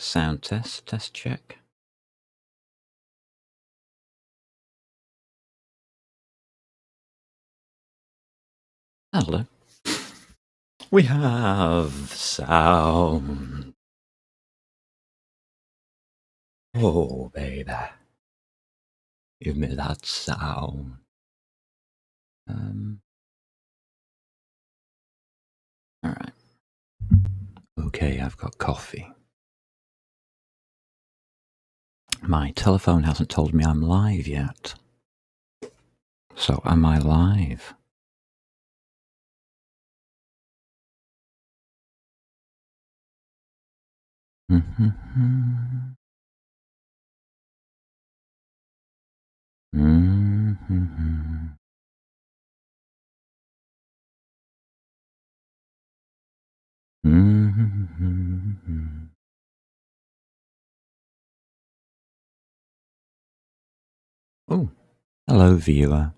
Sound test check. Hello. We have sound. Oh, baby. Give me that sound. Alright. Okay, I've got coffee. My telephone hasn't told me I'm live yet. So am I live? Mm-hmm. Mm-hmm. Mm-hmm. Oh, hello, viewer.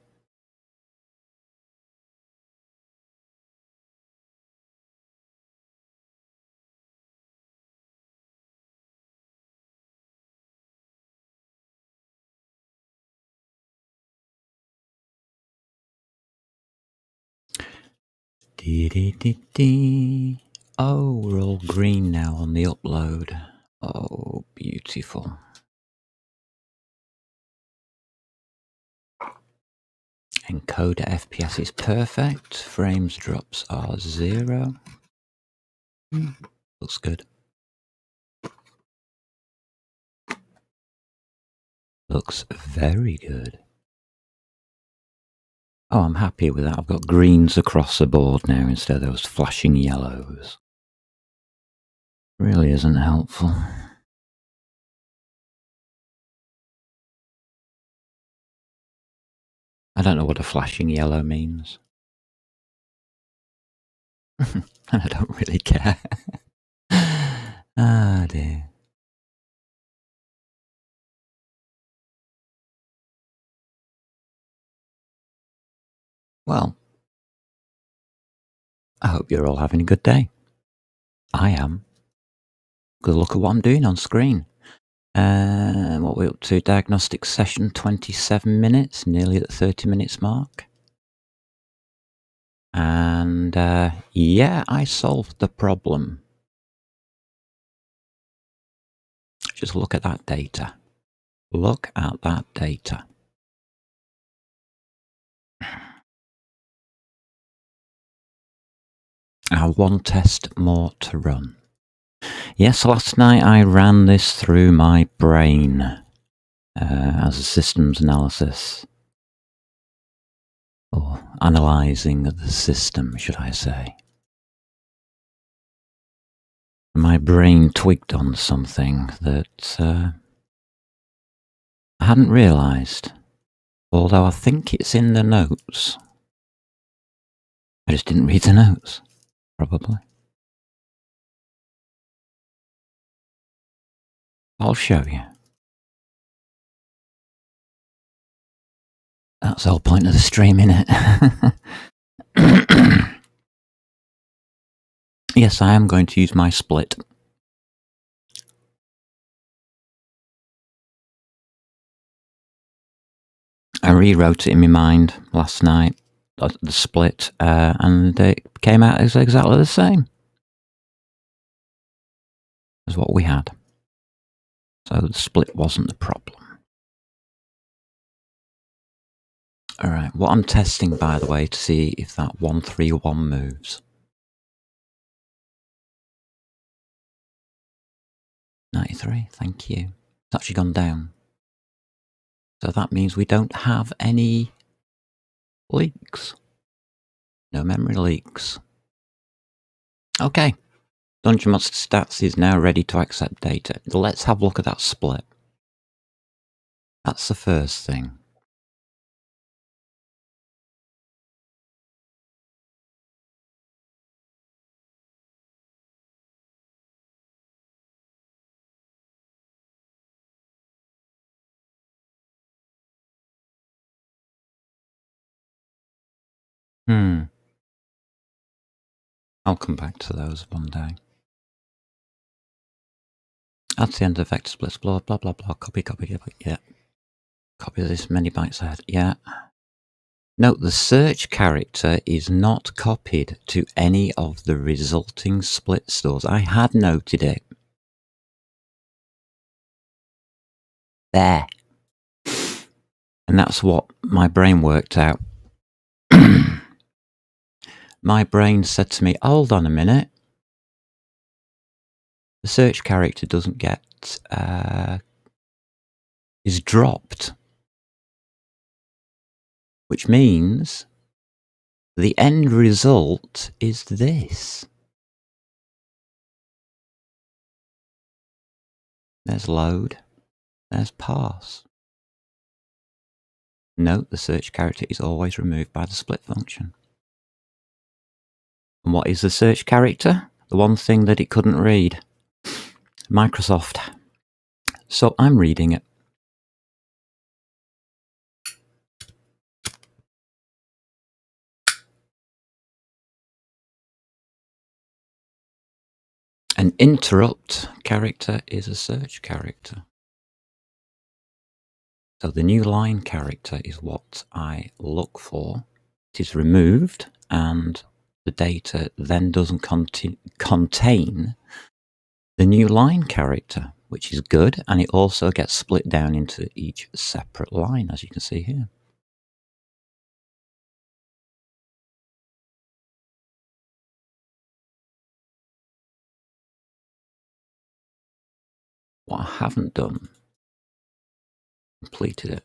Dee-dee-dee-dee. Oh, we're all green now on the upload. Oh, beautiful. Encoder FPS is perfect. Frames drops are 0. Looks good. Looks very good. Oh, I'm happy with that. I've got greens across the board now instead of those flashing yellows. Really isn't helpful. I don't know what a flashing yellow means. And I don't really care. Ah, dear. Well, I hope you're all having a good day. I am. Good look at what I'm doing on screen. What we're up to, diagnostic session, 27 minutes, nearly at the 30 minutes mark. And yeah, I solved the problem. Just look at that data. Look at that data. One test more to run. Yes, last night I ran this through my brain as a systems analysis. Or analysing the system, should I say. My brain twigged on something that I hadn't realised, although I think it's in the notes. I just didn't read the notes, probably. I'll show you. That's the whole point of the stream, innit? Yes, I am going to use my split. I rewrote it in my mind last night, the split, and it came out as exactly the same as what we had. So the split wasn't the problem. Alright, what I'm testing, by the way, to see if that 131 moves. 93, thank you. It's actually gone down. So that means we don't have any leaks. No memory leaks. Okay. Dungeon Monster Stats is now ready to accept data. Let's have a look at that split. That's the first thing. I'll come back to those one day. Add to the end of vector splits, blah, blah, blah, blah. Copy, yeah. Copy this many bytes ahead, yeah. Note the search character is not copied to any of the resulting split stores. I had noted it. There. And that's what my brain worked out. My brain said to me, hold on a minute. The search character doesn't get, is dropped. Which means the end result is this. There's load, there's parse. Note the search character is always removed by the split function. And what is the search character? The one thing that it couldn't read. Microsoft. So I'm reading it. An interrupt character is a search character. So the new line character is what I look for. It is removed and the data then doesn't contain the new line character, which is good, and it also gets split down into each separate line, as you can see here. What I haven't done, completed it.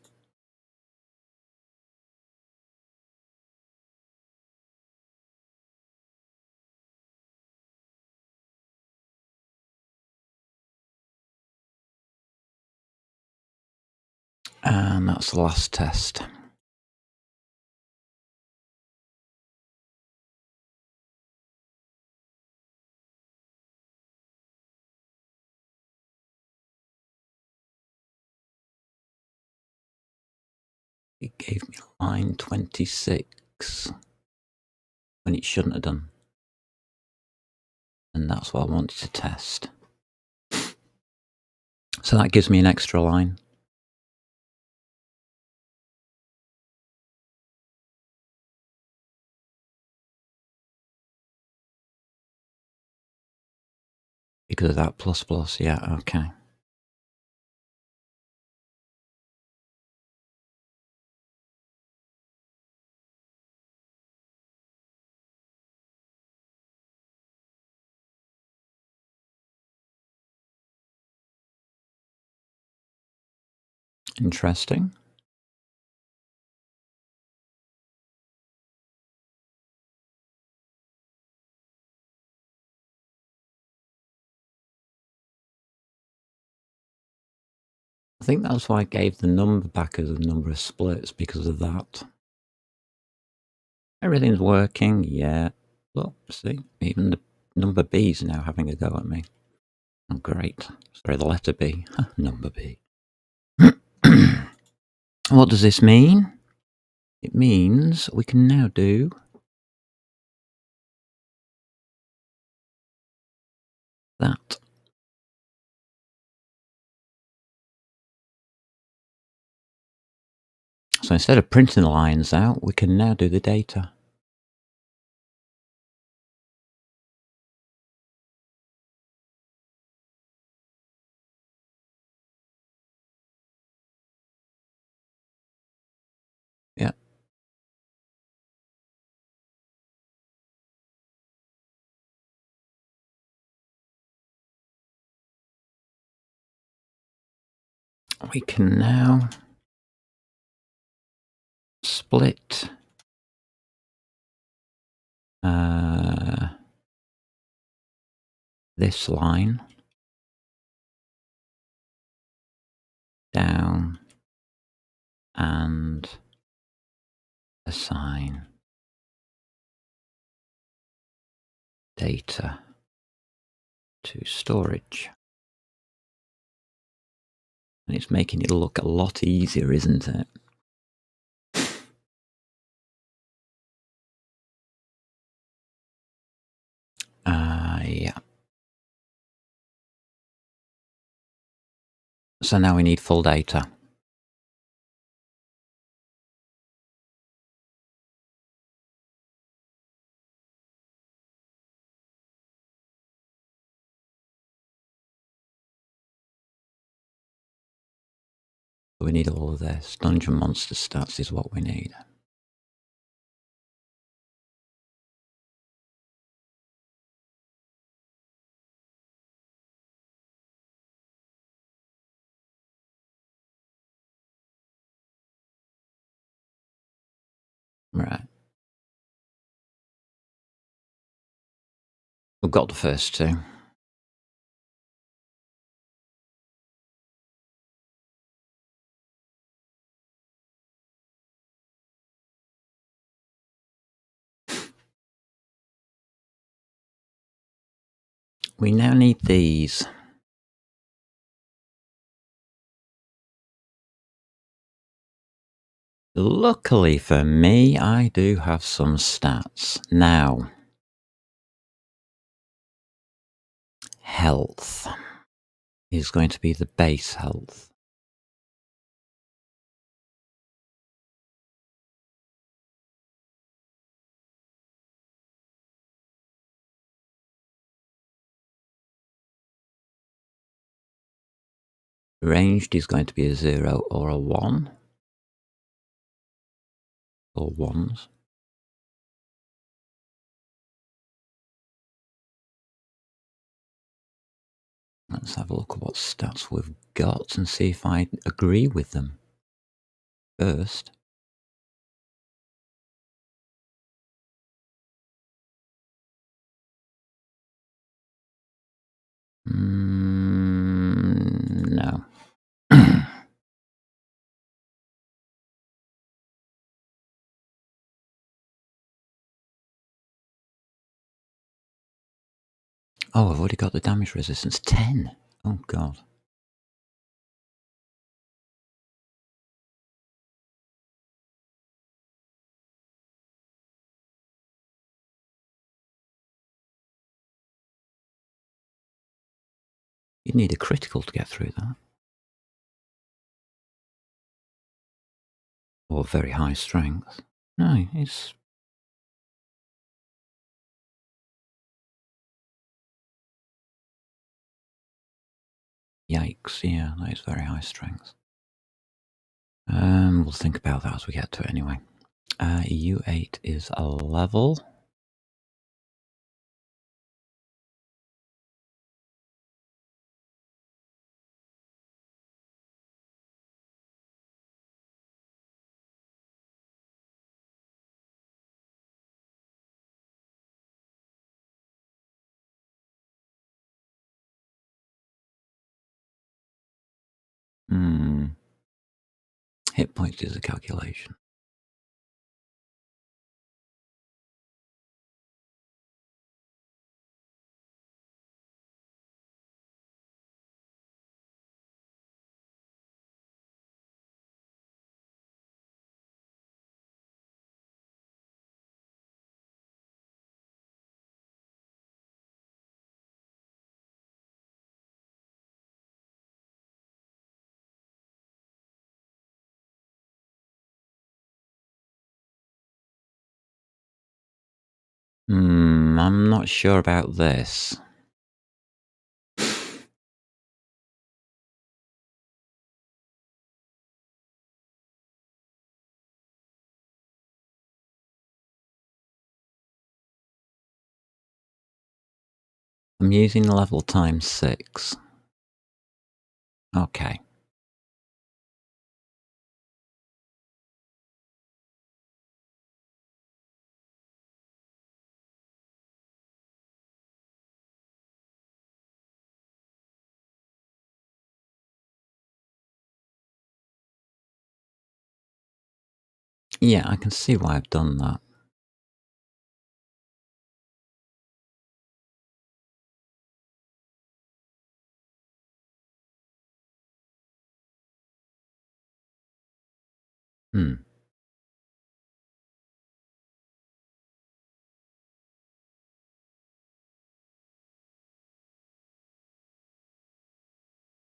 And that's the last test. It gave me line 26 when it shouldn't have done. And that's what I wanted to test. So that gives me an extra line. Because of that plus plus, yeah, okay. Interesting. I think that's why I gave the number back as a number of splits, because of that. Everything's working, yeah. Look, see, even the number B's now having a go at me. Oh, great. Sorry, the letter B. Number B. What does this mean? It means we can now do that. So instead of printing the lines out, we can now do the data. Yeah. We can now split this line down and assign data to storage. And it's making it look a lot easier, isn't it? Yeah. So now we need full data. We need all of this. Dungeon monster stats is what we need. Right. We've got the first two. We now need these. Luckily for me, I do have some stats. Now, health is going to be the base health. Ranged is going to be a 0 or a 1. Or 1s. Let's have a look at what stats we've got and see if I agree with them. First. No. Oh, I've already got the damage resistance. 10. Oh, God. You'd need a critical to get through that. Or very high strength. No, it's... Yikes, yeah, that is very high strength. We'll think about that as we get to it anyway. U8 is a level. Hit points is a calculation. I'm not sure about this. I'm using level times 6. Okay. Yeah, I can see why I've done that. Hmm.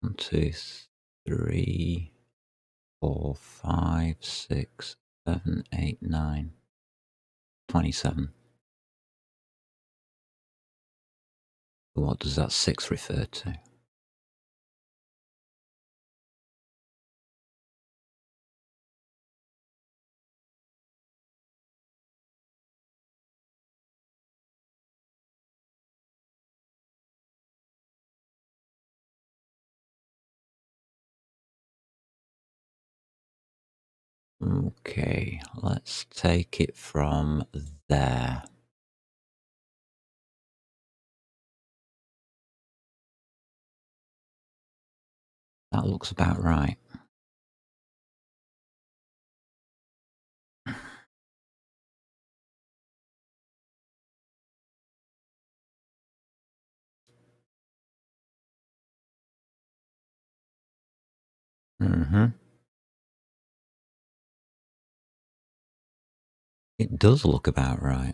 One, two, 3, 4, 5, 6, 7, 8, 9, 27. What does that 6 refer to? Okay, let's take it from there. That looks about right. Mm-hmm. It does look about right.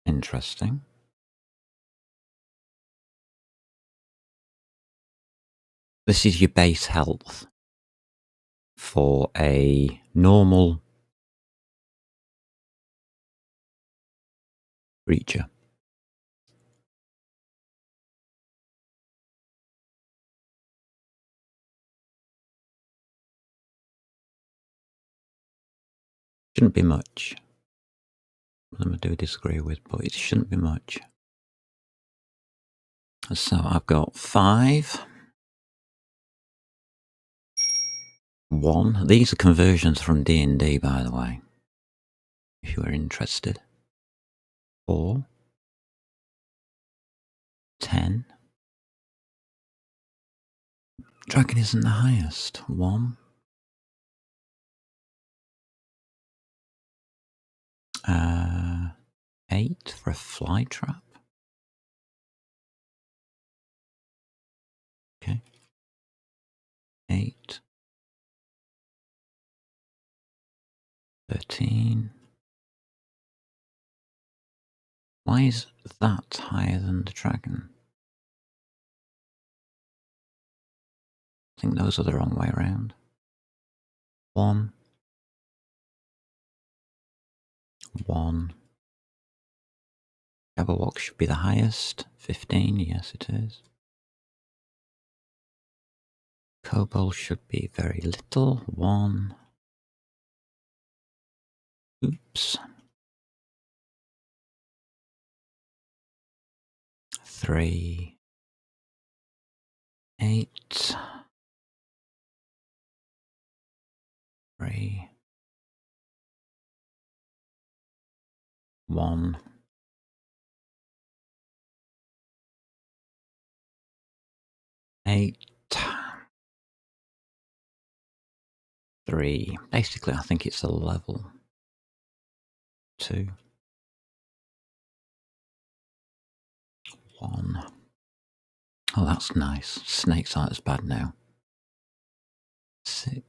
Interesting. This is your base health for a normal creature. Shouldn't be much. I do disagree with, but it shouldn't be much. So I've got 5, 1. These are conversions from D&D, by the way, if you are interested. 4, 10. Dragon isn't the highest. 1. 8 for a fly trap. Okay. 8. 13. Why is that higher than the dragon? I think those are the wrong way around. 1. 1. Jabberwock should be the highest. 15, yes it is. Kobold should be very little. 1. Oops. 3. 8. 3. 1. 8. 3. Basically, I think it's a level. 2. 1. Oh, that's nice. Snakes aren't as bad now. 6.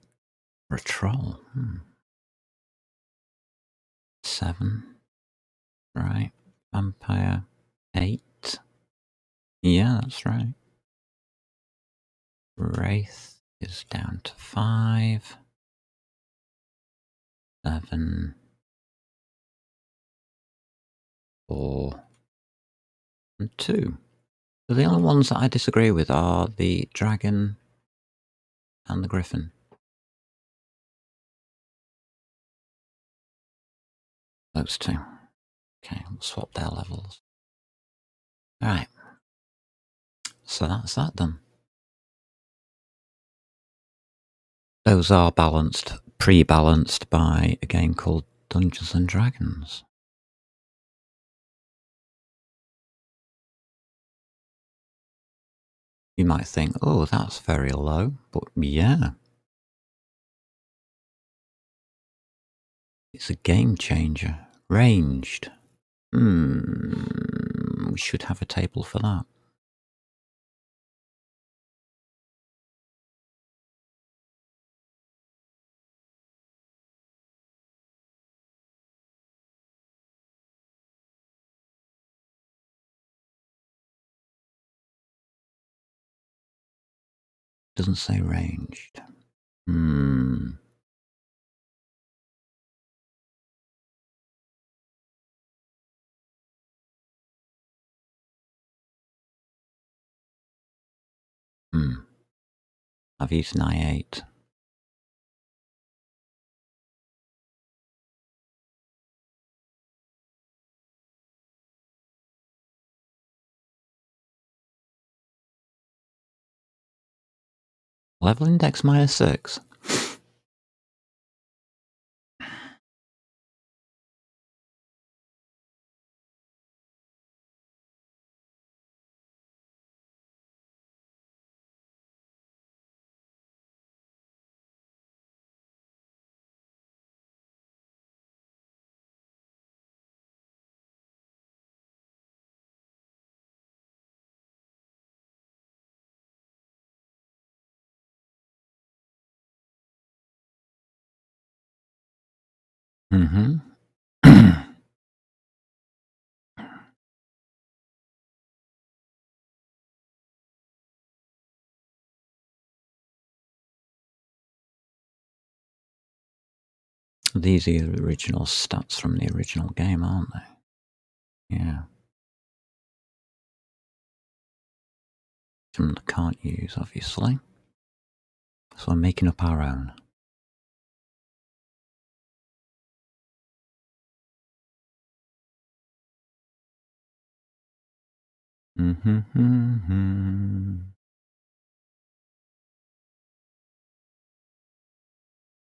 For a troll. 7. Right. Vampire. 8. Yeah, that's right. Wraith is down to 5. 7. 4. And 2. So the only ones that I disagree with are the dragon and the griffin. Those 2. Okay, we'll swap their levels. Alright. So that's that done. Those are balanced, pre-balanced by a game called Dungeons and Dragons. You might think, oh, that's very low, but yeah. It's a game changer. Ranged. We should have a table for that. Doesn't say ranged. I've used an I8. Level index -6. These are the original stats from the original game, aren't they? Yeah. Some I can't use, obviously. So I'm making up our own.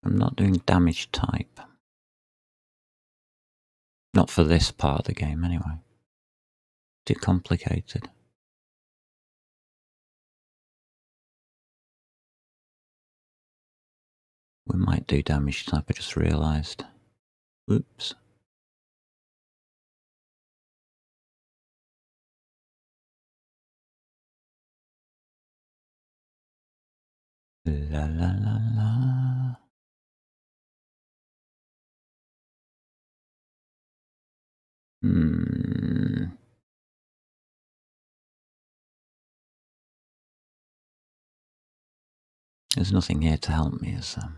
I'm not doing damage type. Not for this part of the game, anyway. Too complicated. We might do damage type, I just realised. Oops. La la la la. There's nothing here to help me, is there?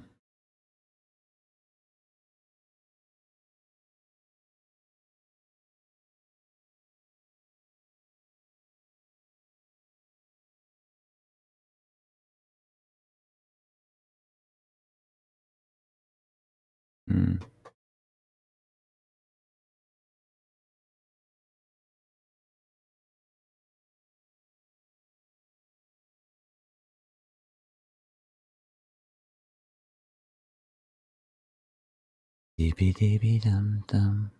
Deepy deepy dum dum.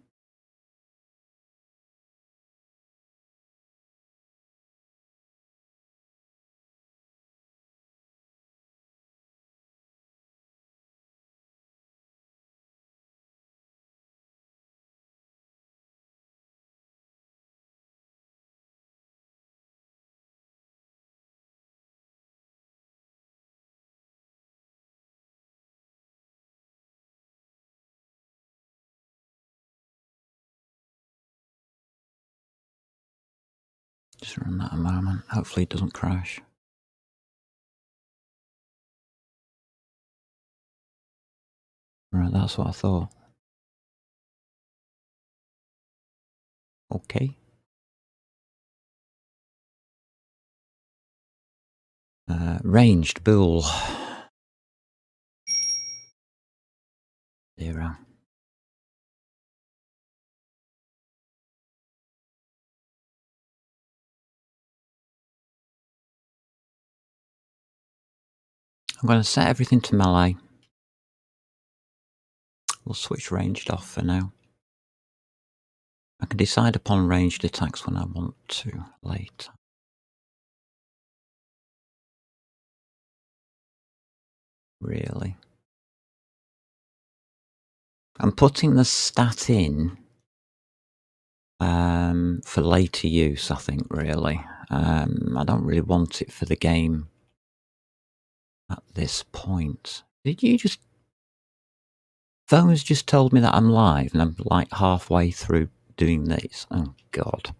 Just run that a moment. Hopefully it doesn't crash. Right, that's what I thought. Okay. Ranged bull. 0. I'm going to set everything to melee. We'll switch ranged off for now. I can decide upon ranged attacks when I want to later. Really. I'm putting the stat in for later use, I think, really. I don't really want it for the game at this point. Did you just... Phone's just told me that I'm live and I'm like halfway through doing this. Oh, God.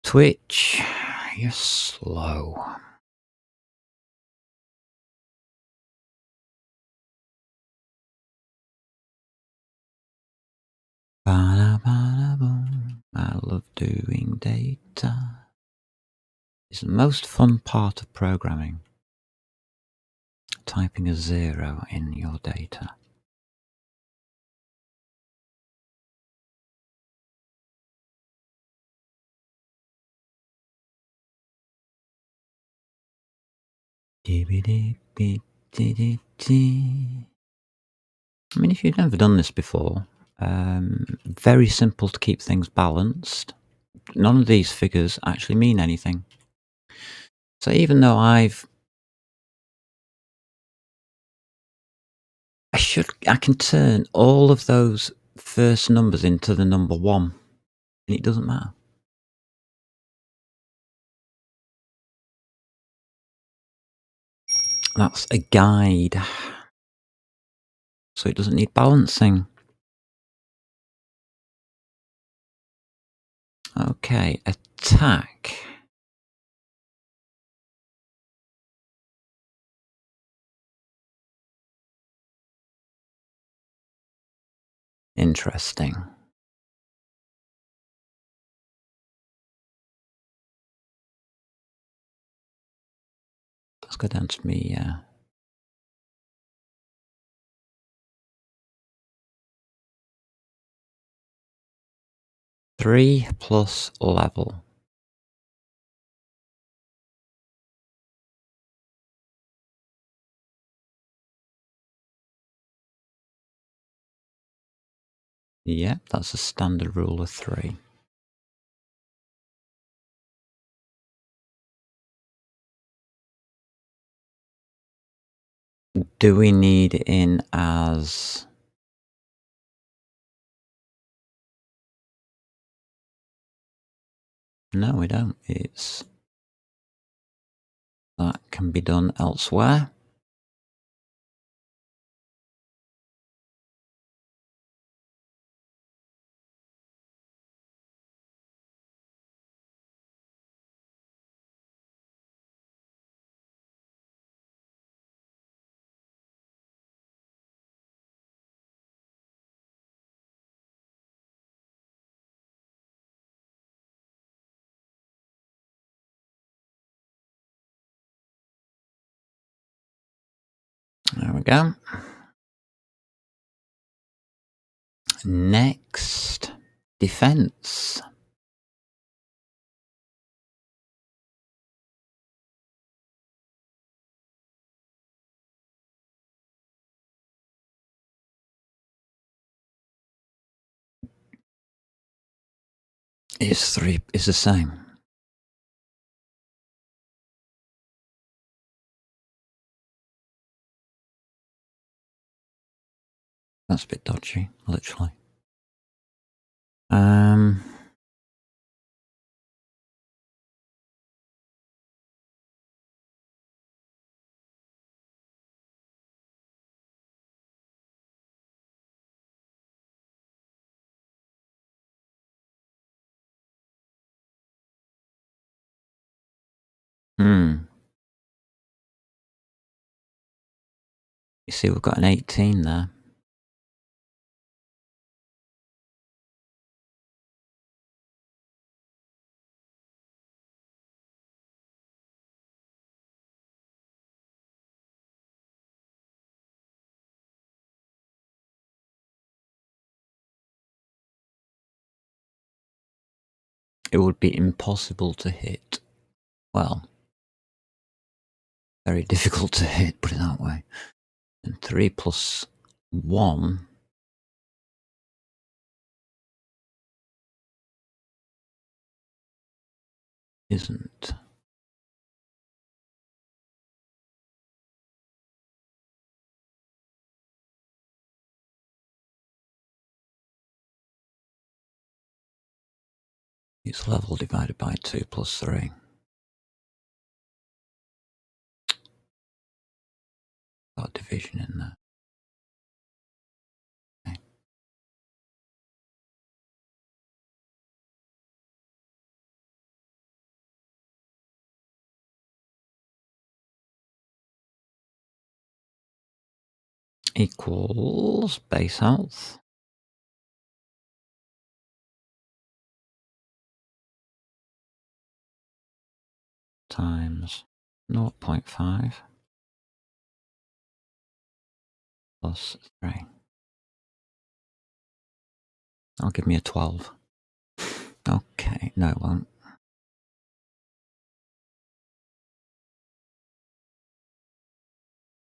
Twitch, you're slow. Ba-da-ba-da-boom. I love doing data. It's the most fun part of programming. Typing a 0 in your data. I mean, if you've never done this before, very simple to keep things balanced. None of these figures actually mean anything. So even though I can turn all of those first numbers into the number 1, and it doesn't matter. That's a guide, so it doesn't need balancing. Okay, attack. Interesting. Let's go down to me. 3 plus level. Yeah, that's a standard rule of 3. Do we need in as... No, we don't. That can be done elsewhere. There we go. Next, defense. Is the same. That's a bit dodgy, literally. You see, we've got an 18 there. It would be impossible to hit. Well, very difficult to hit, put it that way. And 3 plus 1 isn't. It's level divided by 2 plus 3. Got division in there. Okay. Equals base health. times 0.5 plus 3. That'll give me a 12. Okay, no it won't.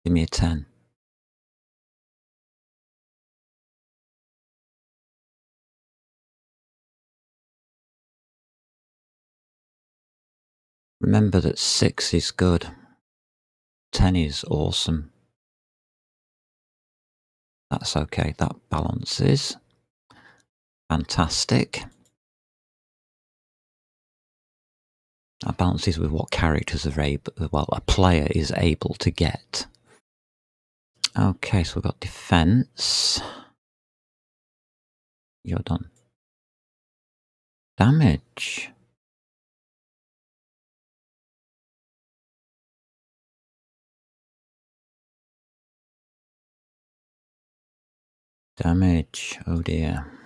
Give me a 10. Remember that 6 is good. 10 is awesome. That's okay, that balances. Fantastic. That balances with what characters are able, well, a player is able to get. Okay, so we've got defense. You're done. Damage. Damage. Oh dear.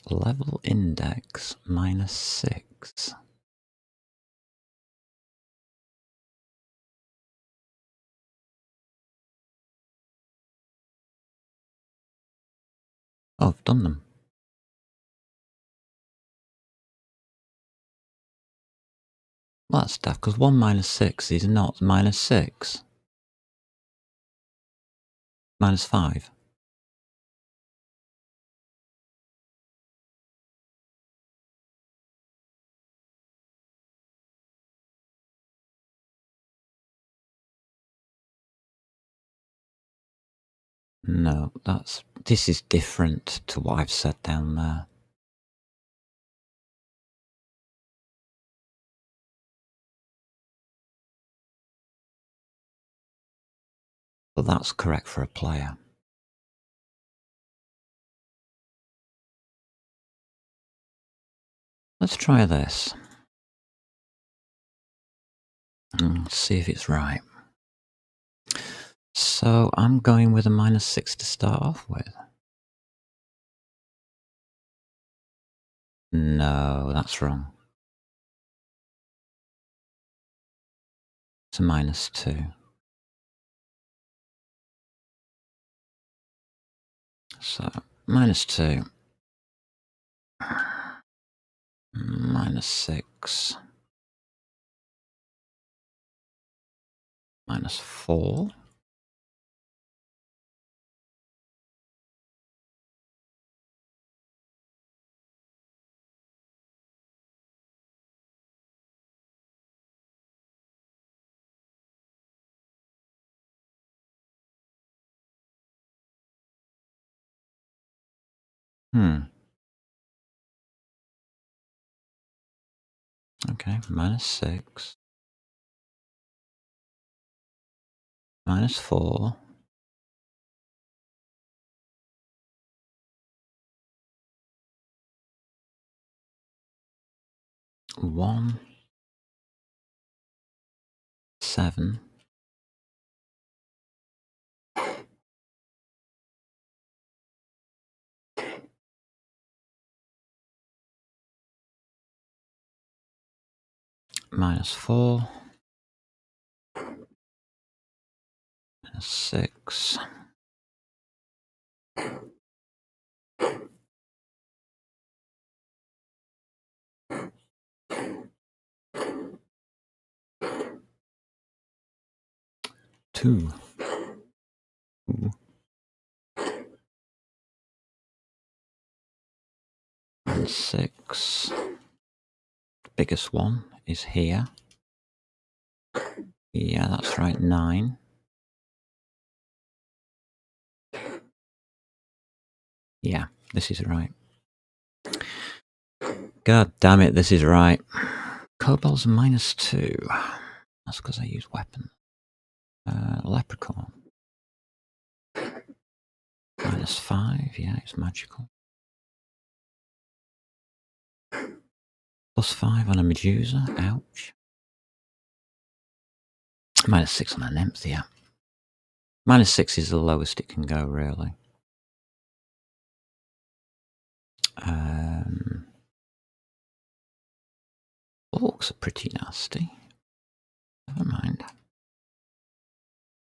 Level index -6. Oh, I've done them. Well, that's daft, because 1 -6 is not -6. -5. No, this is different to what I've said down there. But that's correct for a player. Let's try this. See if it's right. So I'm going with a -6 to start off with. No, that's wrong. It's a -2. So -2. -6. -4. Okay, -6. -4. 1, 7. -4. -6. 2. Ooh. And 6. The biggest one is here. Yeah, that's right, 9. Yeah, this is right. God damn it, this is right. Kobold's -2. That's because I use weapon. Leprechaun. -5, yeah, it's magical. +5 on a Medusa, ouch. -6 on an Nymph, yeah. -6 is the lowest it can go, really. Orcs are pretty nasty. Never mind.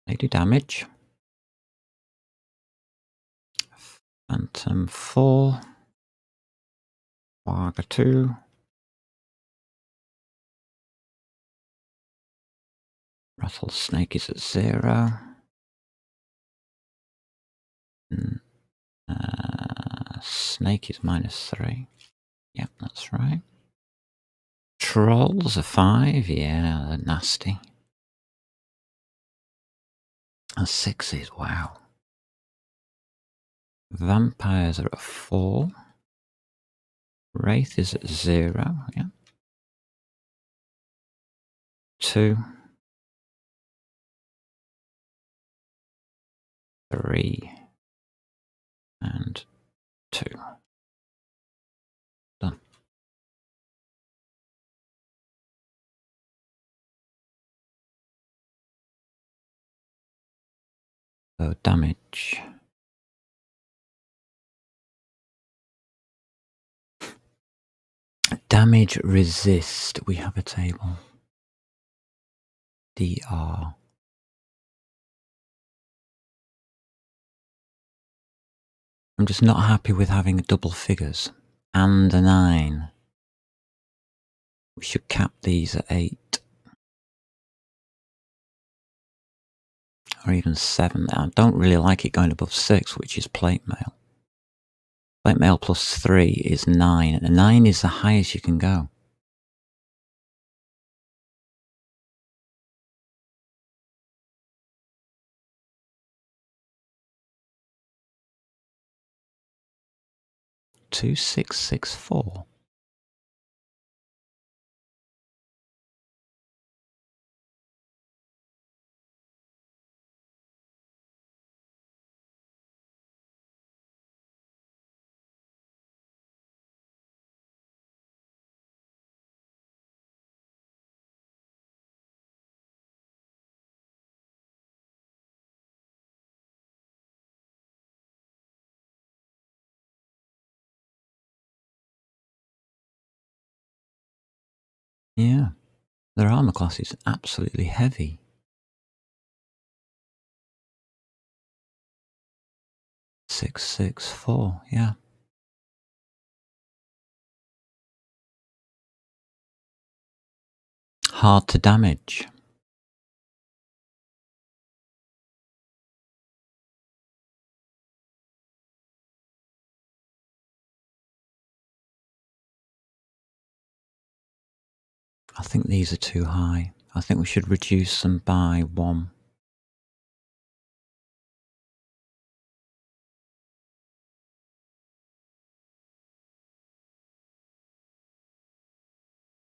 They do damage. Phantom 4. Warga 2. Rattlesnake is at 0. Snake is -3. Yep, that's right. Trolls are 5. Yeah, they're nasty. And 6s, wow. Vampires are at 4. Wraith is at 0. Yeah. 2. 3. And 2. Done. So damage. Damage resist. We have a table. DR. I'm just not happy with having double figures. And a 9. We should cap these at 8. Or even 7. I don't really like it going above 6, which is plate mail. Plate mail plus 3 is 9. And 9 is the highest you can go. Two, 6, 6, 4. Yeah. Their armor class is absolutely heavy. 6, 6, 4. Yeah. Hard to damage. I think these are too high. I think we should reduce them by 1.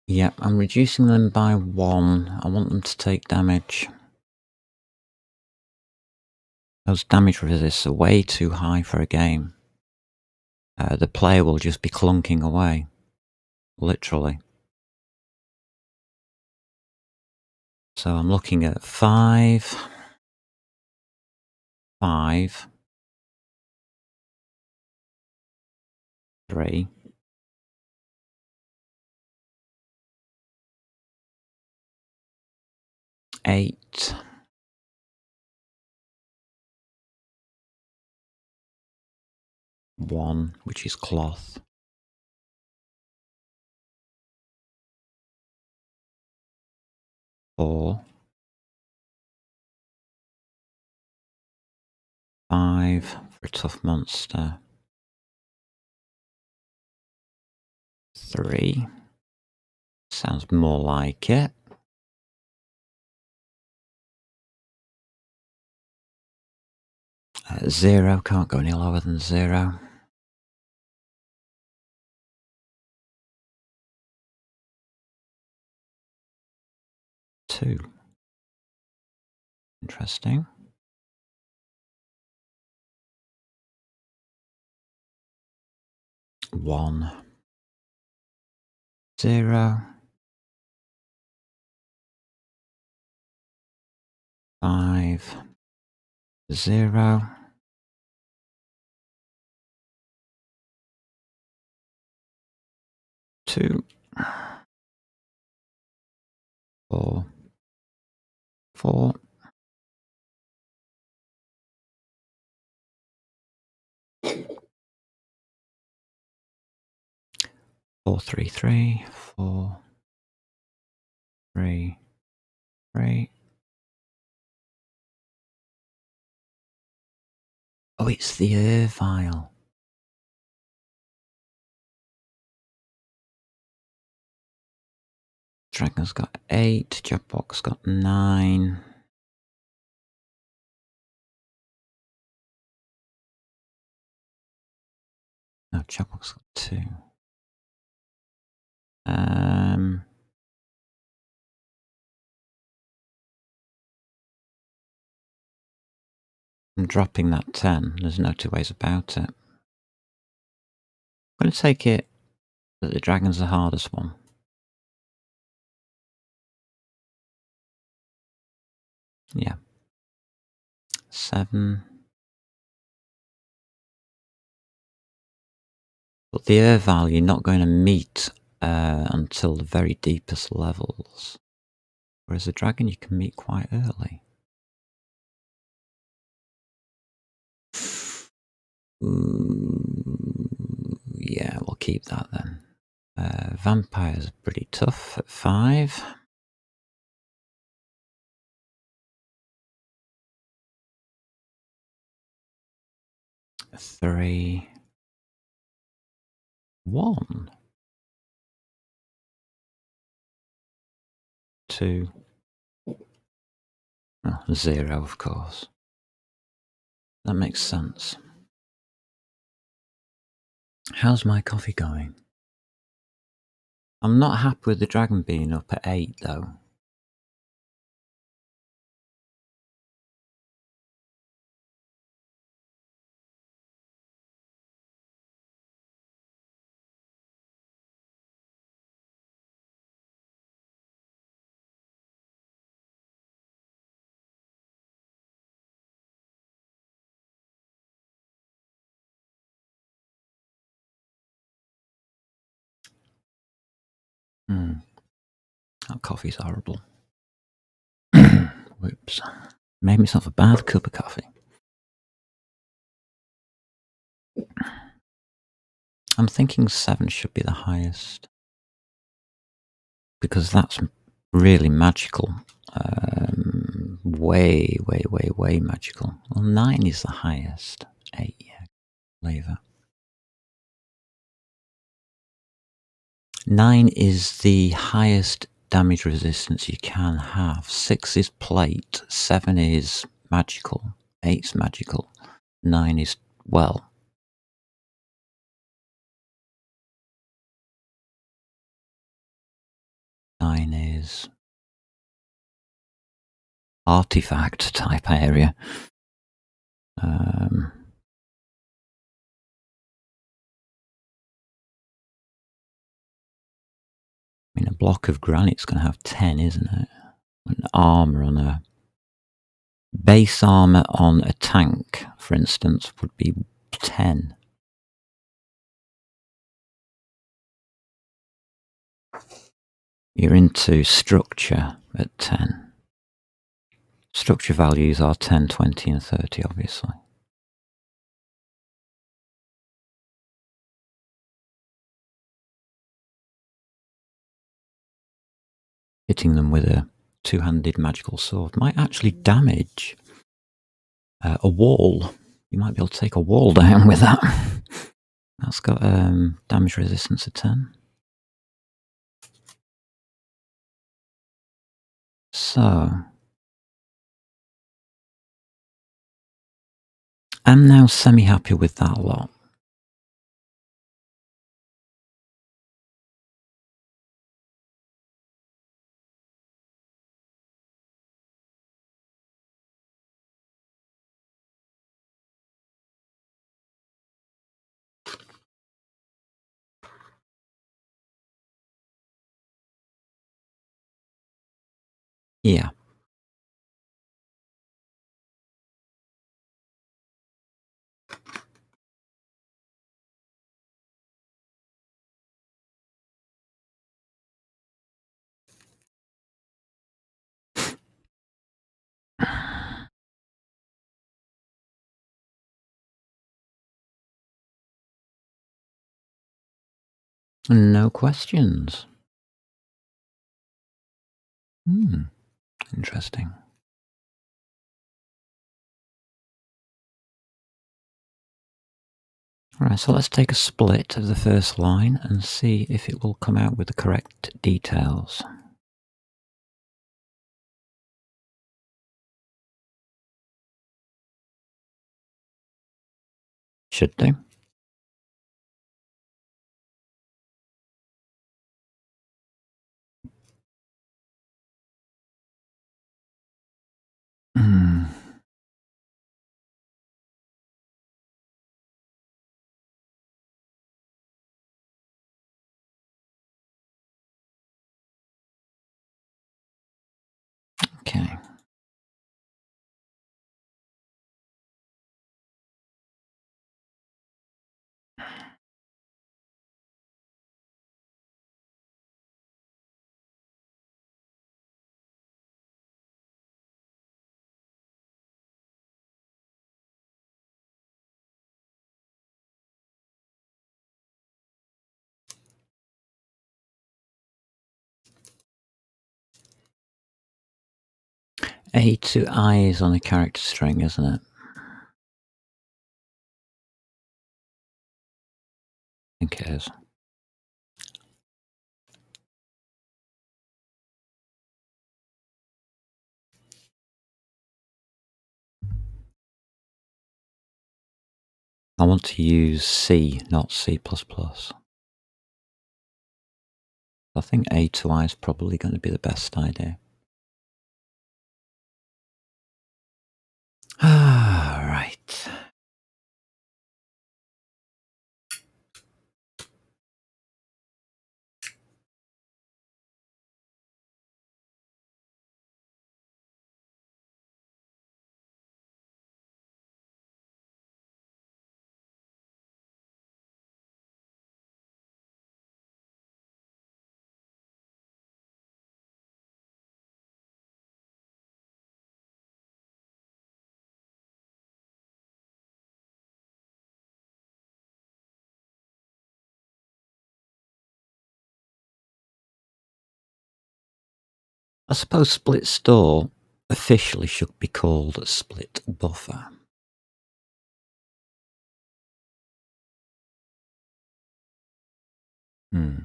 Yep, I'm reducing them by 1. I want them to take damage. Those damage resists are way too high for a game. The player will just be clunking away. Literally. So I'm looking at 5, 5, 3, 8, 1, which is cloth. 4, 5 for a tough monster. 3. Sounds more like it. 0, can't go any lower than 0. 2. Interesting. 1, 0, 5, 0, 2, 4, 4, 4, 3, 3, 4, 3, 3. Oh, it's the Exile. Dragon's got 8, Jackbox got 9. No, Jackbox got 2. I'm dropping that 10. There's no two ways about it. I'm going to take it that the dragon's the hardest one. Yeah. 7. But the air value you're not going to meet until the very deepest levels. Whereas the dragon you can meet quite early. Yeah, we'll keep that then. Vampires are pretty tough at 5. Three, 1, 2, 0, of course. That makes sense. How's my coffee going? I'm not happy with the dragon being up at 8 though. That coffee's horrible. Whoops. Made myself a bad cup of coffee. I'm thinking 7 should be the highest. Because that's really magical. Way, way, way, way magical. Well, 9 is the highest. 8, yeah. Leave it. 9 is the highest damage resistance you can have. 6 is plate. 7 is magical. 8's magical. 9 is, well, 9 is artifact type area. I mean, a block of granite's going to have 10, isn't it? An armor on a base armor on a tank, for instance, would be 10. You're into structure at 10. Structure values are 10, 20, and 30, obviously. Hitting them with a two-handed magical sword might actually damage a wall. You might be able to take a wall down with that. That's got damage resistance of 10. So, I'm now semi-happy with that lot. Yeah. No questions. Hmm, interesting. Alright, so let's take a split of the first line and see if it will come out with the correct details. Should do. Hmm, okay. A to I is on a character string, isn't it? I think it is. I want to use C, not C++. I think A to I is probably going to be the best idea. Right. I suppose split store officially should be called split buffer. Hmm.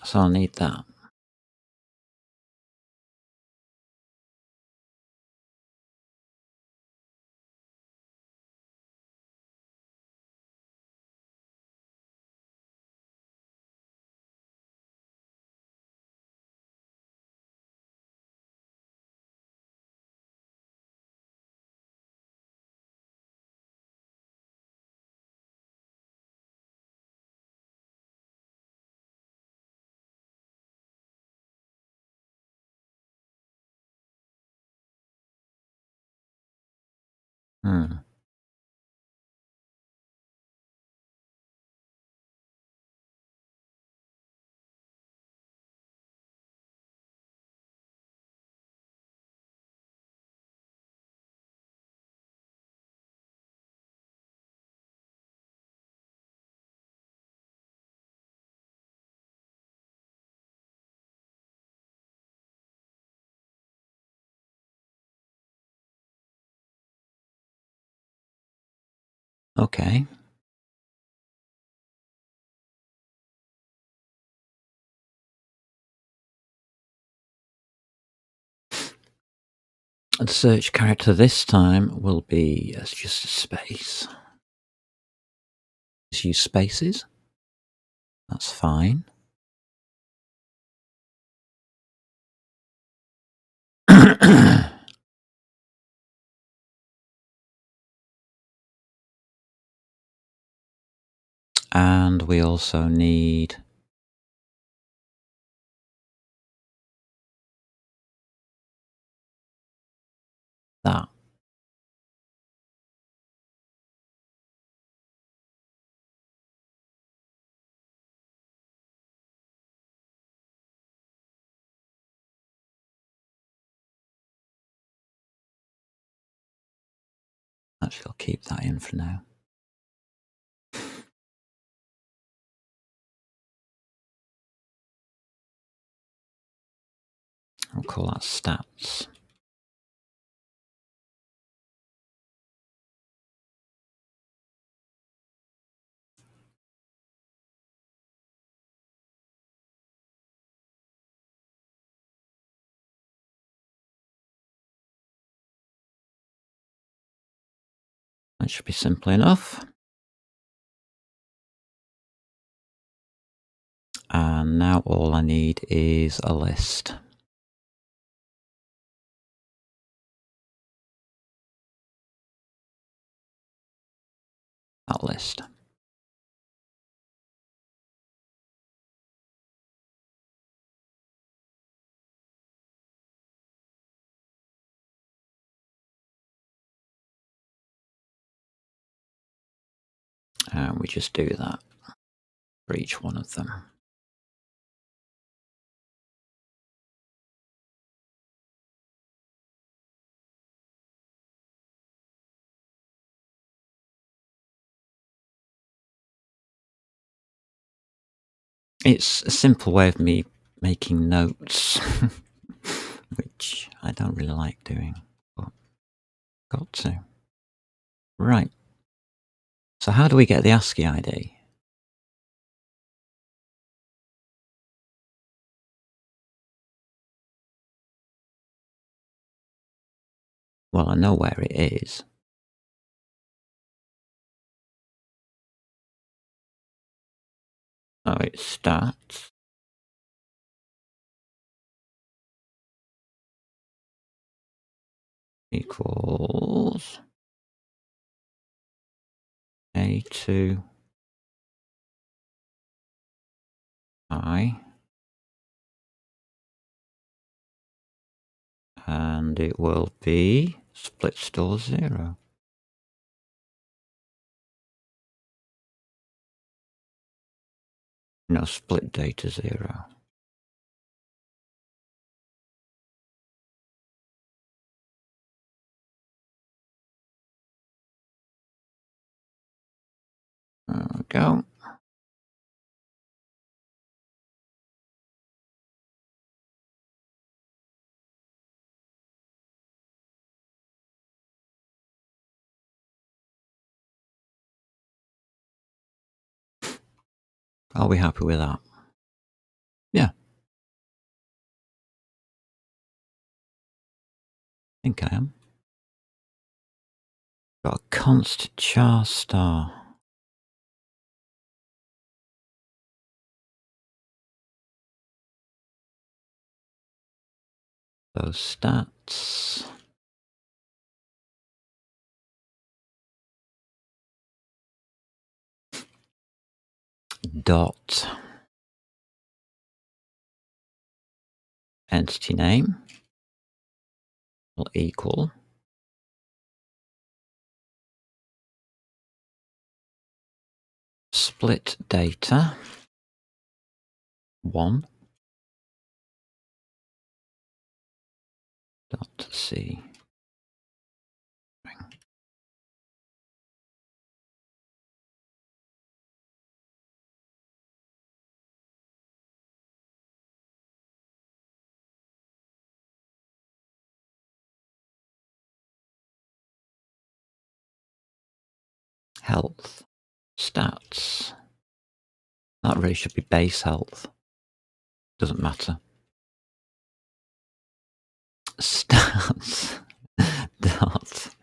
So I'll need that. Hmm. Okay. The search character this time will be as just a space. Just use spaces. That's fine. And we also need that. Actually, I'll keep that in for now. I'll call that stats. That should be simple enough. And now all I need is a list. That list. And we just do that for each one of them. It's a simple way of me making notes, which I don't really like doing, but got to. Right. So how do we get the ASCII ID? Well, I know where it is. So it starts equals A2 I, and it will be split store 0. No, split data 0. There we go. Are we happy with that? Yeah. I think I am. Got a const char star. So stats dot entity name will equal split data 1 dot c. Health stats. That really should be base health. Doesn't matter. Stats dot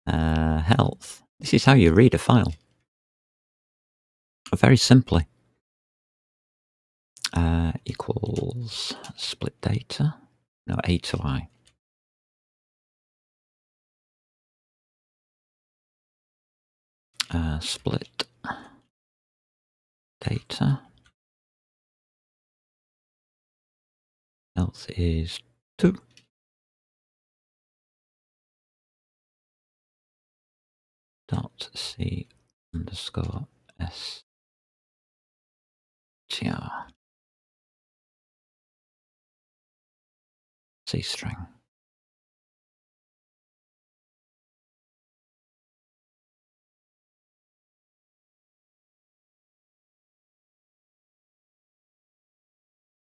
health. This is how you read a file. Very simply. Equals split data. No, A to I. Split data. Health is 2. C underscore str C string.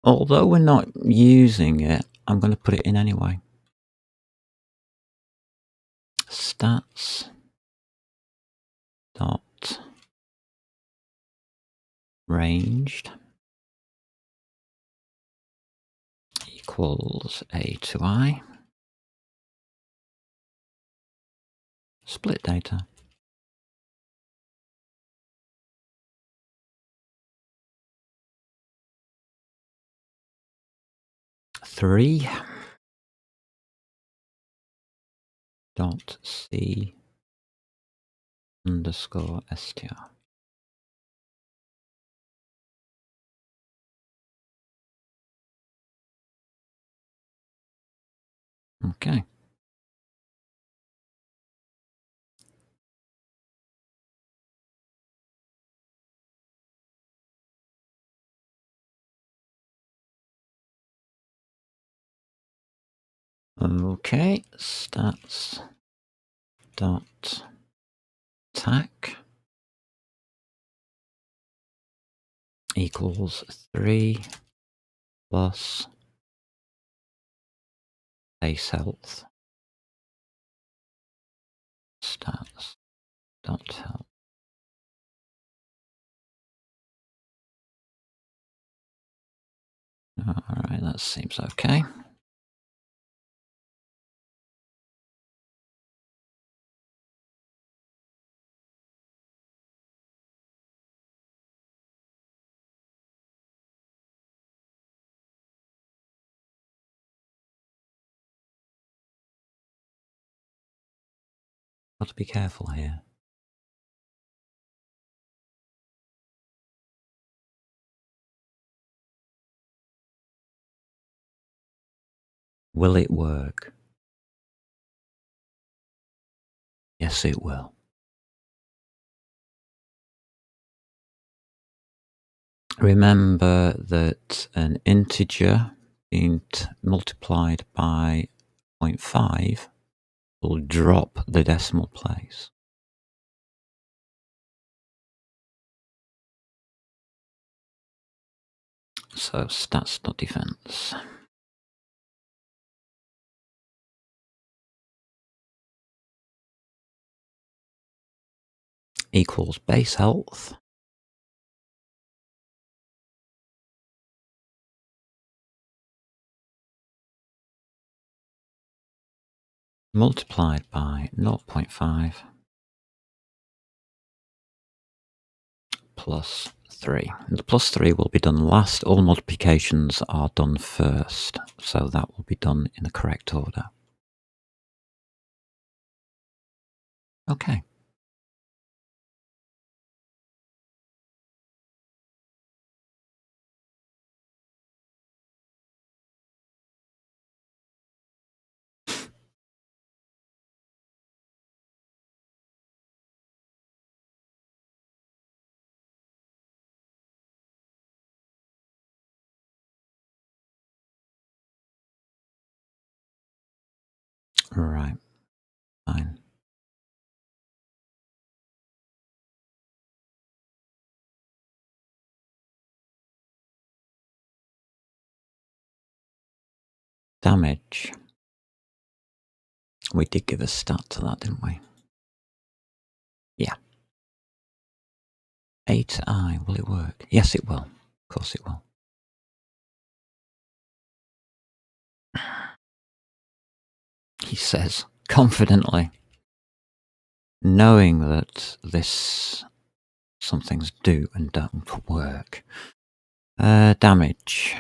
Although we're not using it, I'm going to put it in anyway. Stats dot ranged equals A to I. Split data. Three dot C underscore str. Okay. Okay, stats dot tac equals 3 plus base health. Stats dot health. Alright, that seems okay. Got to be careful here. Will it work? Yes, it will. Remember that an integer being multiplied by 0.5 will drop the decimal place. So stats.defense equals base health multiplied by 0.5 plus 3. And the plus 3 will be done last. All multiplications are done first, so that will be done in the correct order. Okay. Right. Fine. Damage. We did give a stat to that, didn't we? Yeah. 8i. Will it work? Yes, it will. Of course it will. He says confidently, knowing that some things do and don't work. Damage.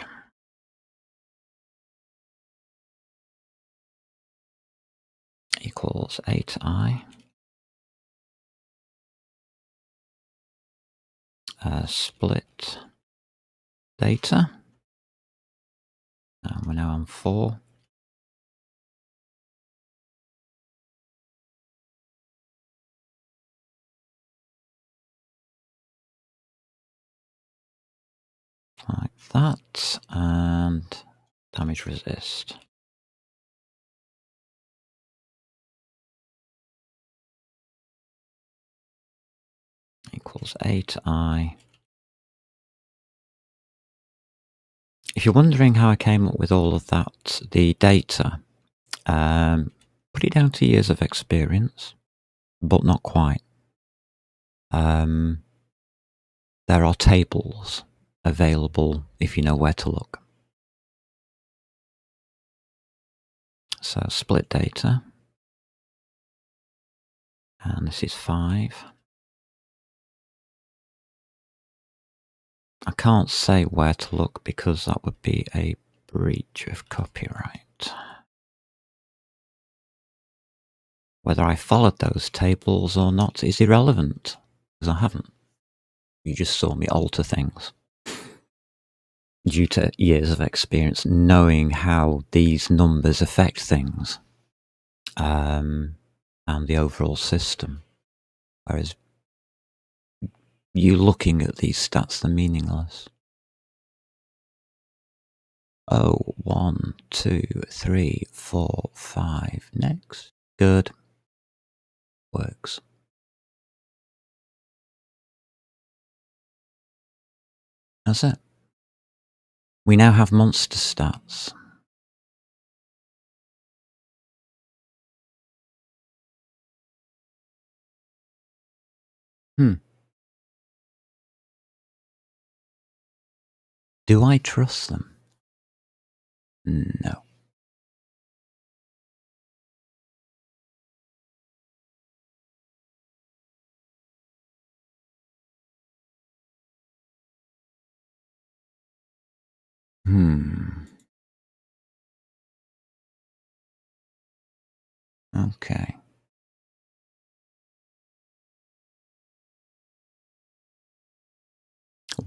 Equals 8i. Split data. And we're now on 4. like that, and damage resist. Equals 8i. If you're wondering how I came up with all of that, the data, put it down to years of experience, but not quite. There are tables available if you know where to look. So split data, and this is 5. I can't say where to look because that would be a breach of copyright. Whether I followed those tables or not is irrelevant, because I haven't. You just saw me alter things due to years of experience knowing how these numbers affect things, and the overall system. Whereas you looking at these stats, they're meaningless. Oh, 1, 2, 3, 4, 5. Next. Good. Works. That's it. We now have monster stats. Do I trust them? No. Okay.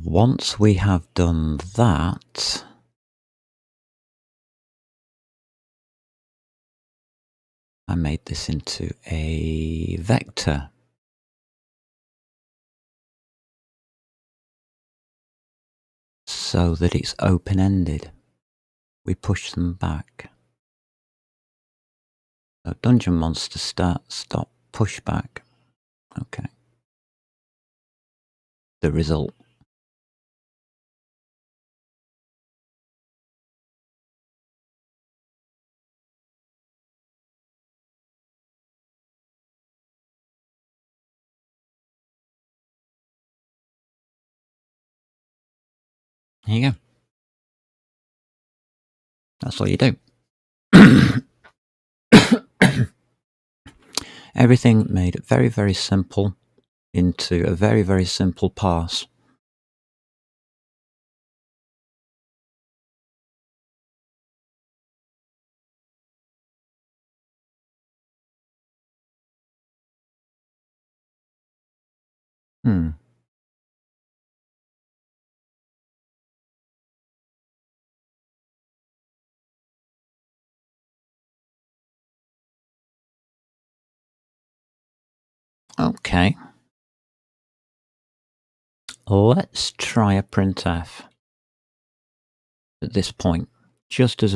Once we have done that, I made this into a vector. So that it's open-ended. We push them back. So dungeon monster stop, push back. Okay. The result. There you go. That's all you do. Everything made very, very simple into a very, very simple parse. Okay. Let's try a printf at this point, just as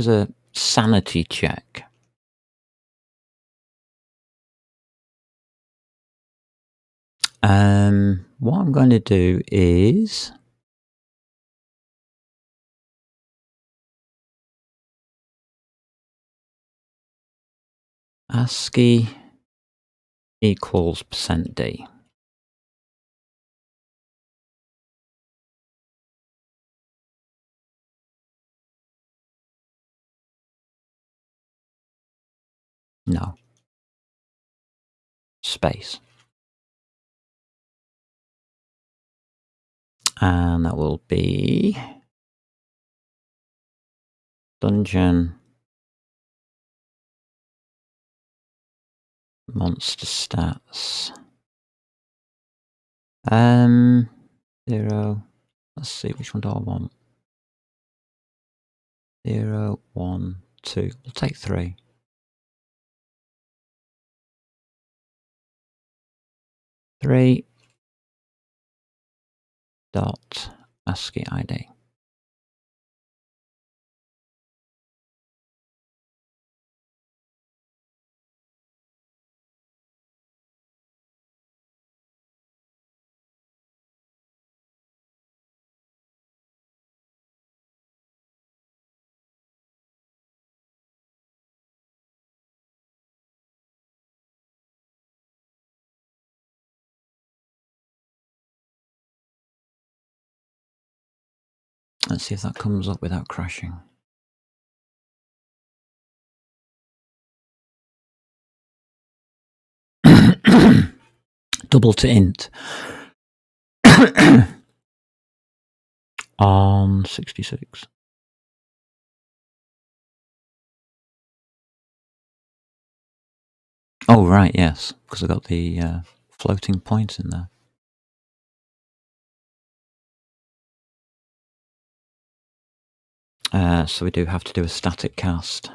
a sanity check. What I'm going to do is ASCII equals %d. No. Space. And that will be dungeon monster stats. 0. Let's see, which one do I want? 0, 1, 2. We'll take 3. 3 dot ASCII ID. Let's see if that comes up without crashing. Double to int on 66. Oh, right, yes, because I got the floating point in there. So we do have to do a static cast.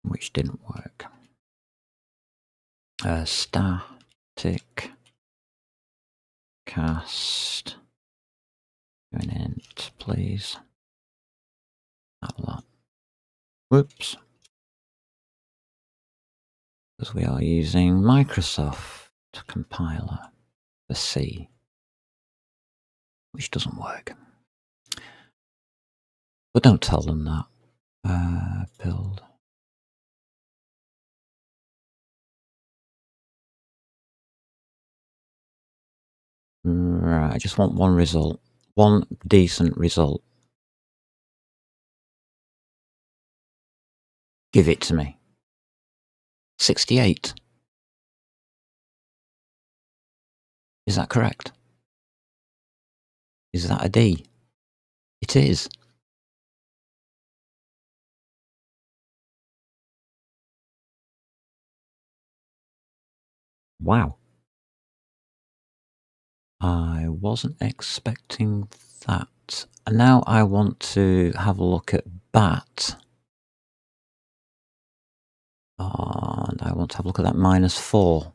Which didn't work. Static cast. Do an int, please. That lot. Whoops. Because we are using Microsoft compiler for C, which doesn't work. But don't tell them that. Build. Right, I just want one result. One decent result. Give it to me. 68. Is that correct? Is that a D? It is. Wow. I wasn't expecting that. And now I want to have a look at BAT. And I want to have a look at that -4.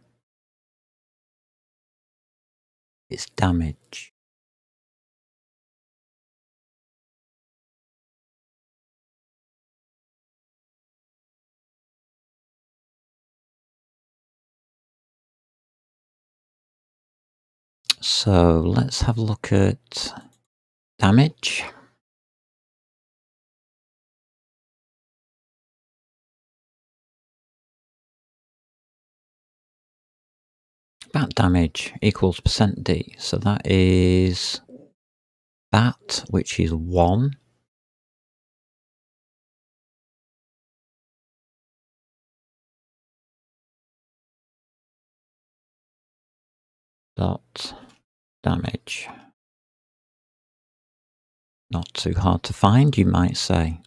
It's damage. So let's have a look at damage. BAT damage equals %D. So that is BAT, which is 1. Dot damage. Not too hard to find, you might say.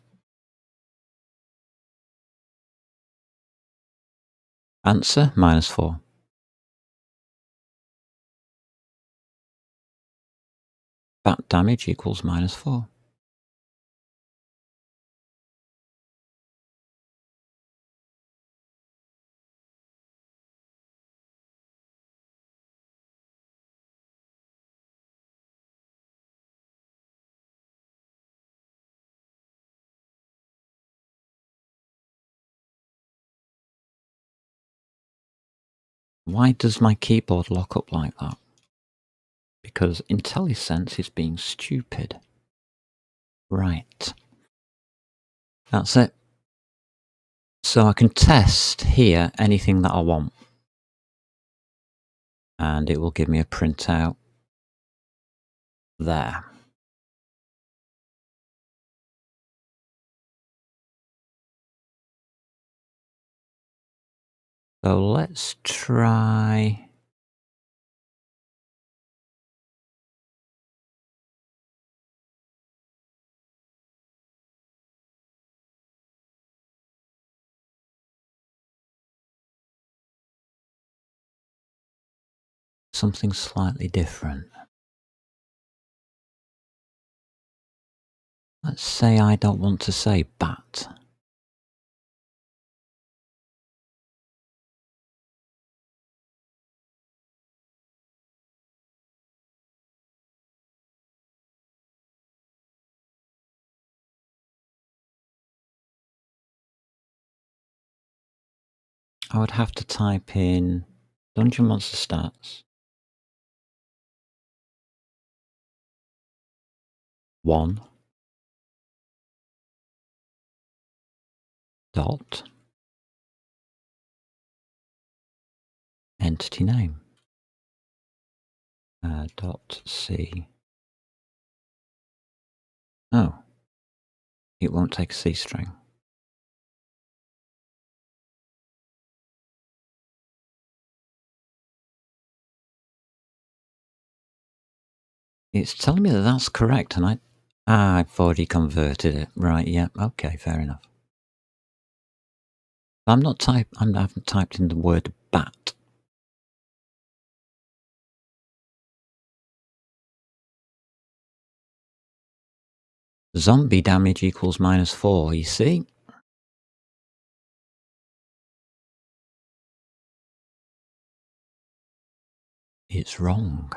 Answer, -4. BAT damage equals -4. Why does my keyboard lock up like that? Because IntelliSense is being stupid. Right. That's it. So I can test here anything that I want. And it will give me a printout there. So let's try something slightly different. Let's say I don't want to say BAT. I would have to type in Dungeon Monster Stats 1 dot entity name dot C. Oh, it won't take a C string. It's telling me that that's correct, and I've already converted it. Right, yeah, okay, fair enough. I haven't typed in the word bat. Zombie damage equals -4, you see? It's wrong.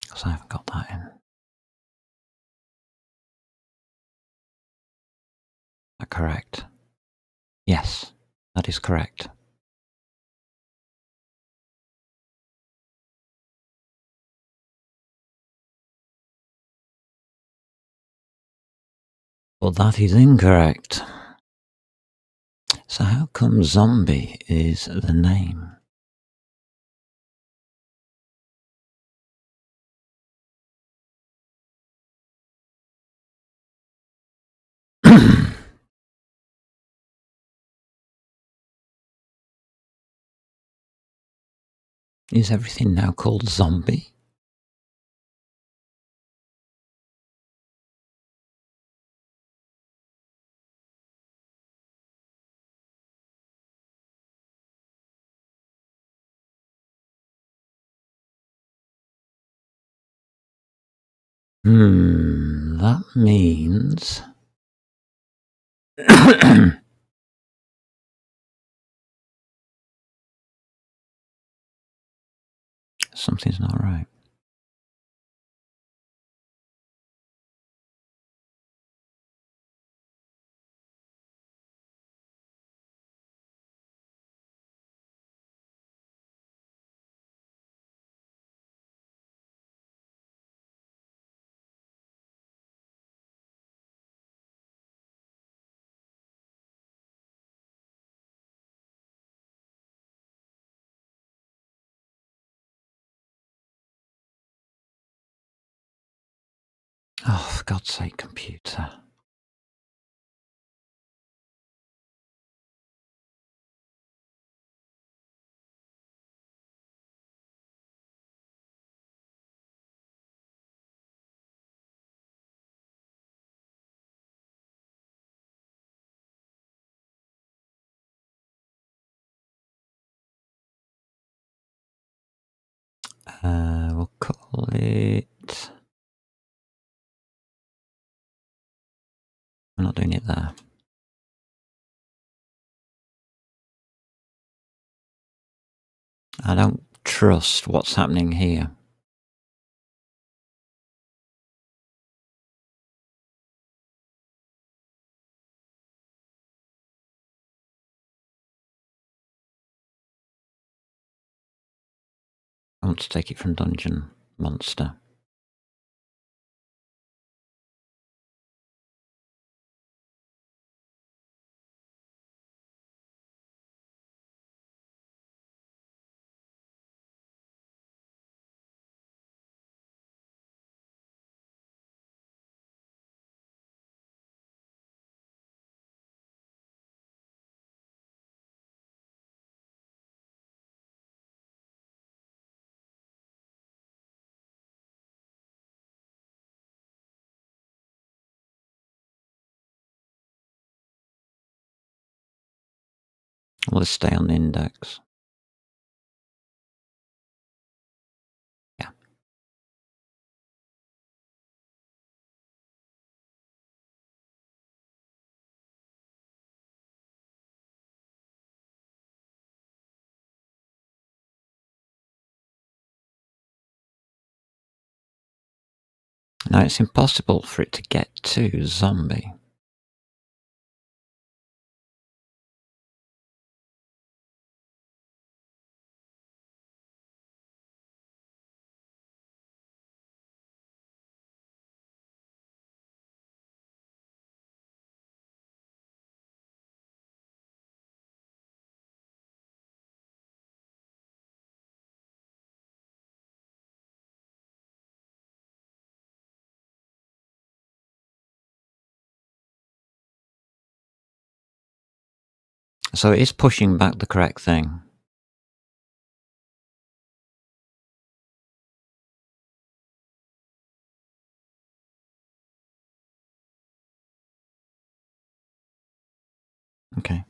Because I haven't got that in. Is that correct? Yes, that is correct. Well, that is incorrect. So how come zombie is the name? Is everything now called zombie? That means... something's not right. Oh, for God's sake, computer. We'll call it... I'm not doing it there. I don't trust what's happening here. I want to take it from Dungeon Monster. Let's stay on the index. Yeah. Now it's impossible for it to get to zombie. So it is pushing back the correct thing. Okay.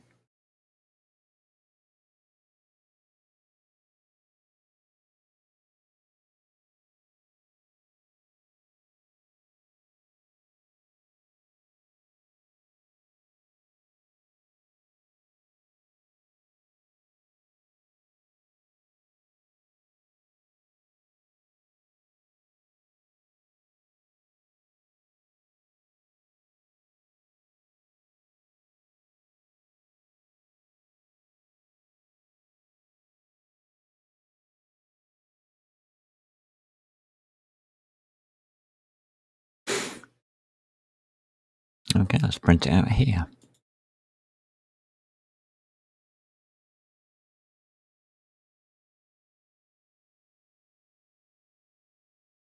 Okay, let's print it out here.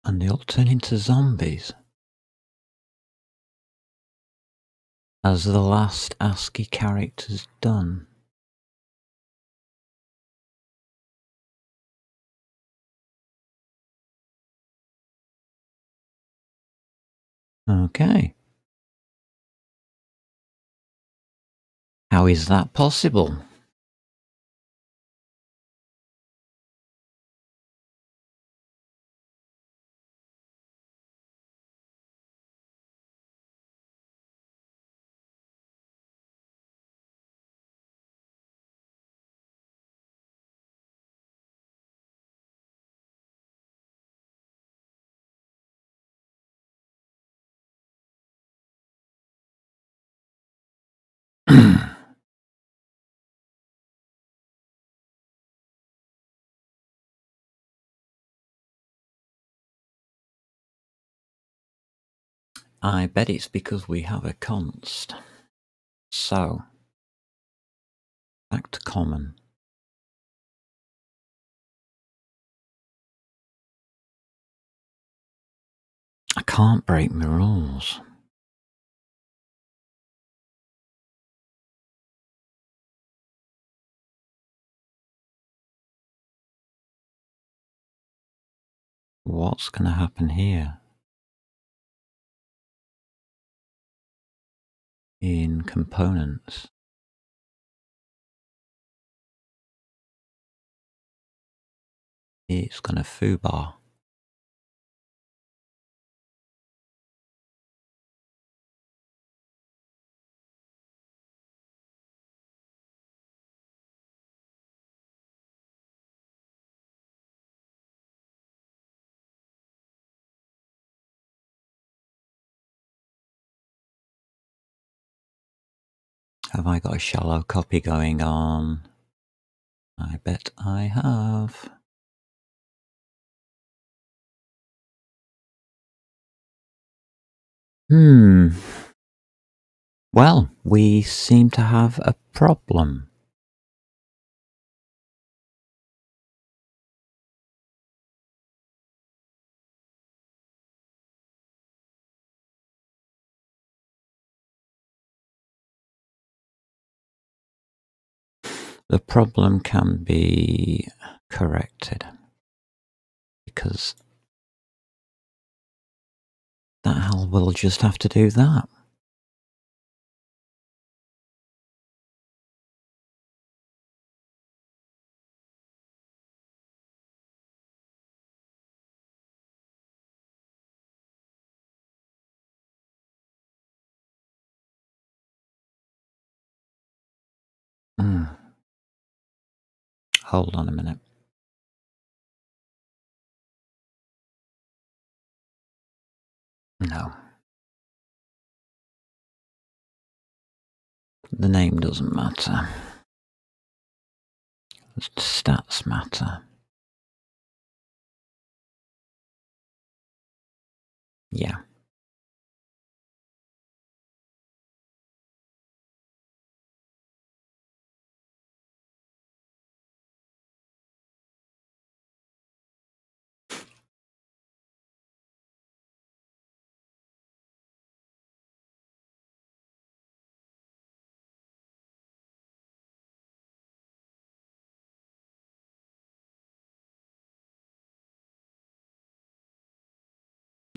And they all turn into zombies. As the last ASCII character's done. Okay. How is that possible? I bet it's because we have a const. So, back to common. I can't break my rules. What's going to happen here? In components. It's going to foobar. Have I got a shallow copy going on? I bet I have. Well, we seem to have a problem. The problem can be corrected because that hell will just have to do that. Hold on a minute. No. The name doesn't matter. The stats matter. Yeah.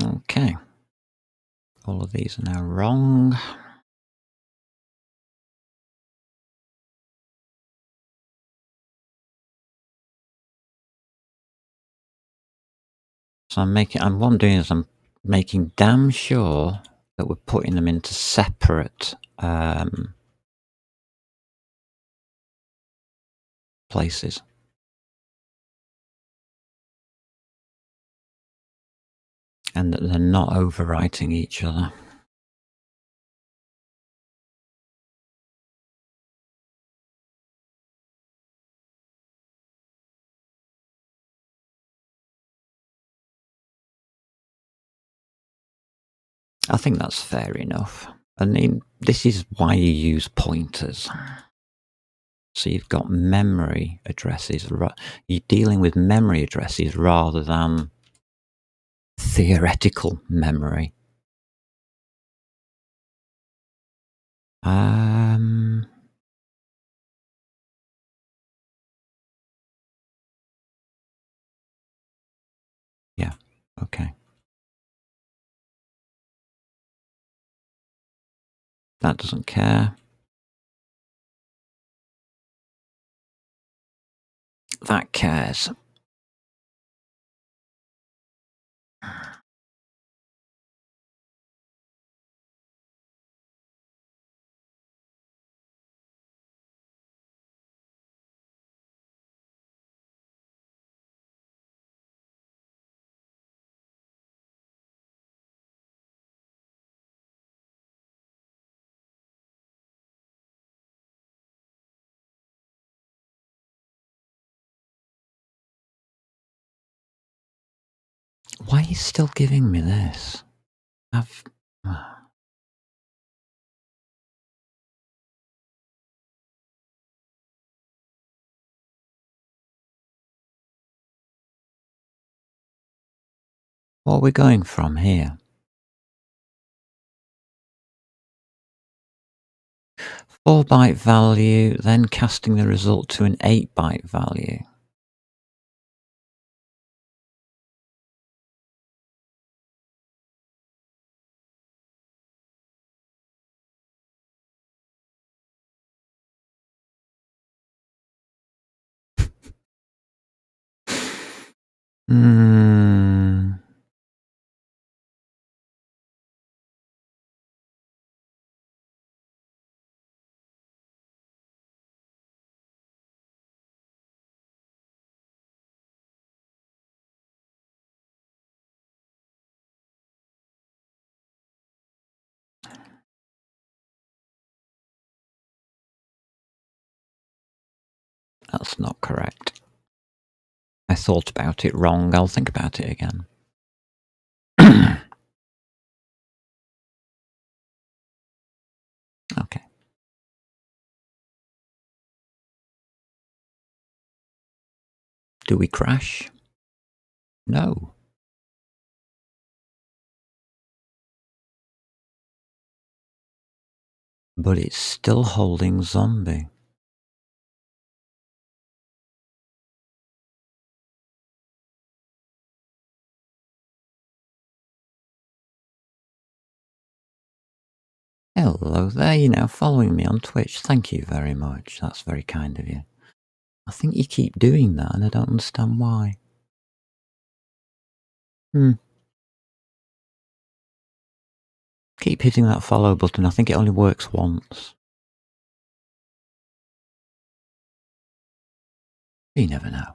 Okay. All of these are now wrong. So what I'm doing is I'm making damn sure that we're putting them into separate places. And that they're not overwriting each other. I think that's fair enough. I mean, this is why you use pointers. So you've got memory addresses. You're dealing with memory addresses rather than theoretical memory. Yeah, okay. That doesn't care. That cares. Why are you still giving me this? What are we going from here? 4-byte value, then casting the result to an 8-byte value. That's not correct. I thought about it wrong. I'll think about it again. Okay. Do we crash? No. But it's still holding zombie. Hello there, you're now following me on Twitch. Thank you very much. That's very kind of you. I think you keep doing that and I don't understand why. Keep hitting that follow button. I think it only works once. You never know.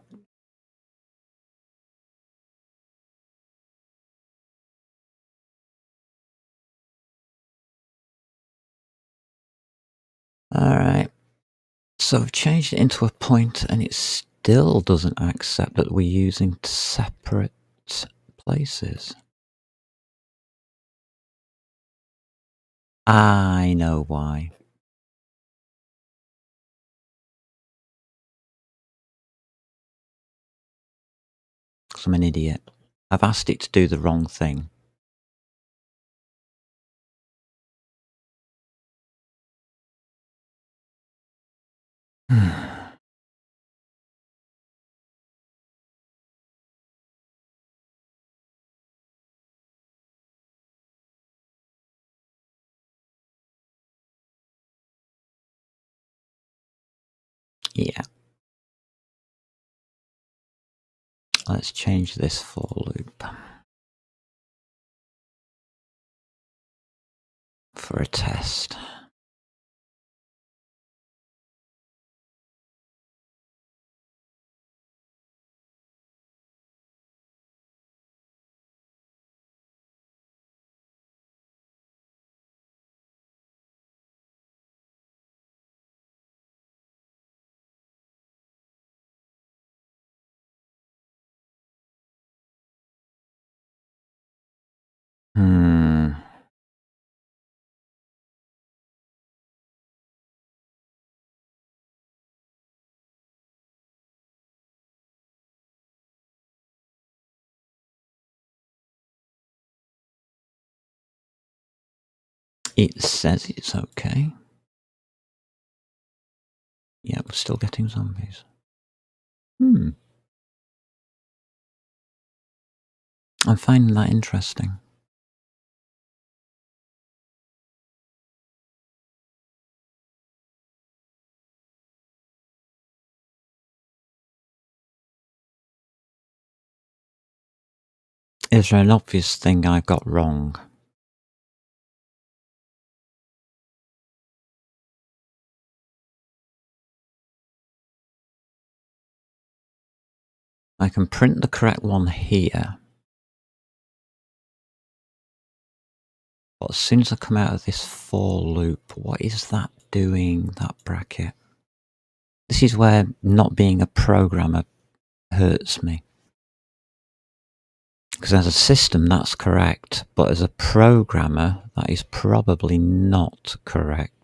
Alright. So I've changed it into a point and it still doesn't accept that we're using separate places. I know why. 'Cause I'm an idiot. I've asked it to do the wrong thing. Yeah. Let's change this for loop for a test. Hmm. It says it's okay. Yeah, we're still getting zombies. Hmm. I'm finding that interesting. Is there an obvious thing I got wrong? I can print the correct one here. But as soon as I come out of this for loop, what is that doing, that bracket? This is where not being a programmer hurts me. Because as a system, that's correct. But as a programmer, that is probably not correct.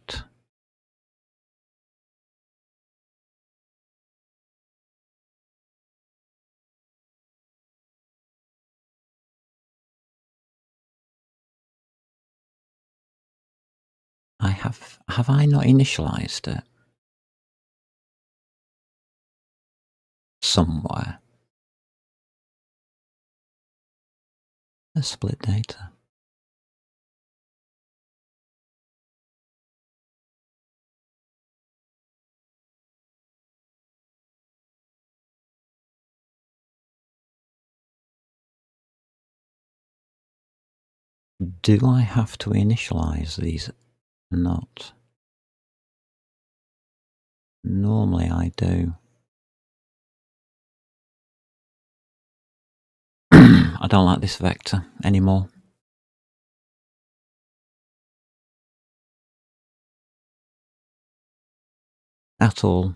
Have I not initialized it? Somewhere. A split data. Do I have to initialize these? Not. Normally I do. I don't like this vector anymore. At all.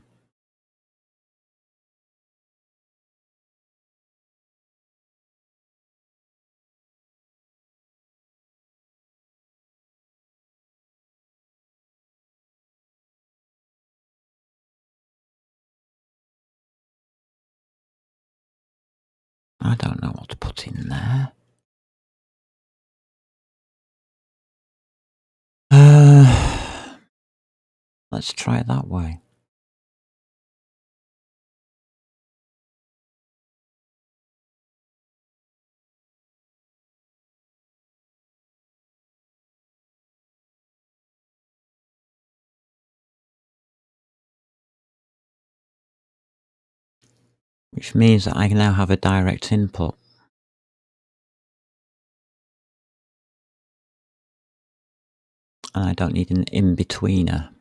I don't know what to put in there. Let's try it that way. Which means that I now have a direct input. And I don't need an in-betweener.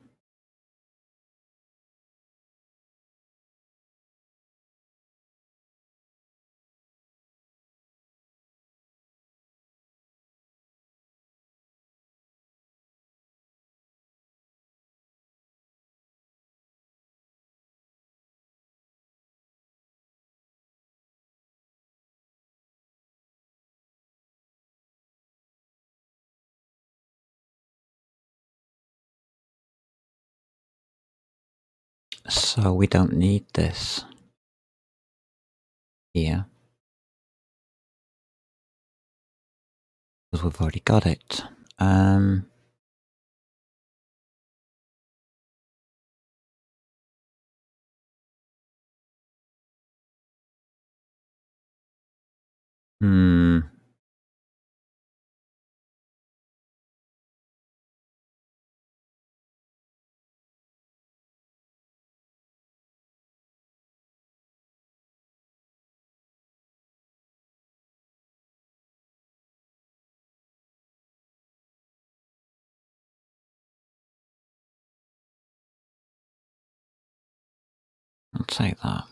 So we don't need this here because we've already got it. Hmm. I'll take that.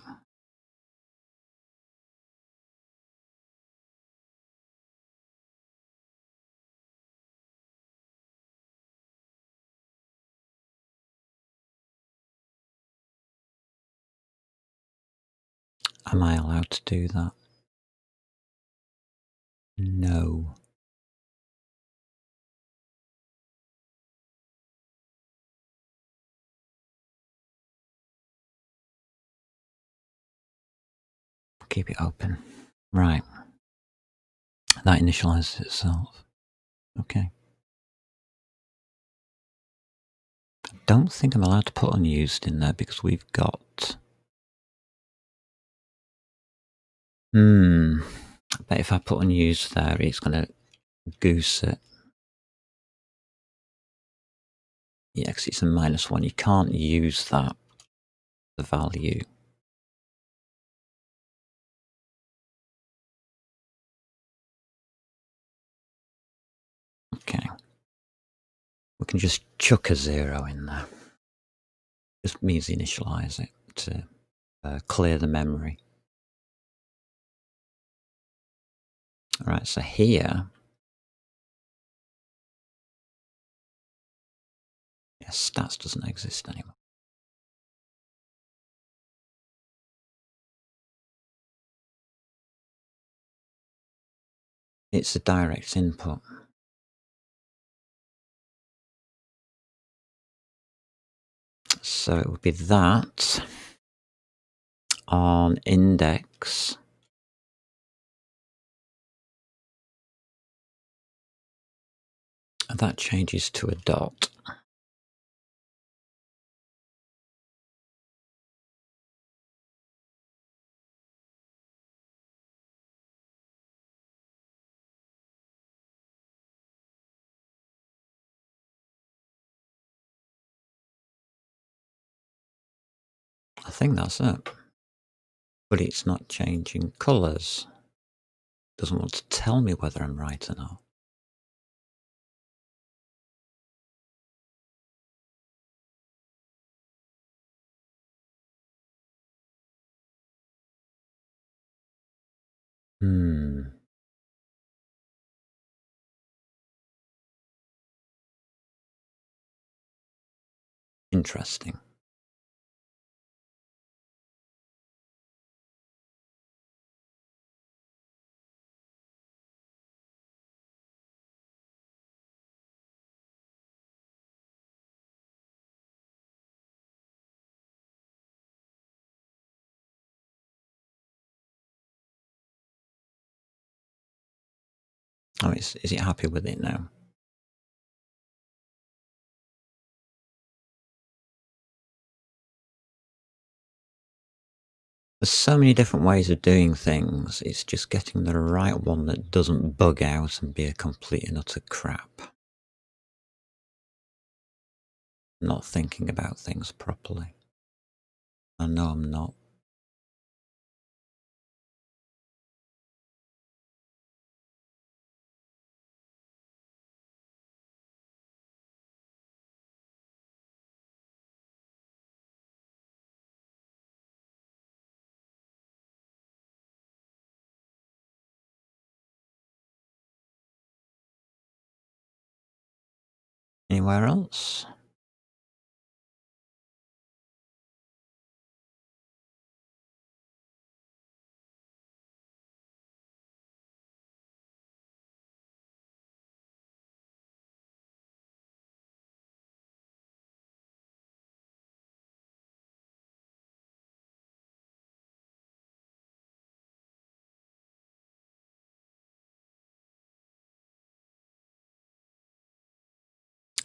Am I allowed to do that? No. Keep it open. Right. That initializes itself. Okay. Don't think I'm allowed to put unused in there because we've got... But if I put unused there, it's going to goose it. Yeah, because it's a -1. You can't use that, the value. Okay. We can just chuck a 0 in there. Just means initialize it to clear the memory. All right, so here, yeah, stats doesn't exist anymore. It's a direct input. So it would be that on index. And that changes to a dot. I think that's it. But it's not changing colours. Doesn't want to tell me whether I'm right or not. Interesting. Oh, is it happy with it now? There's so many different ways of doing things. It's just getting the right one that doesn't bug out and be a complete and utter crap. Not thinking about things properly. I know I'm not. Anywhere else?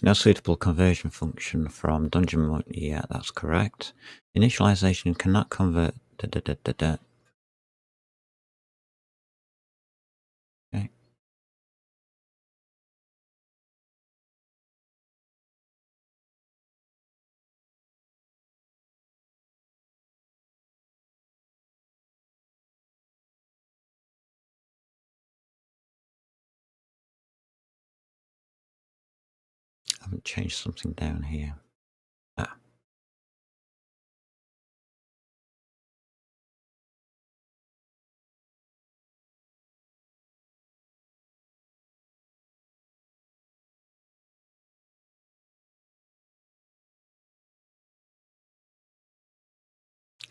No suitable conversion function from dungeon mode. Yeah, that's correct. Initialization cannot convert. Okay. I haven't changed something down here. Ah.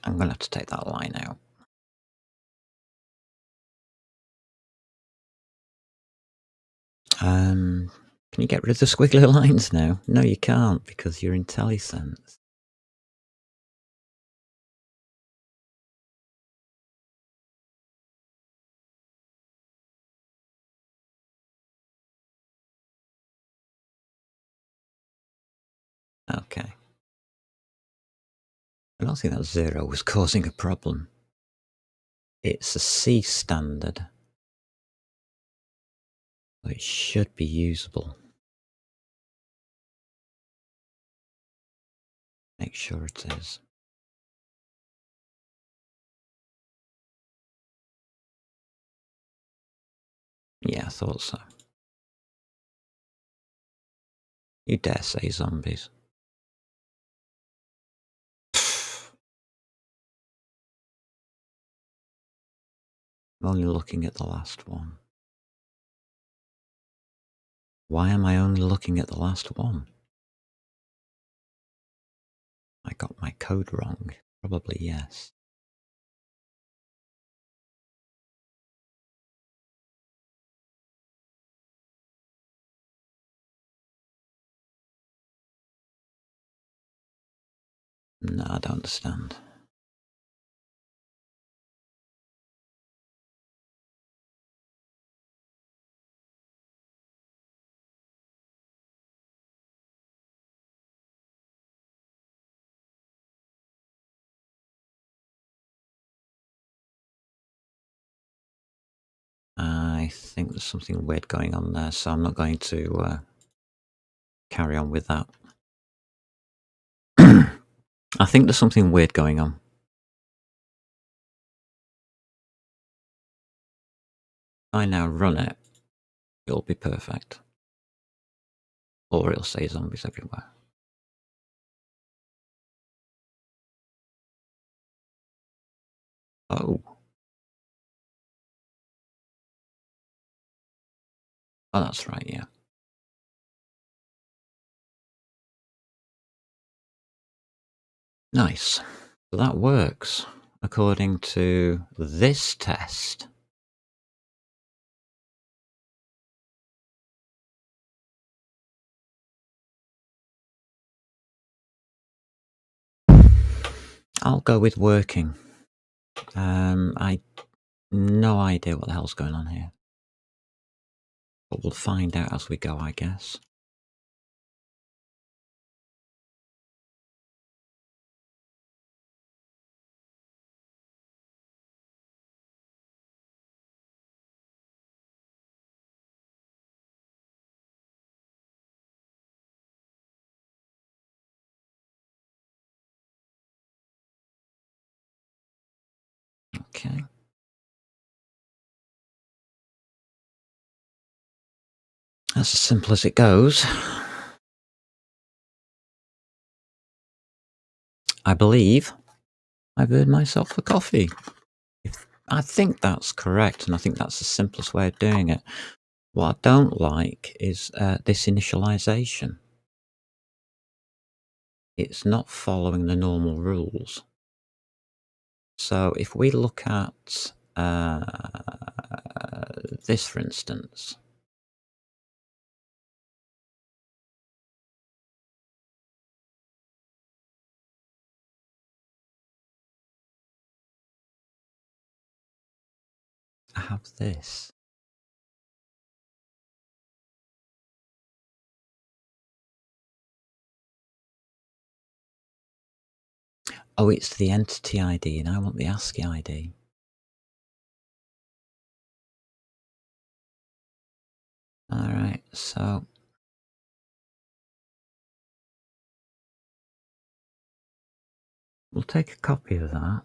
I'm going to have to take that line out. Can you get rid of the squiggly lines now? No, you can't because you're IntelliSense. Okay. I don't think that 0 was causing a problem. It's a C standard. So it should be usable. Make sure it is. Yeah, I thought so. You dare say zombies. I'm only looking at the last one. Why am I only looking at the last one? I got my code wrong. Probably yes. No, I don't understand. I think there's something weird going on there, so I'm not going to carry on with that. I think there's something weird going on. If I now run it, it'll be perfect. Or it'll say zombies everywhere. Oh. Oh, that's right, yeah. Nice. So that works, according to this test. I'll go with working. I no idea what the hell's going on here. But we'll find out as we go, I guess. Okay. That's as simple as it goes. I believe I've earned myself a coffee. I think that's correct, and I think that's the simplest way of doing it. What I don't like is this initialization. It's not following the normal rules. So if we look at this, for instance, I have this. Oh, it's the entity ID, and I want the ASCII ID. Alright, so we'll take a copy of that.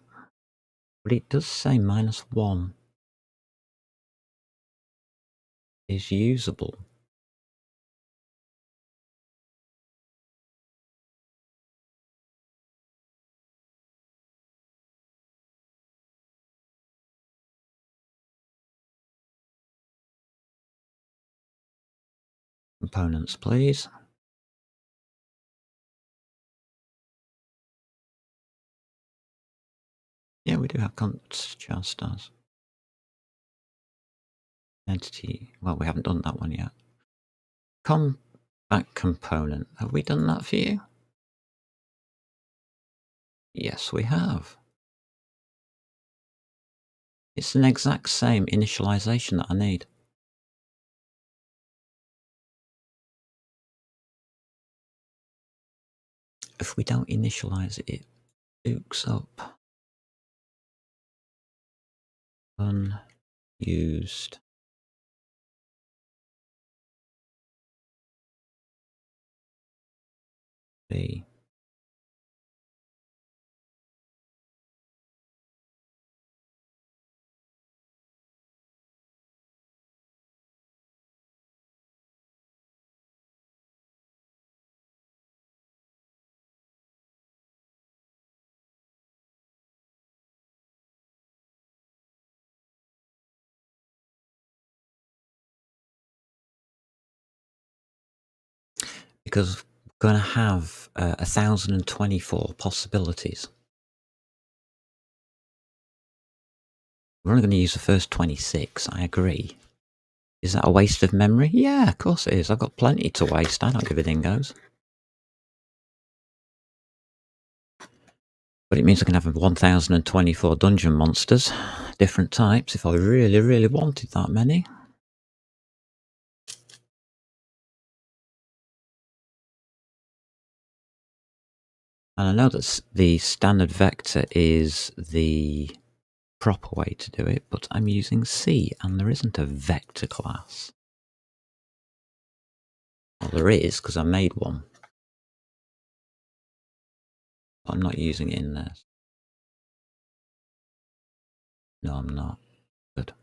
But it does say -1 is usable. Components, please. Yeah, we do have char stars. Entity. Well, we haven't done that one yet. Back component. Have we done that for you? Yes, we have. It's an exact same initialization that I need. If we don't initialize it, it books up. Unused. B. Because we're going to have 1,024 possibilities. We're only going to use the first 26, I agree. Is that a waste of memory? Yeah, of course it is. I've got plenty to waste. I don't give a dingoes. But it means I can have 1,024 dungeon monsters, different types, if I really, really wanted that many. And I know that the standard vector is the proper way to do it, but I'm using C, and there isn't a vector class. Well, there is, because I made one. But I'm not using it in there. No, I'm not. Good.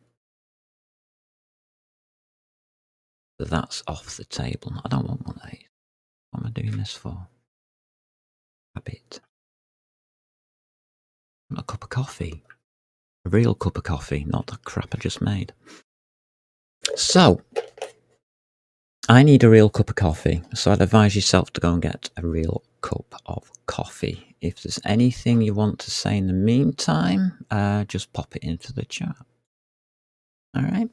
So that's off the table. I don't want one of these. What am I doing this for? A bit. A cup of coffee. A real cup of coffee, not the crap I just made. So, I need a real cup of coffee, so I'd advise yourself to go and get a real cup of coffee. If there's anything you want to say in the meantime, just pop it into the chat. All right?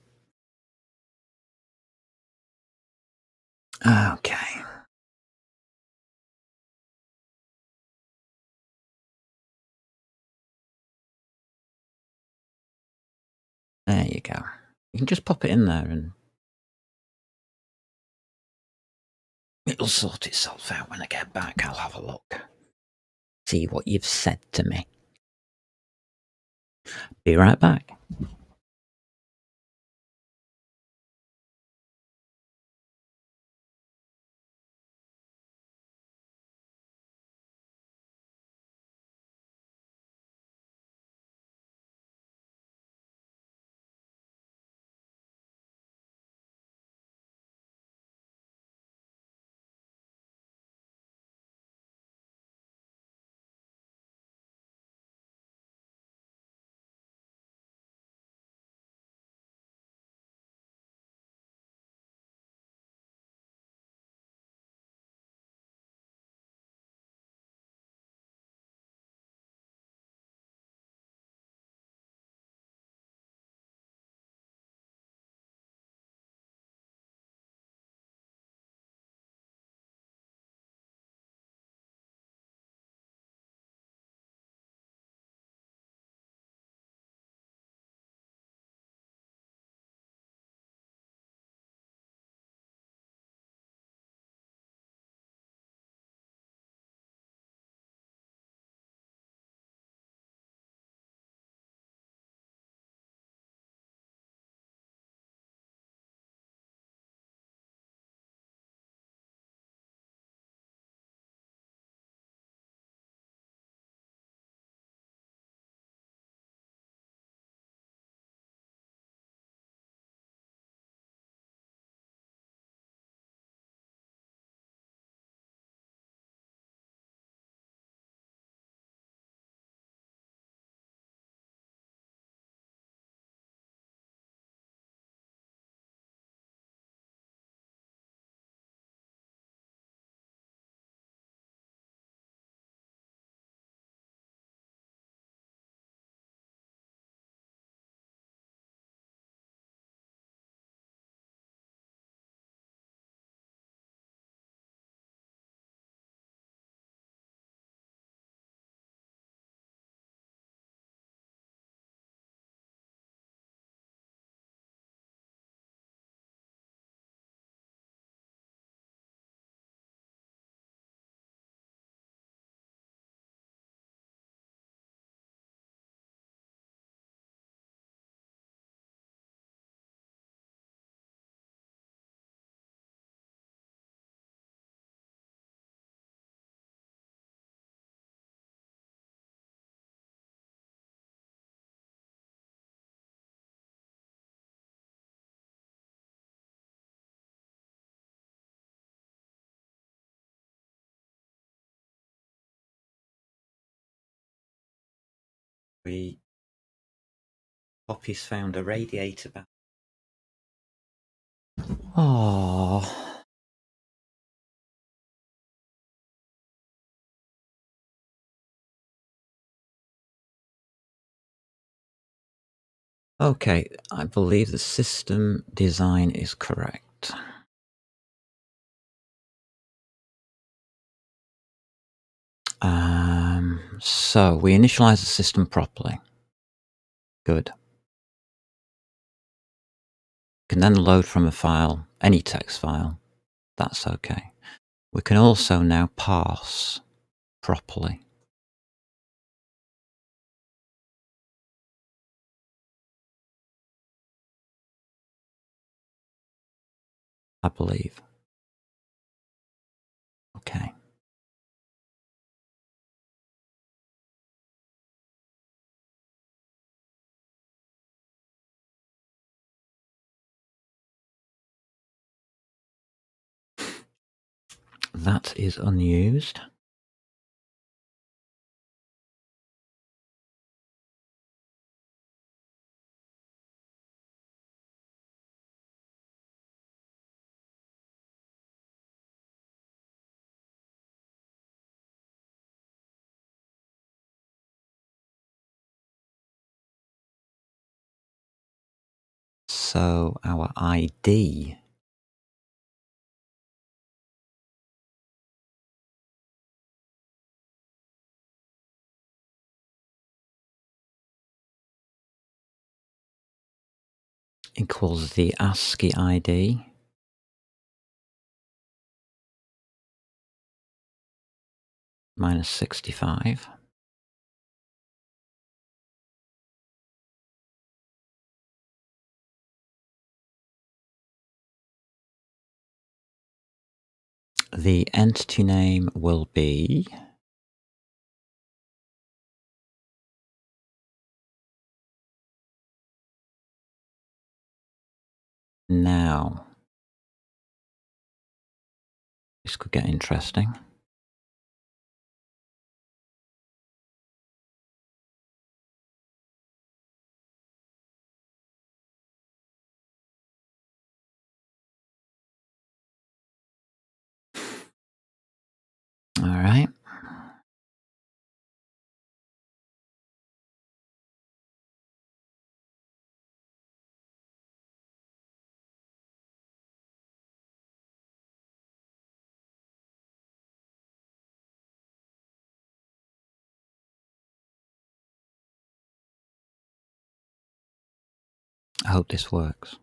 Okay. There you go. You can just pop it in there and it'll sort itself out when I get back. I'll have a look. See what you've said to me. Be right back. Poppy's found a radiator back. Oh. Okay, I believe the system design is correct. So we initialize the system properly. Good. Can then load from a file, any text file. That's okay. We can also now parse properly. I believe. Okay. That is unused. So our ID equals the ASCII ID minus 65. The entity name will be now. This could get interesting. All right. I hope this works.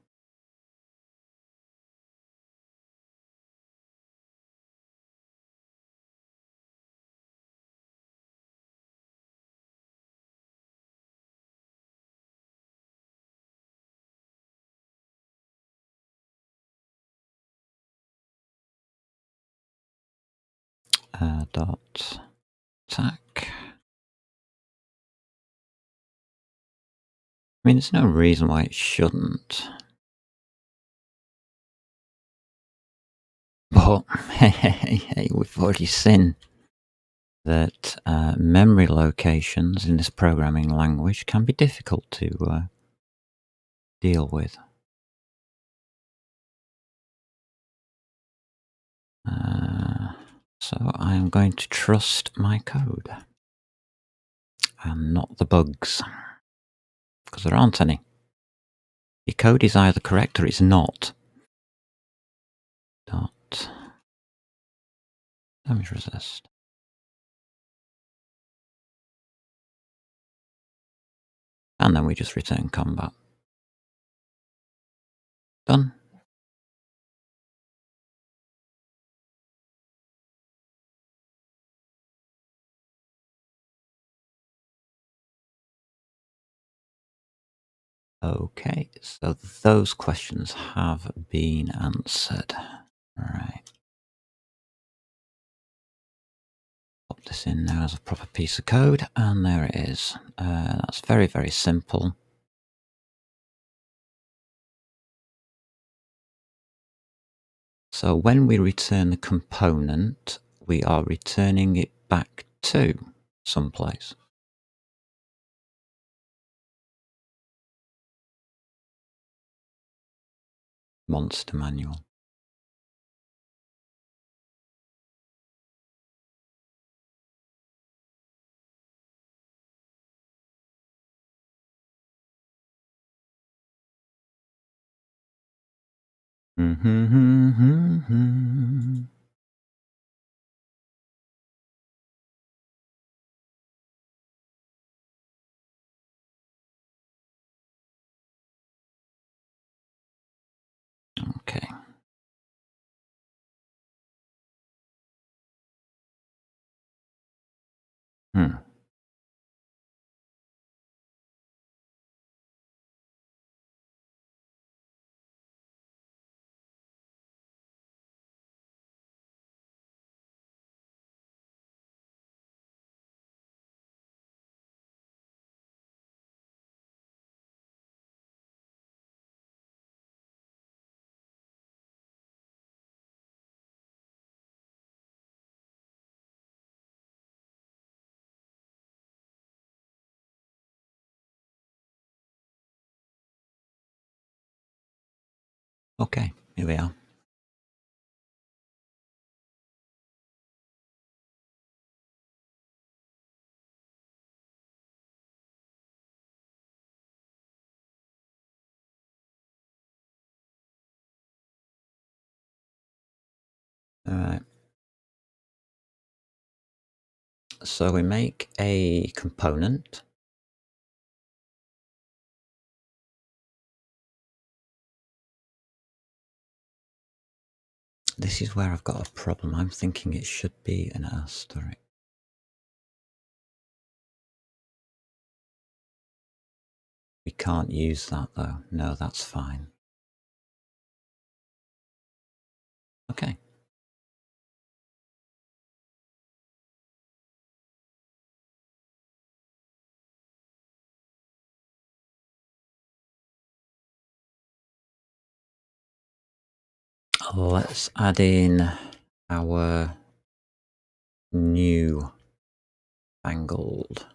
Dot tac. I mean, there's no reason why it shouldn't. But hey, we've already seen that memory locations in this programming language can be difficult to deal with. So I am going to trust my code and not the bugs, because there aren't any. Your code is either correct or it's not. Dot damage resist. And then we just return combat. Done. Okay, so those questions have been answered. All right. Pop this in now as a proper piece of code, and there it is. That's very, very simple. So when we return the component, we are returning it back to someplace. Monster manual. Okay. Hmm. Okay, here we are. All right. So we make a component. This is where I've got a problem. I'm thinking it should be an asterisk. We can't use that though. No, that's fine. Okay. Let's add in our new fangled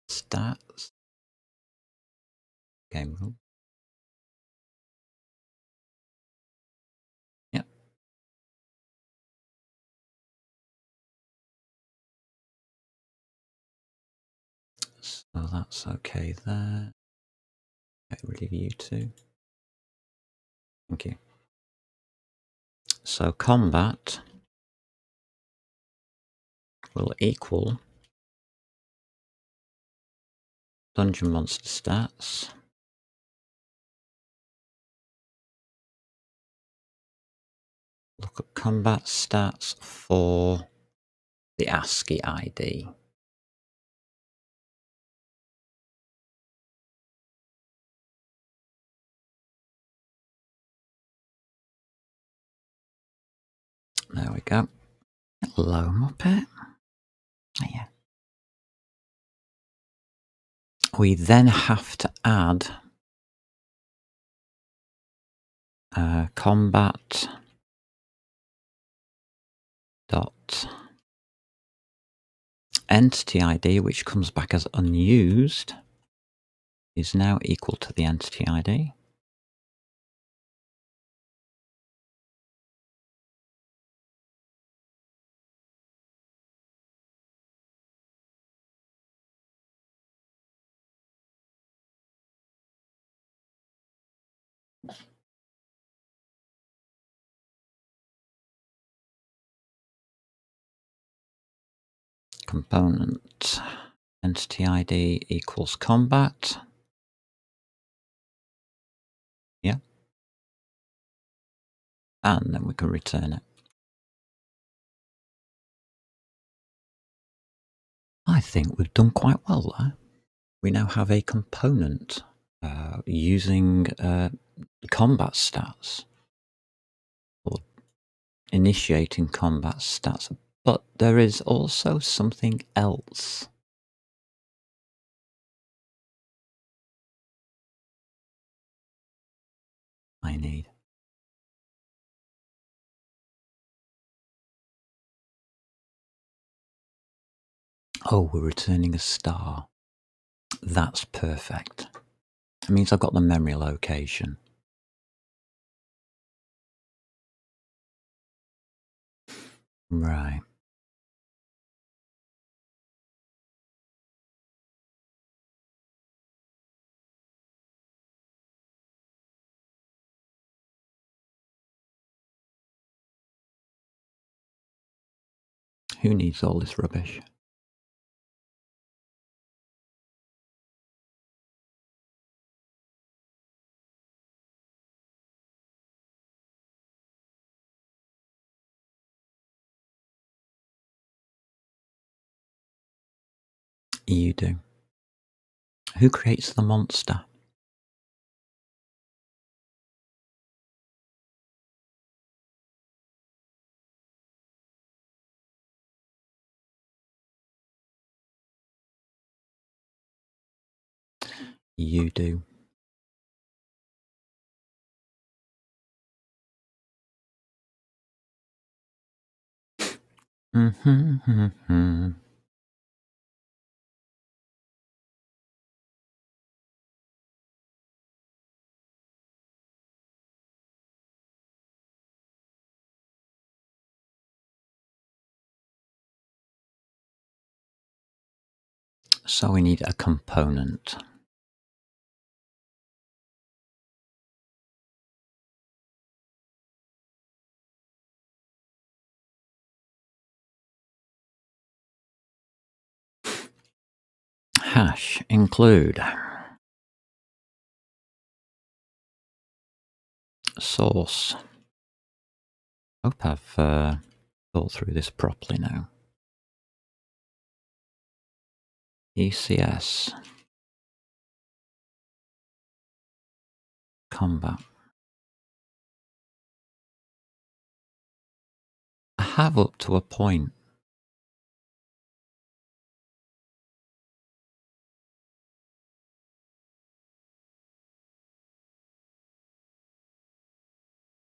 stats. Game rule. Yep. So that's okay there. Get rid of you two. Thank you. So combat will equal dungeon monster stats. Look at combat stats for the ASCII ID. There we go. Hello, Muppet. Yeah. We then have to add combat dot entity ID, which comes back as unused, is now equal to the entity ID. Component entity ID equals combat. Yeah. And then we can return it. I think we've done quite well there. We now have a component using combat stats, or initiating combat stats. But there is also something else. I need. Oh, we're returning a star. That's perfect. It means I've got the memory location. Right. Who needs all this rubbish? You do. Who creates the monster? You do. Mhm. So we need a component. Hash include source. Hope I've thought through this properly now. ECS. Combat. I have up to a point.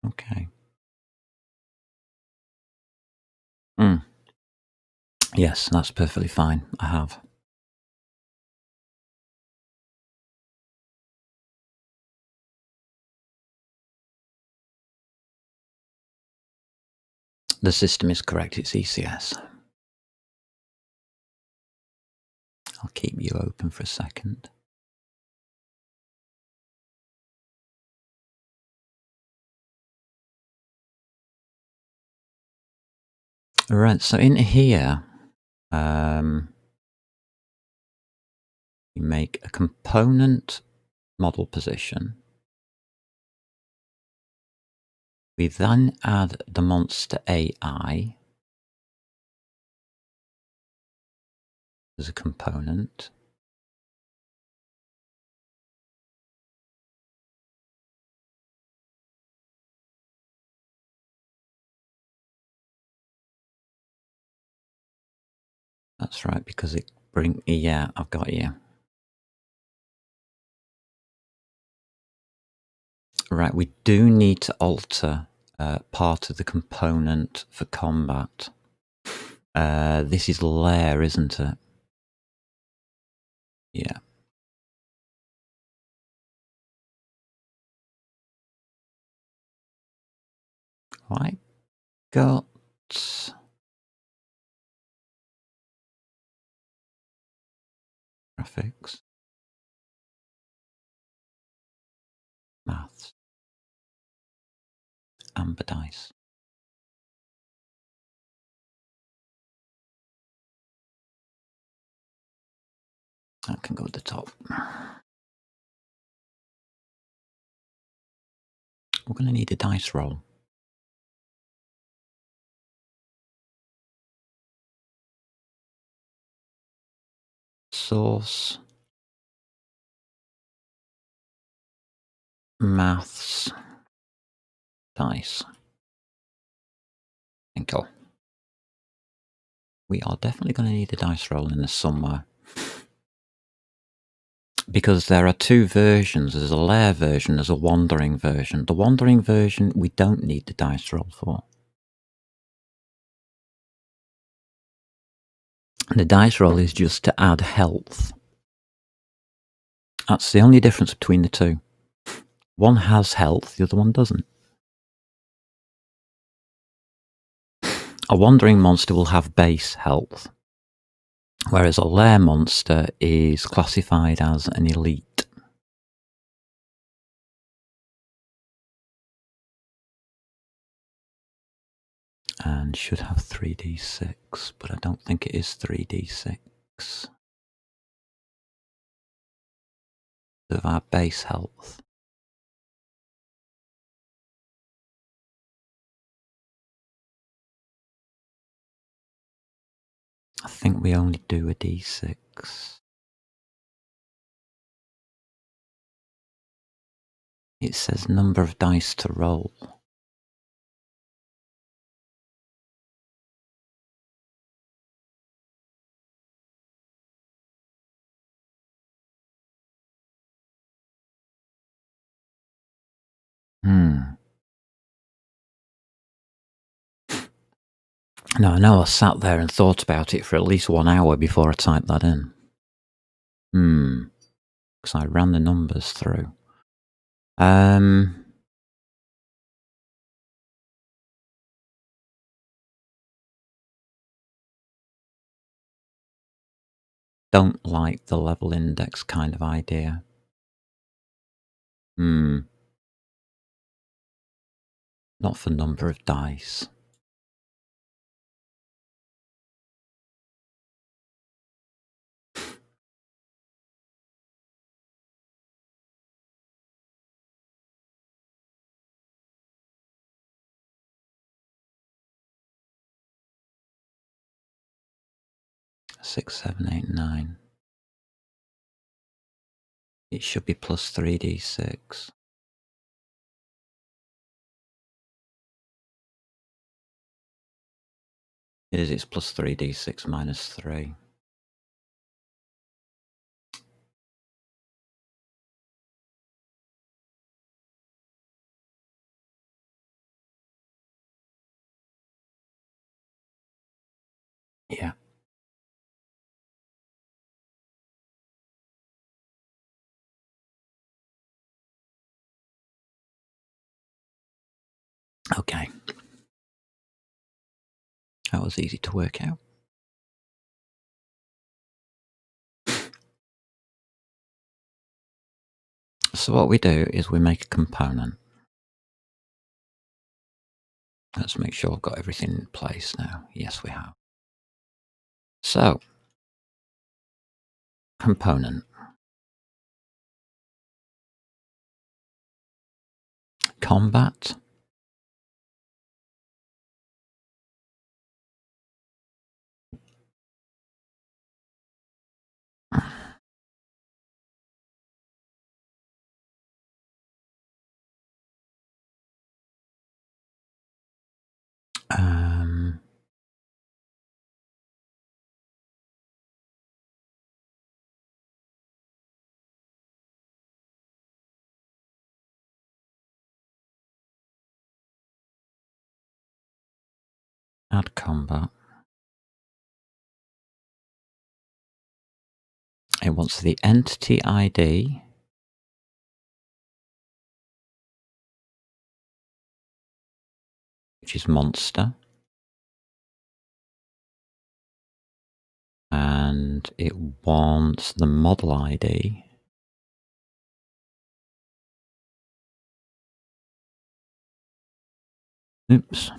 Okay. Yes, that's perfectly fine. I have. The system is correct. It's ECS. I'll keep you open for a second. Right, so in here, you make a component model position. We then add the monster AI as a component. That's right, because it yeah, I've got you. Right, we do need to alter part of the component for combat. This is layer, isn't it? Yeah. I got graphics, maths, amber dice. That can go at the top. We're going to need a dice roll. Source, maths, dice. And go. We are definitely going to need a dice roll in this somewhere. Because there are two versions. There's a layer version, there's a wandering version. The wandering version, we don't need the dice roll for. The dice roll is just to add health. That's the only difference between the two. One has health, the other one doesn't. A wandering monster will have base health, whereas a lair monster is classified as an elite. And should have 3d6, but I don't think it is 3d6 of our base health. I think we only do a d6. It says number of dice to roll. Now, I know I sat there and thought about it for at least 1 hour before I typed that in. Because I ran the numbers through. Don't like the level index kind of idea. Not for number of dice. Six, 7, 8, 9. It should be plus 3d6. It is, it's plus 3d6 minus 3. Yeah. Okay. That was easy to work out. So what we do is we make a component. Let's make sure I've got everything in place now. Yes, we have. So, component. Combat. Add combat. It wants the entity ID. Which is monster. And it wants the model ID. Oops.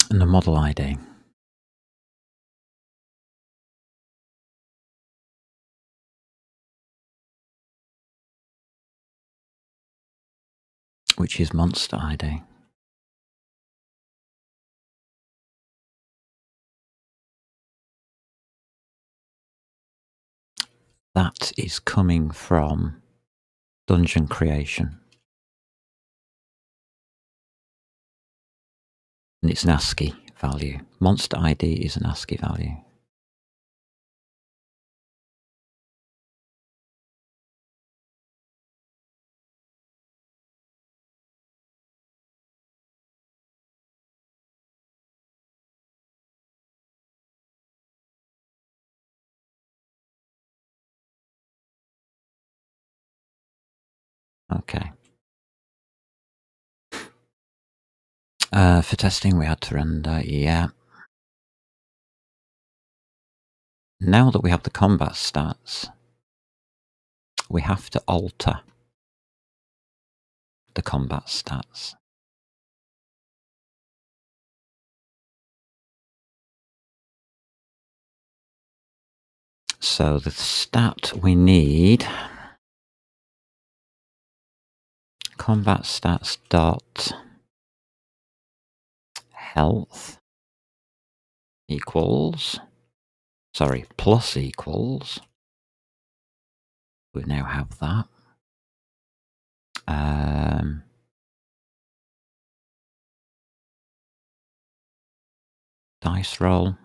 And the model ID. Which is monster ID. That is coming from dungeon creation. And it's an ASCII value. Monster ID is an ASCII value. Okay. For testing, we had to render, yeah. Now that we have the combat stats, we have to alter the combat stats. So the stat we need, combat stats dot health equals, sorry, plus equals. We now have that. Dice roll.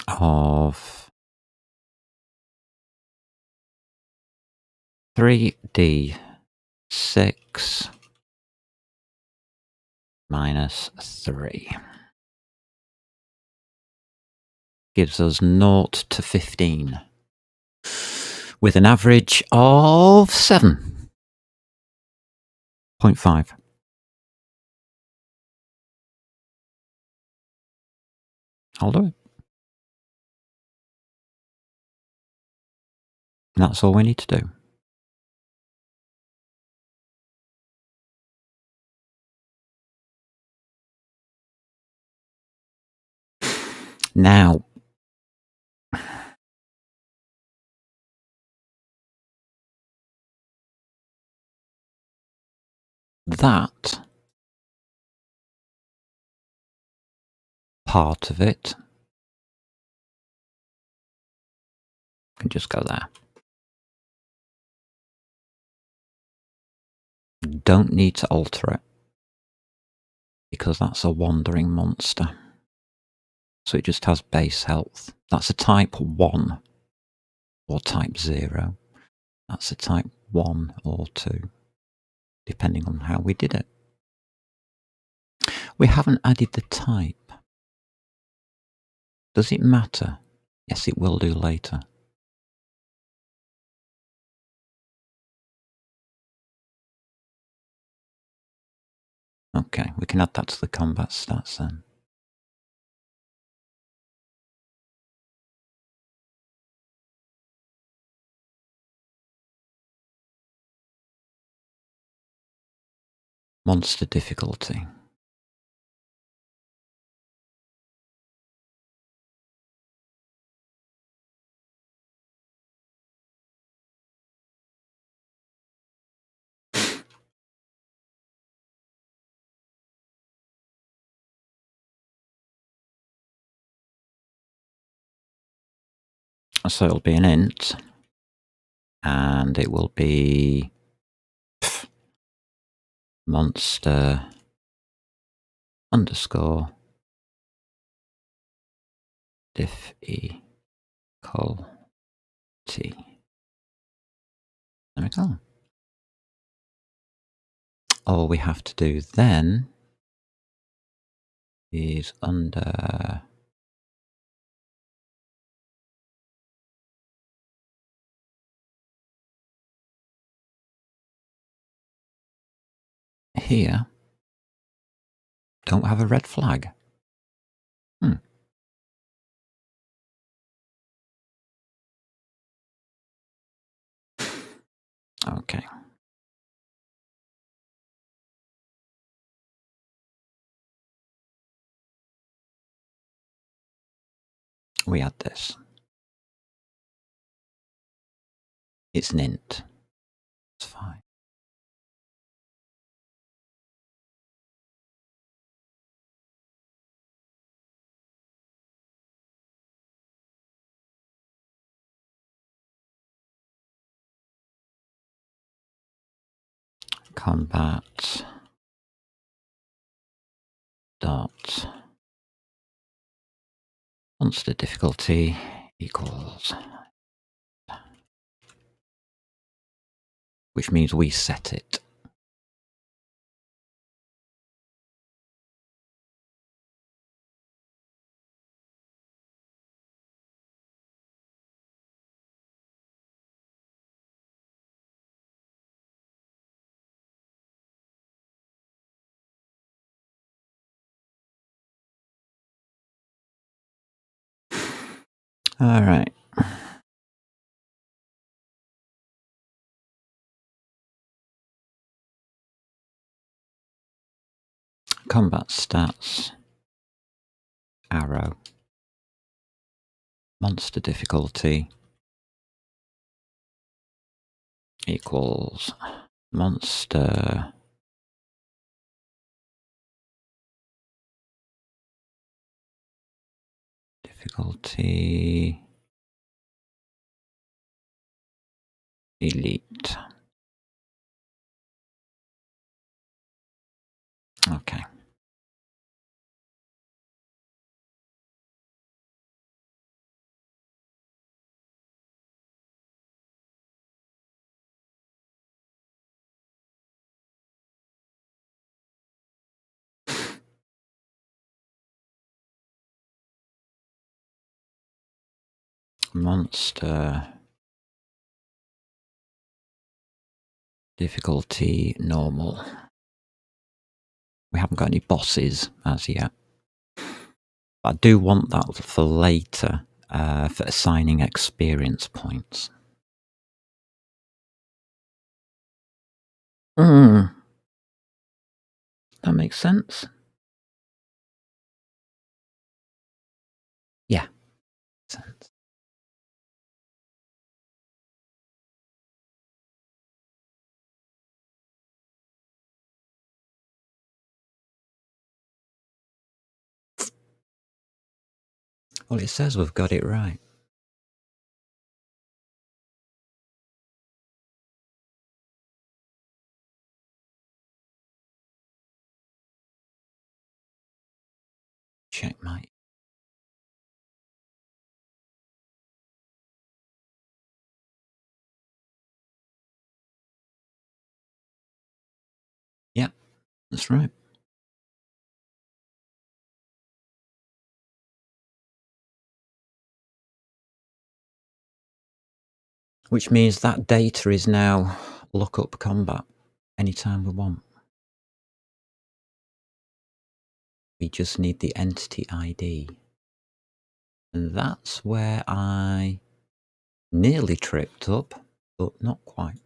Of 3d6 minus 3 gives us 0 to 15 with an average of 7.5. I'll do it. And that's all we need to do. Now, that part of it can just go there. Don't need to alter it because that's a wandering monster. So it just has base health. That's a type 1 or type 0. That's a type 1 or 2, depending on how we did it. We haven't added the type. Does it matter? Yes, it will do later. Okay, we can add that to the combat stats then. Monster difficulty. So it'll be an int, and it will be monster underscore difficulty. There we go. All we have to do then is under here, don't have a red flag. Okay. We add this. It's an int. It's fine. Combat dot monster difficulty equals, which means we set it. All right. Combat stats. Arrow. Monster difficulty equals monster difficulty elite. Okay. Monster difficulty normal. We haven't got any bosses as yet. I do want that for later, for assigning experience points. That makes sense. Yeah, sense. Well, it says we've got it right. Check my... Yeah, that's right. Which means that data is now lookup combat anytime we want. We just need the entity ID. And that's where I nearly tripped up, but not quite.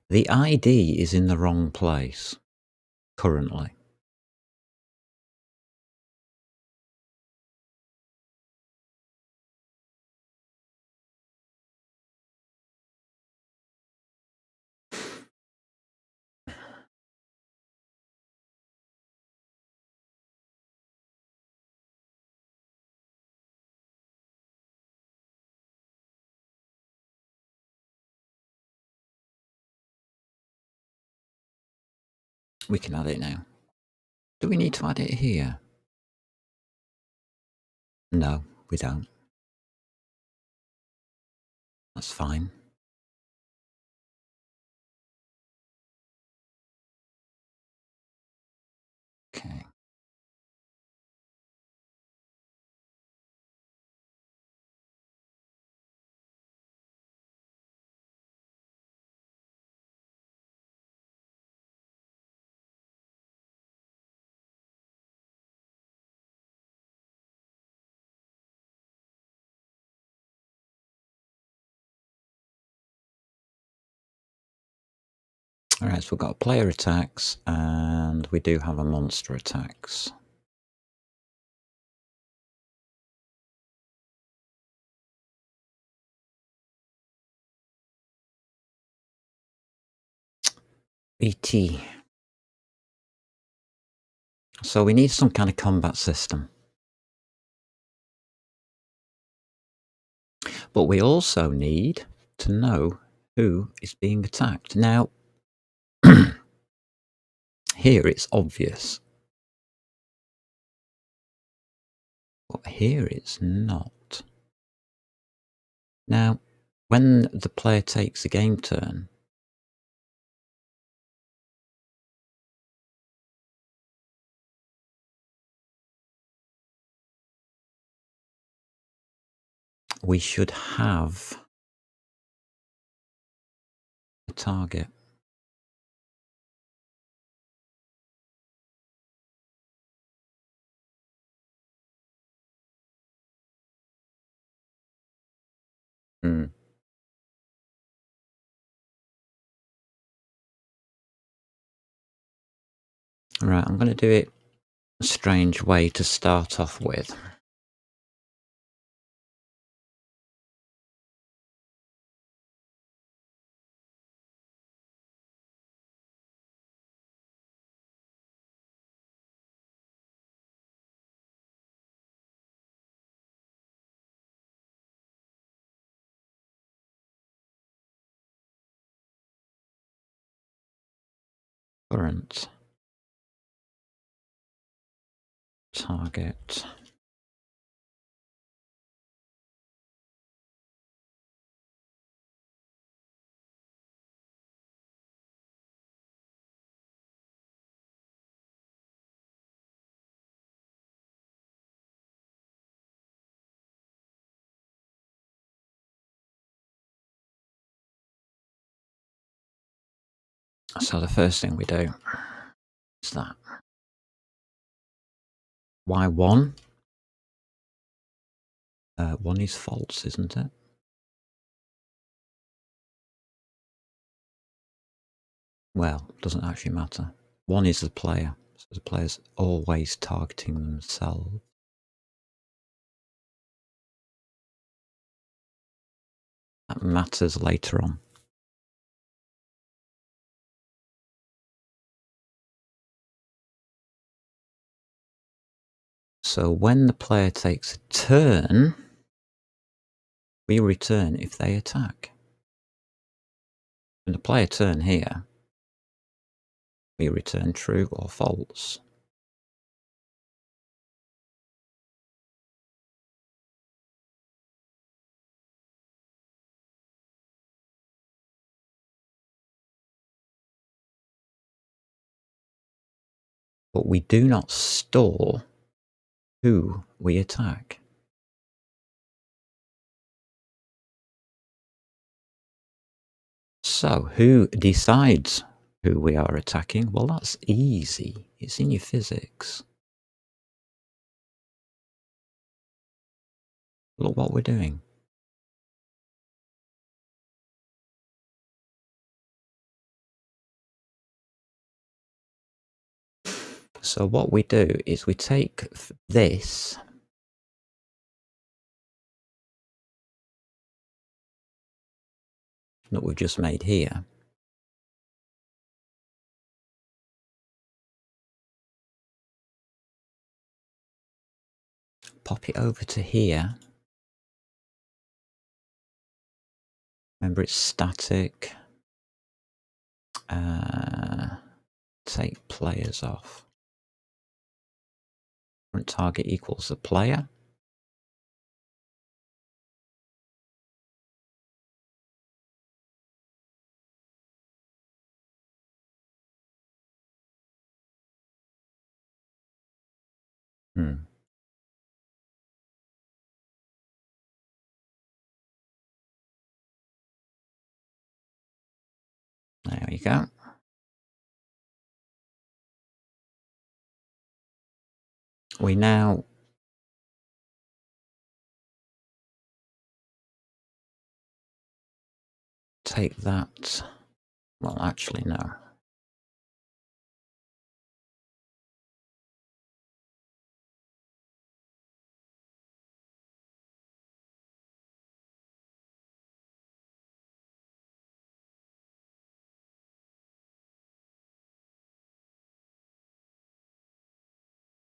The ID is in the wrong place currently. We can add it now. Do we need to add it here? No, we don't. That's fine. Okay. Alright, so we've got player attacks and we do have a monster attacks. BT. So we need some kind of combat system. But we also need to know who is being attacked. Now, here it's obvious. But here it's not. Now, when the player takes a game turn, we should have a target. Hmm. Right, I'm going to do it a strange way to start off with. Current target So the first thing we do is that. Why 1? 1 is false, isn't it? Well, doesn't actually matter. 1 is the player, so the player's always targeting themselves. That matters later on. So when the player takes a turn, we return if they attack. When the player turn here, we return true or false. But we do not store who we attack. So who decides who we are attacking? Well, that's easy. It's in your physics. Look what we're doing. So what we do is we take this that we've just made here, pop it over to here. Remember, it's static. Take players off. Current target equals the player. There we go. We now take that. Well, actually, no.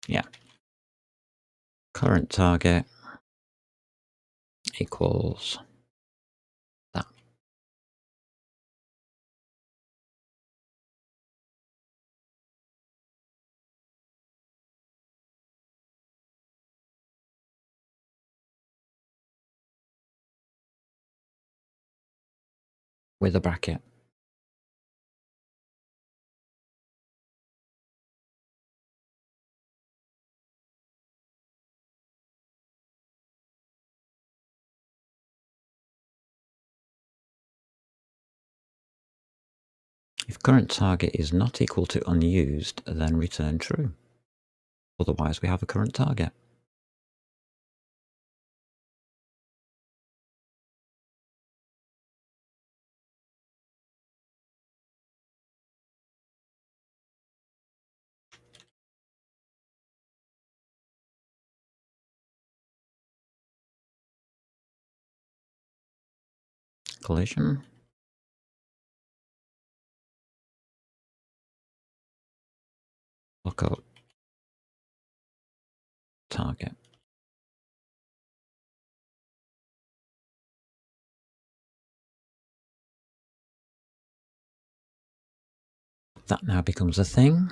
Yeah. Current target equals that. With a bracket. If current target is not equal to unused, then return true. Otherwise, we have a current target. Collision. Look up target. That now becomes a thing.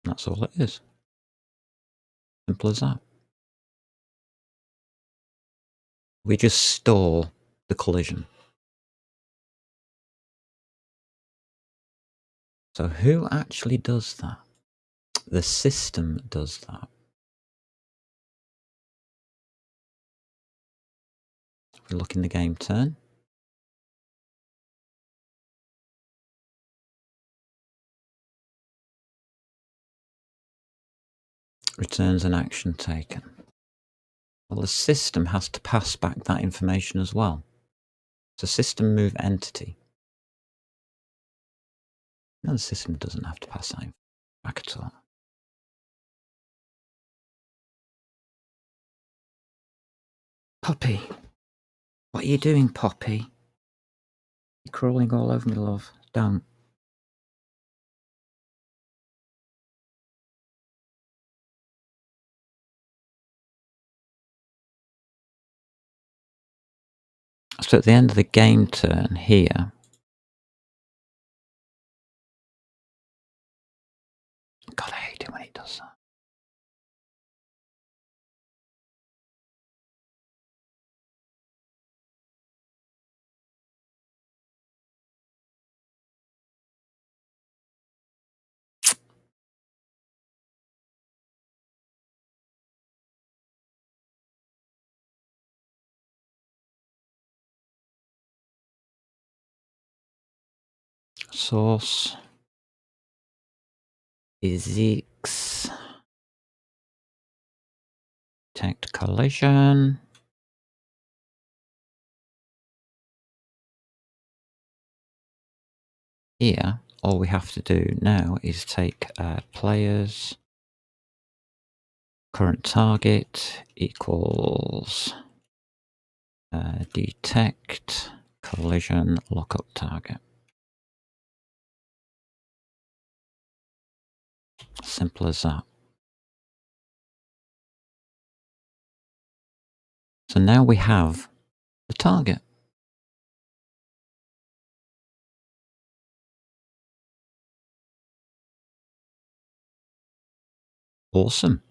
That's all it is. Simple as that. We just store the collision. So who actually does that? The system does that. If we look in the game turn, returns an action taken. Well, the system has to pass back that information as well. So system move entity. No, the system doesn't have to pass that back at all. Poppy. What are you doing, Poppy? You're crawling all over me, love. Don't. So at the end of the game turn here, God, I hate it when it does that. Source is X. Detect collision. Here, all we have to do now is take players current target equals detect collision lookup target. Simple as that. So now we have the target. Awesome.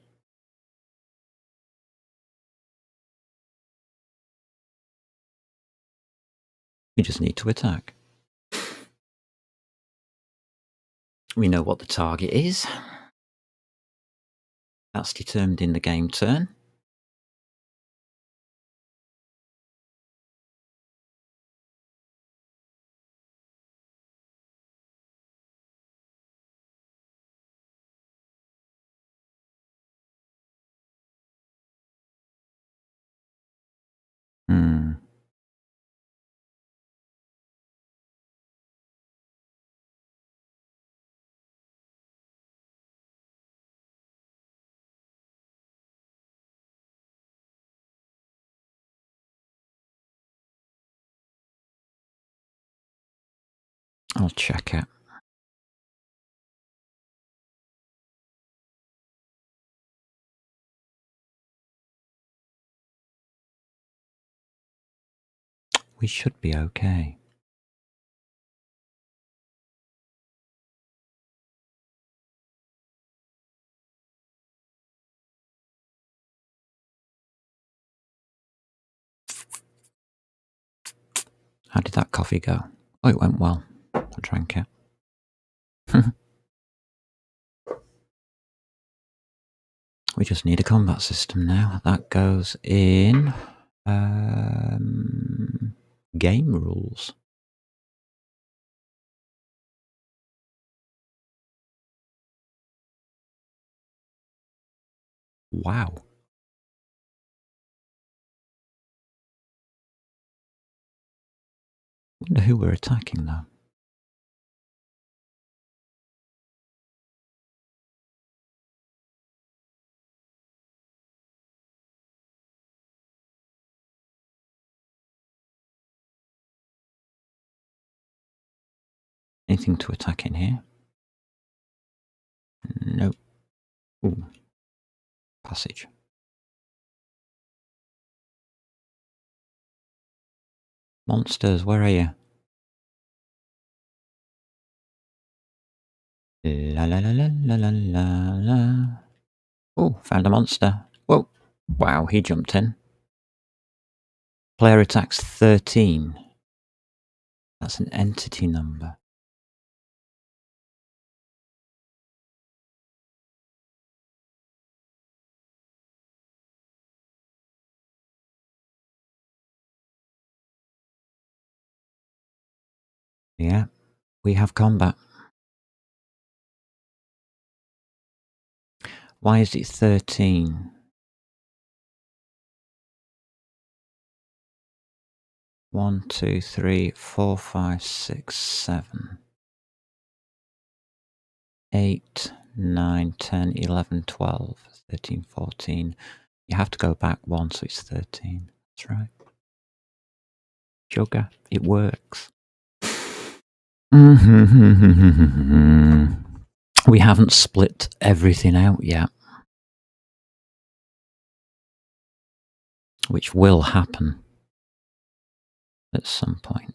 We just need to attack. We know what the target is. That's determined in the game turn. I'll check it. We should be okay. How did that coffee go? Oh, it went well. I drank it. We just need a combat system now. That goes in game rules. Wow. Wonder who we're attacking though. Anything to attack in here? Nope. Ooh. Passage. Monsters, where are you? La la la la la la la la. Oh, found a monster. Whoa. Wow, he jumped in. Player attacks 13. That's an entity number. Yeah, we have combat. Why is it 13? One, two, three, 4, 5, 6, 7, 8, 9, 10, 11, 12, 13, 14. You have to go back one, so it's 13. That's right. Sugar, it works. We haven't split everything out yet, which will happen at some point.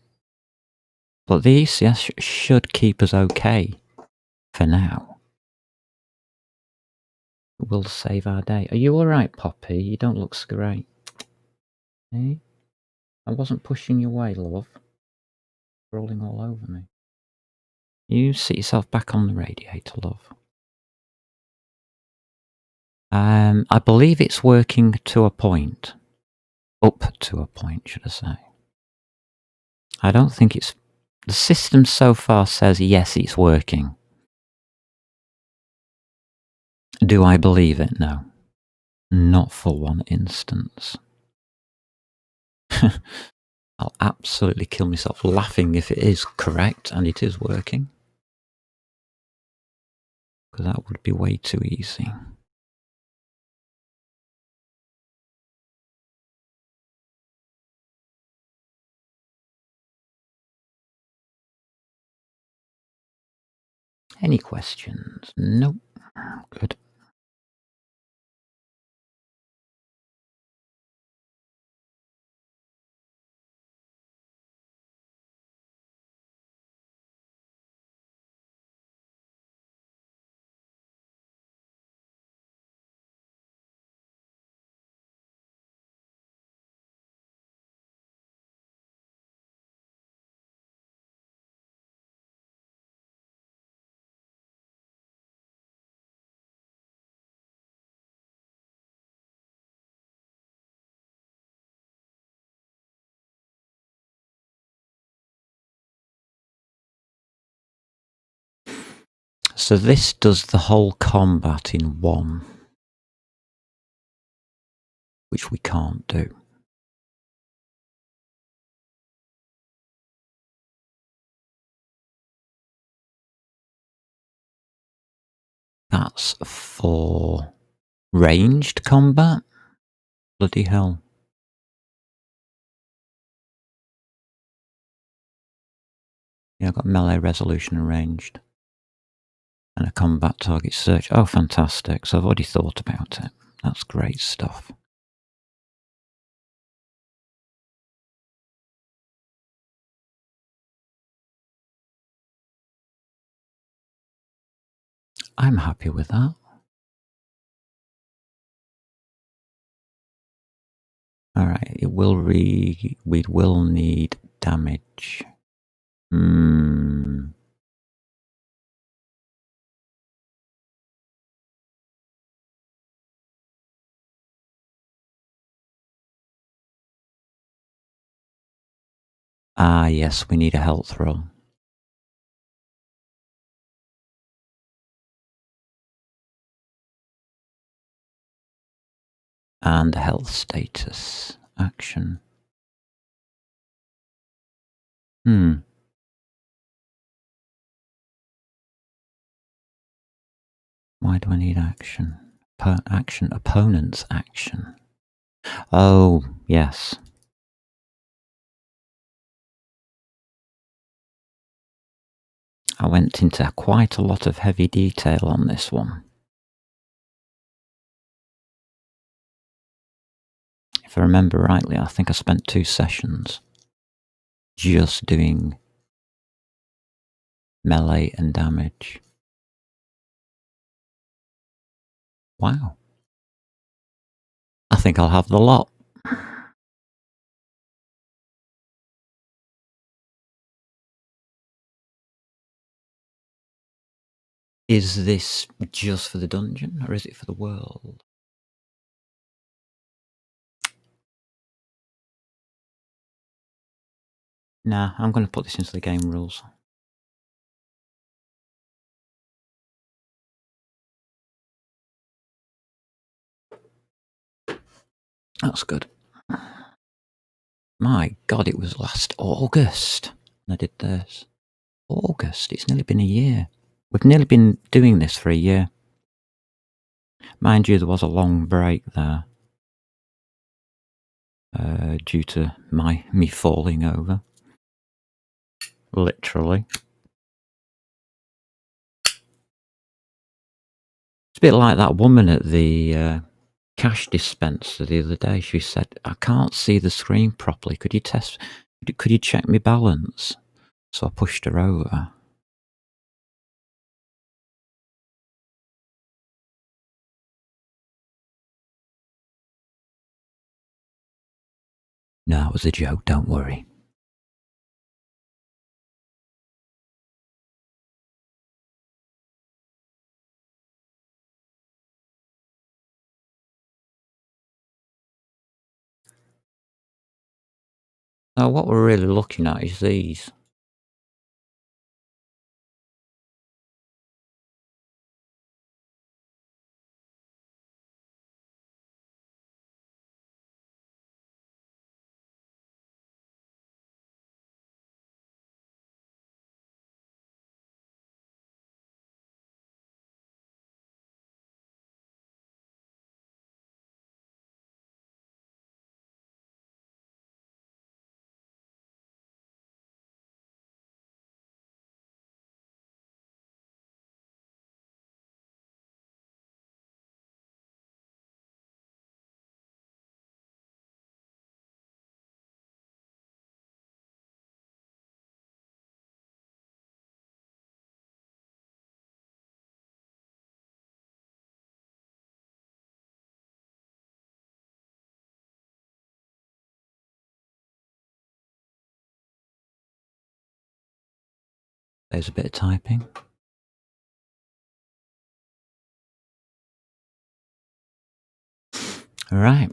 But the ECS should keep us okay for now. It will save our day. Are you alright, Poppy? You don't look so great. Hey? I wasn't pushing your way, love. Rolling all over me. You sit yourself back on the radiator, love. I believe it's working to a point. Up to a point, should I say. I don't think it's... The system so far says, yes, it's working. Do I believe it? No. Not for one instance. I'll absolutely kill myself laughing if it is correct and it is working. Because that would be way too easy. Any questions? Nope. Good. So this does the whole combat in one, which we can't do. That's for ranged combat? Bloody hell. Yeah, I've got melee, resolution and ranged. And a combat target search. Oh, fantastic. So I've already thought about it. That's great stuff. I'm happy with that. Alright, it will we will need damage. Ah, yes, we need a health roll. And a health status. Action. Why do I need action? Action. Opponent's action. Oh, yes. I went into quite a lot of heavy detail on this one. If I remember rightly, I think I spent 2 sessions just doing melee and damage. Wow. I think I'll have the lot. Is this just for the dungeon, or is it for the world? Nah, I'm going to put this into the game rules. That's good. My God, it was last August when I did this. August, it's nearly been a year. We've nearly been doing this for a year. Mind you, there was a long break there due to me falling over. Literally. It's a bit like that woman at the cash dispenser the other day. She said, "I can't see the screen properly. Could you check my balance?" So I pushed her over. No, it was a joke, don't worry. Now, what we're really looking at is these. There's a bit of typing. All right.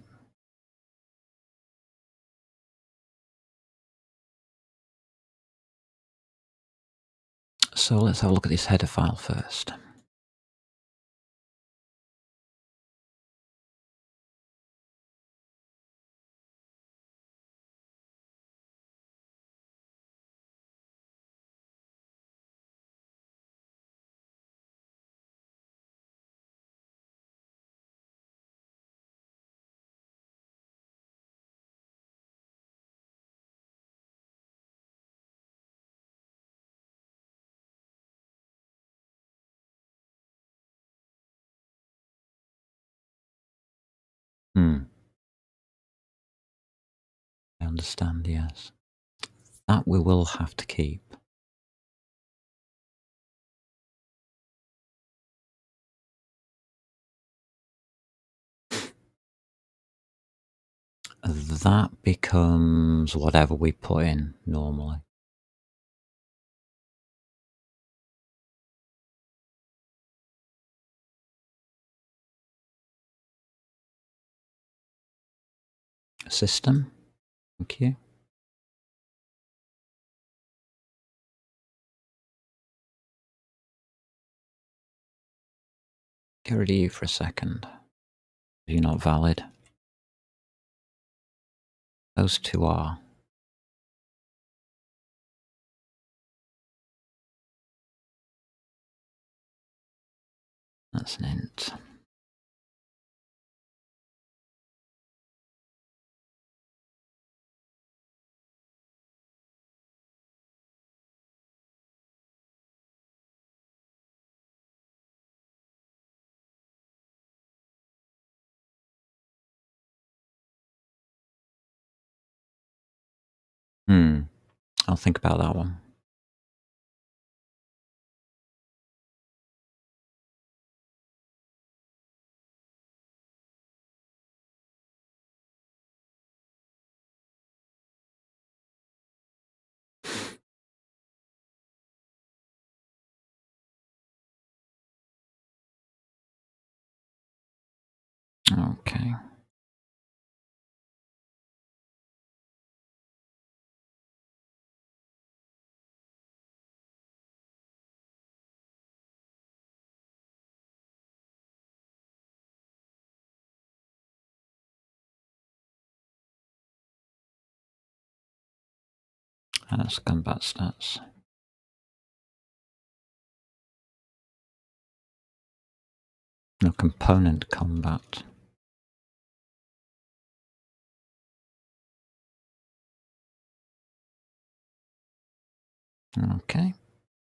So let's have a look at this header file first. I understand, yes. That we will have to keep. That becomes whatever we put in normally. System. Thank you. Get rid of you for a second. You're not valid. Those two are. That's an int. I'll think about that one. Okay. That's combat stats. No component combat. Okay.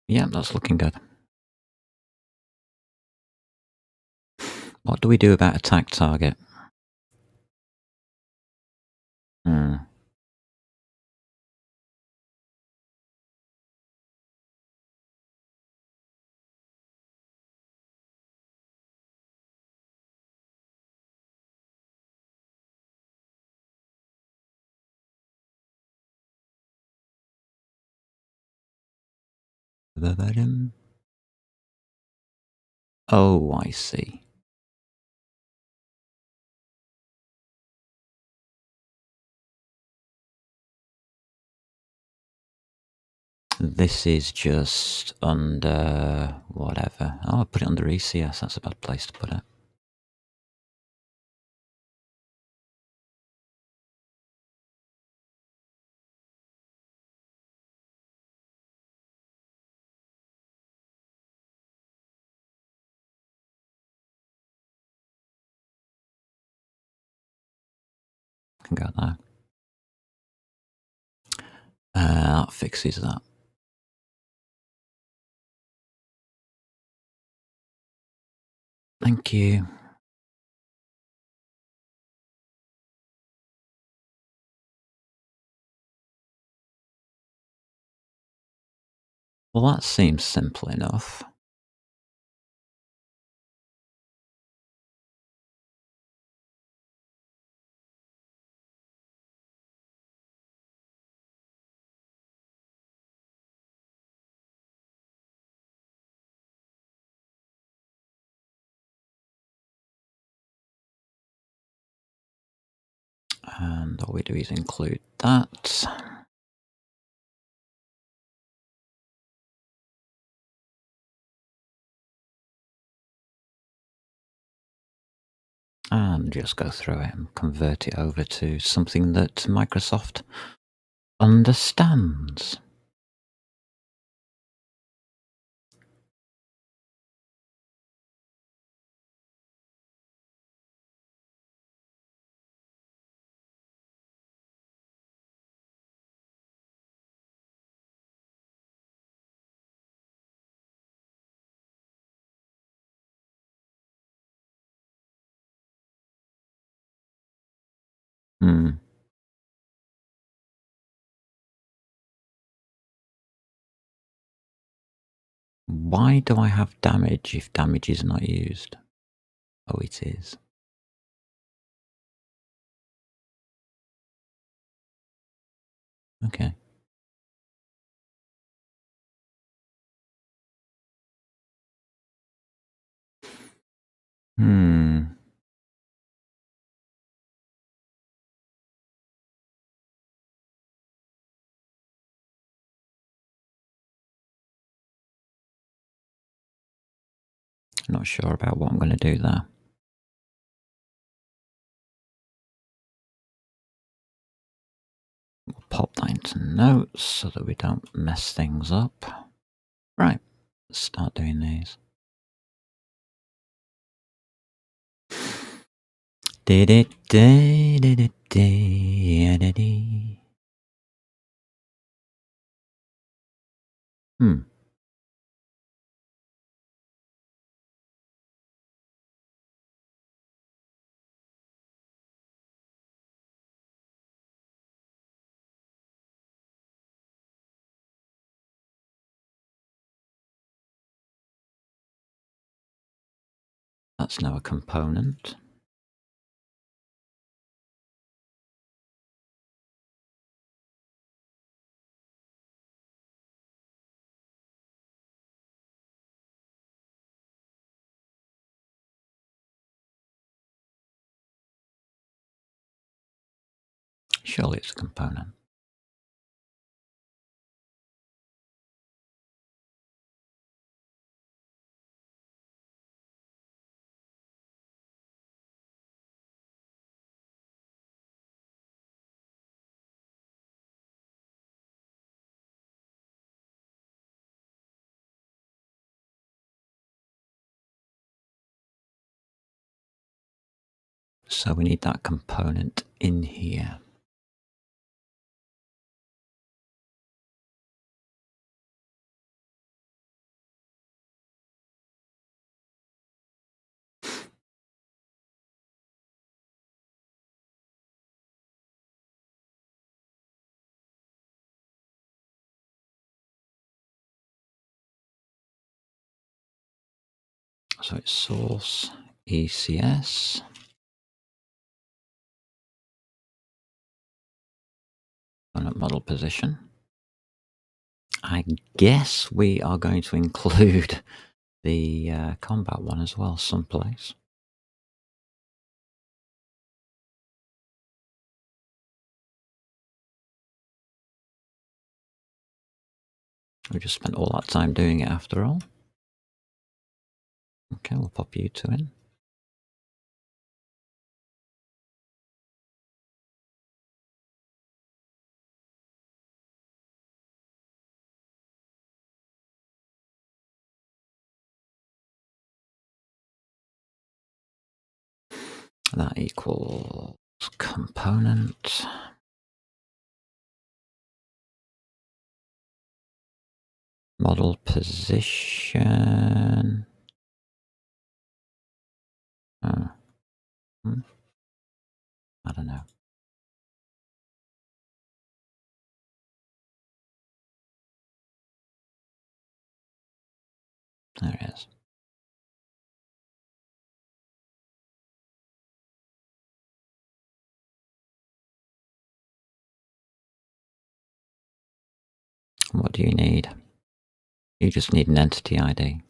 Yeah, that's looking good. What do we do about attack target? Hmm. Oh, I see. This is just under whatever. Oh, I'll put it under ECS. That's a bad place to put it. Can go there. That fixes that. Thank you. Well, that seems simple enough. And all we do is include that. And just go through it and convert it over to something that Microsoft understands. Hmm. Why do I have damage if damage is not used? Oh, it is. Okay. Hmm. Not sure about what I'm going to do there. We'll pop that into notes so that we don't mess things up. Right. Let's start doing these. Hmm. That's now a component. Surely it's a component. So we need that component in here. So it's source ECS. Component model position. I guess we are going to include the combat one as well, someplace. We just spent all that time doing it after all. Okay, we'll pop you two in. That equals component. Model position. I don't know. There it is. What do you need? You just need an entity ID.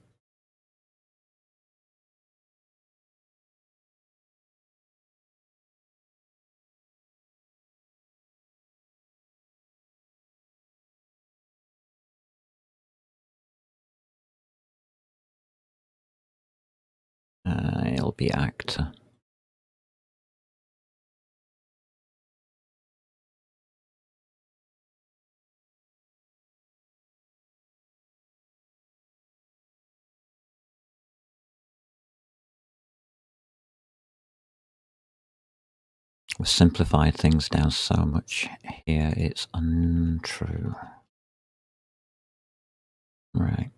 It'll be actor. We've simplified things down so much here, it's untrue. Right.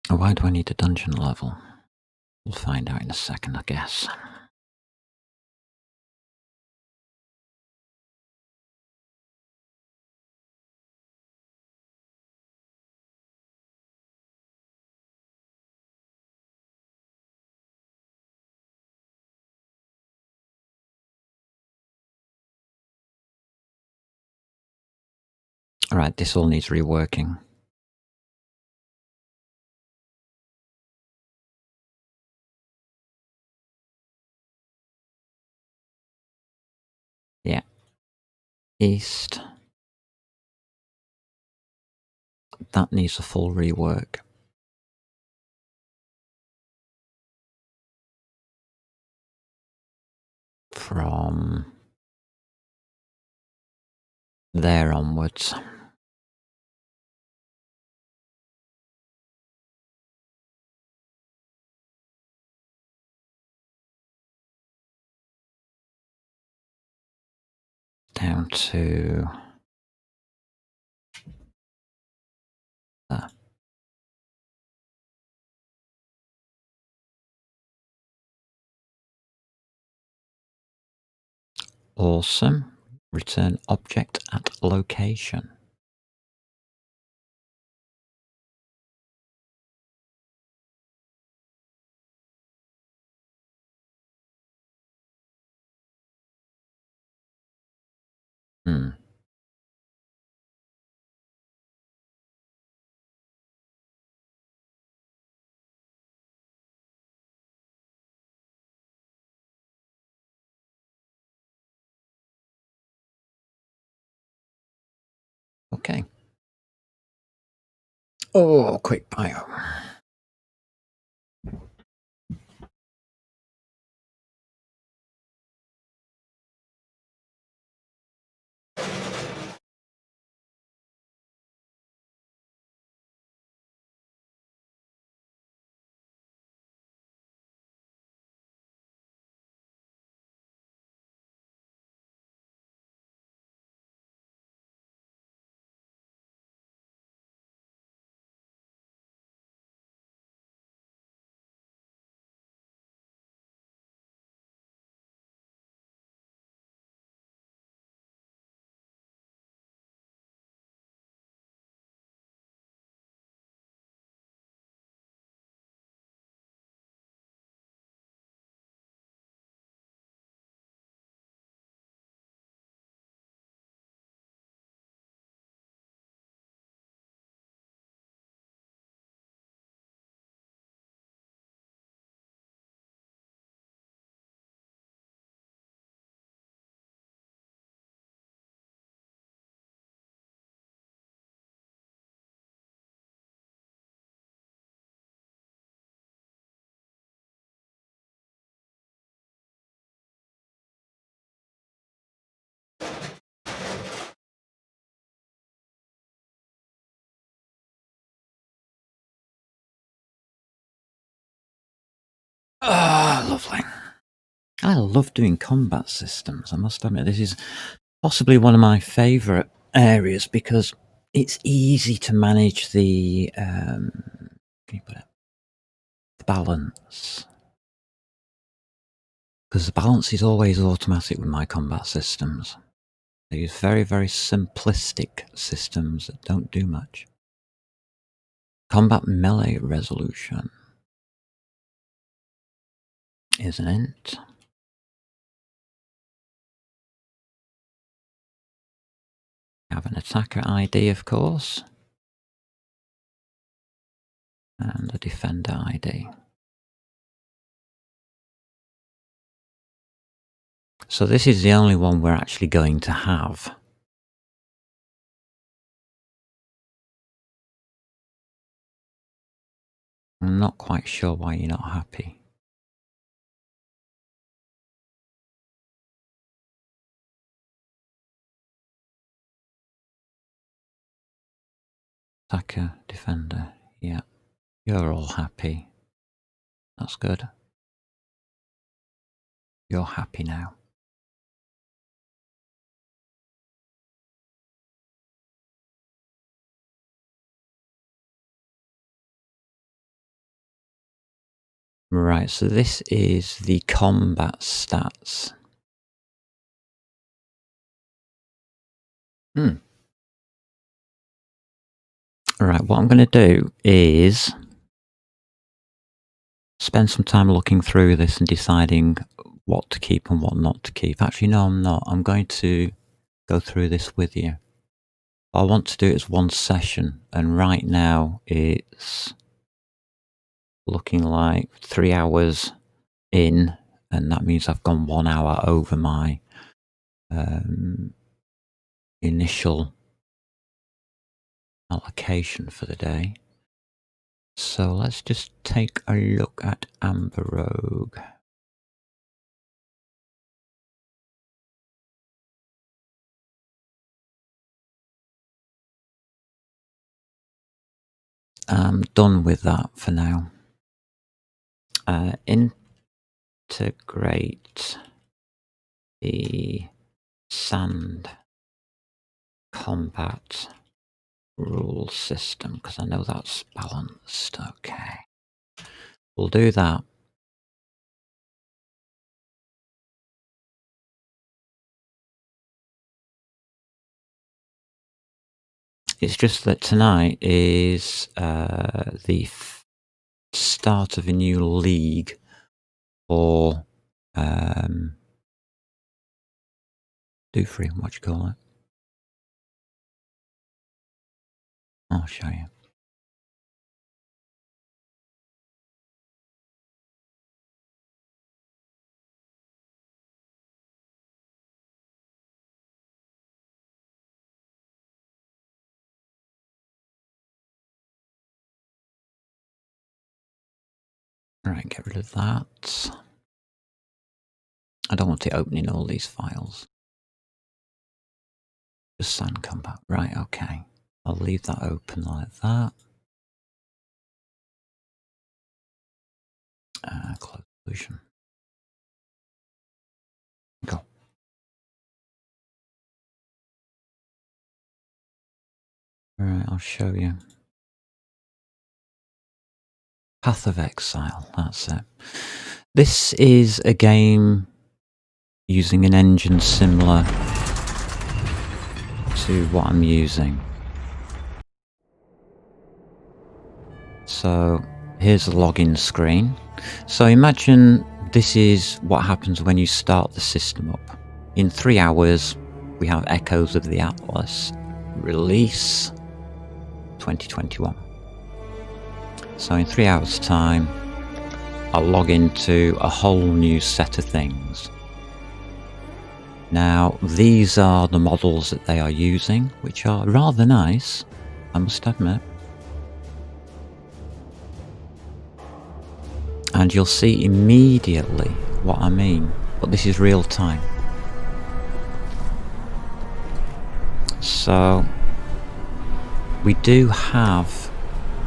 Why do I need a dungeon level? We'll find out in a second, I guess. Alright, this all needs reworking. Yeah. East. That needs a full rework. From there onwards. Down to there. Awesome. Return object at location. Hmm. Okay. Oh, quick bio. Ah, lovely. I love doing combat systems. I must admit, this is possibly one of my favourite areas because it's easy to manage the can you put it? The balance. Because the balance is always automatic with my combat systems. They use very, very simplistic systems that don't do much. Combat melee resolution is an int. Have an attacker ID, of course, and a defender ID. So this is the only one we're actually going to have. I'm not quite sure why you're not happy. Attacker, defender, yeah. You're all happy. That's good. You're happy now. Right, so this is the combat stats. Right, what I'm going to do is spend some time looking through this and deciding what to keep and what not to keep. Actually, no, I'm not. I'm going to go through this with you. I want to do it as one session, and right now it's looking like 3 hours in, and that means I've gone 1 hour over my initial allocation for the day. So let's just take a look at Amber Rogue. I'm done with that for now. Integrate the sand combat rule system because I know that's balanced. Okay, we'll do that. It's just that tonight is the start of a new league for do free, what you call it? I'll show you. Right, get rid of that. I don't want it opening all these files. Just sand combat. Right, okay. I'll leave that open like that. Close solution. Go. Right, I'll show you. Path of Exile, that's it. This is a game using an engine similar to what I'm using. So here's the login screen. So imagine this is what happens when you start the system up. In 3 hours, we have Echoes of the Atlas. Release 2021. So in 3 hours time, I'll log into a whole new set of things. Now these are the models that they are using, which are rather nice, I must admit. And you'll see immediately what I mean, but this is real time. So we do have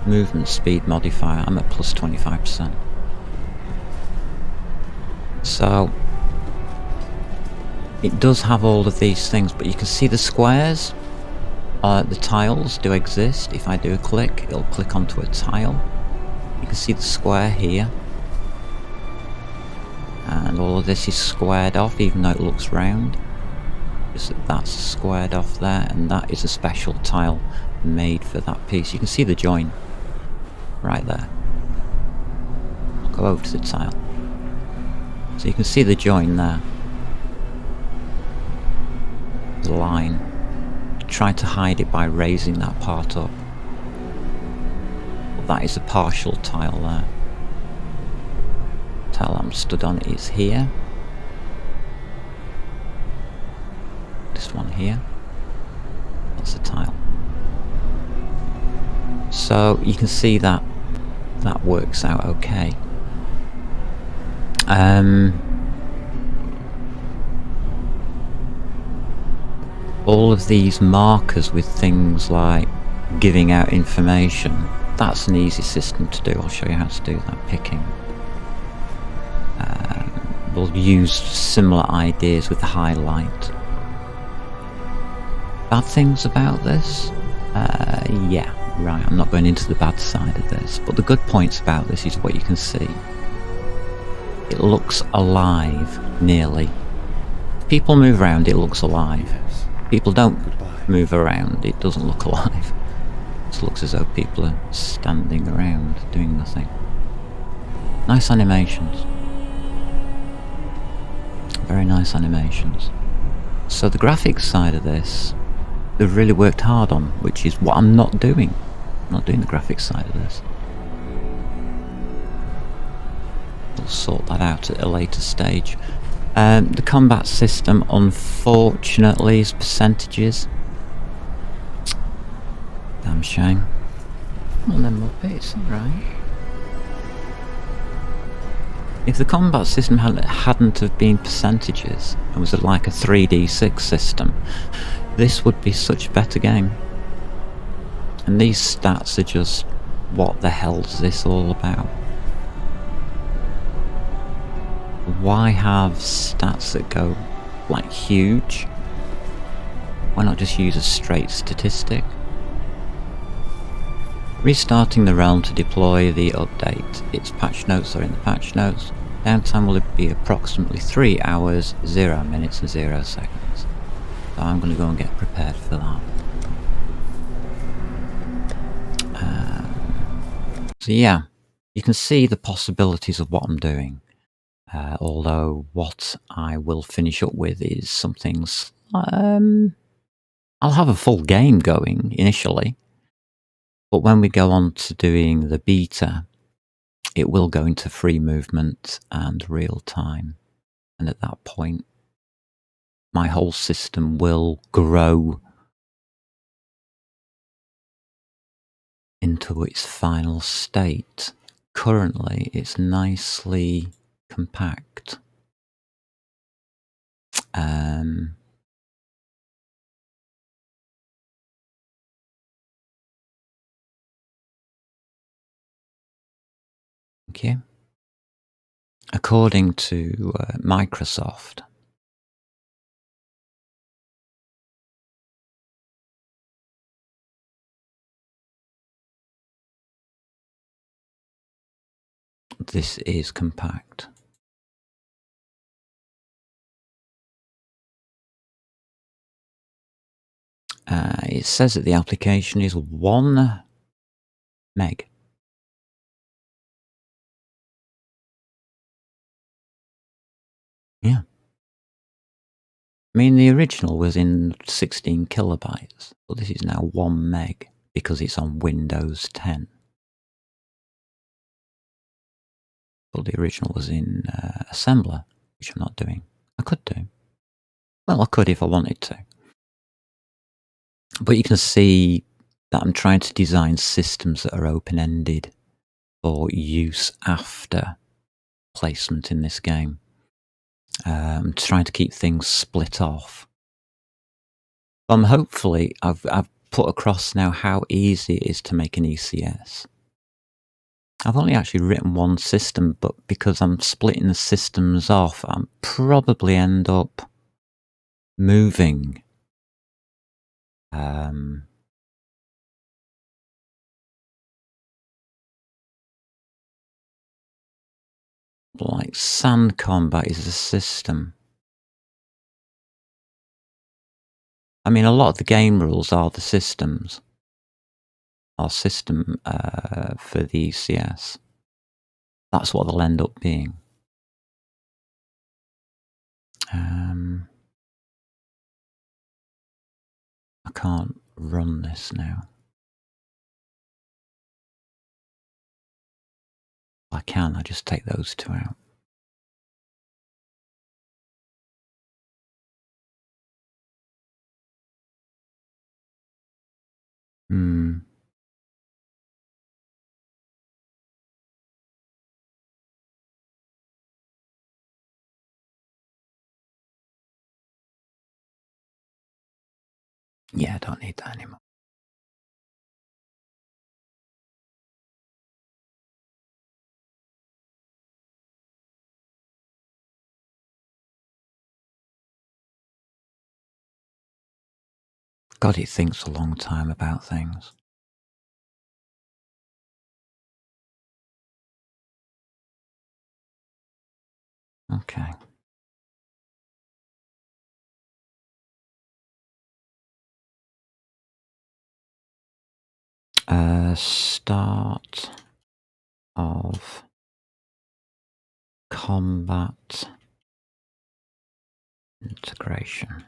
movement speed modifier. I'm at plus 25%. So it does have all of these things, but you can see the squares, the tiles do exist. If I do a click, it'll click onto a tile. You can see the square here. And all of this is squared off, even though it looks round. Just that's squared off there, and that is a special tile made for that piece. You can see the join right there. I'll go over to the tile. So you can see the join there. The line. Try to hide it by raising that part up. But that is a partial tile there. Tile I'm stood on is here. This one here. That's a tile. So you can see that that works out okay. All of these markers with things like giving out information, that's an easy system to do. I'll show you how to do that. Picking. We'll use similar ideas with the highlight. Bad things about this? Yeah, right, I'm not going into the bad side of this, but the good points about this is what you can see. It looks alive, nearly. If people move around, it looks alive. If people don't move around, it doesn't look alive. It just looks as though people are standing around, doing nothing. Nice animations. Very nice animations. So the graphics side of this, they've really worked hard on, which is what I'm not doing. I'm not doing the graphics side of this. We'll sort that out at a later stage. The combat system, unfortunately, is percentages. Damn shame. Well then, Muppets, alright. If the combat system hadn't have been percentages, and was like a 3D6 system, this would be such a better game. And these stats are just, what the hell is this all about? Why have stats that go like huge? Why not just use a straight statistic? Restarting the realm to deploy the update. Its patch notes are in the patch notes. Downtime will be approximately 3 hours, 0 minutes and 0 seconds. So I'm going to go and get prepared for that. So yeah, you can see the possibilities of what I'm doing. Although what I will finish up with is something. I'll have a full game going initially, but when we go on to doing the beta, it will go into free movement and real time. And at that point, my whole system will grow into its final state. Currently, it's nicely compact. Thank you. According to Microsoft, this is compact. It says that the application is 1 meg. Yeah. I mean, the original was in 16 kilobytes, but this is now 1 meg because it's on Windows 10. But the original was in assembler, which I'm not doing. I could do. Well, I could if I wanted to. But you can see that I'm trying to design systems that are open-ended for use after placement in this game. I'm trying to keep things split off. Hopefully, I've put across now how easy it is to make an ECS. I've only actually written one system, but because I'm splitting the systems off, I'll probably end up moving like Sand Combat is a system. I mean, a lot of the game rules are the systems. Our system for the ECS. That's what they'll end up being. I can't run this now. I can, I just take those two out. Yeah, I don't need that anymore. God, it thinks a long time about things. Okay. Start of combat integration.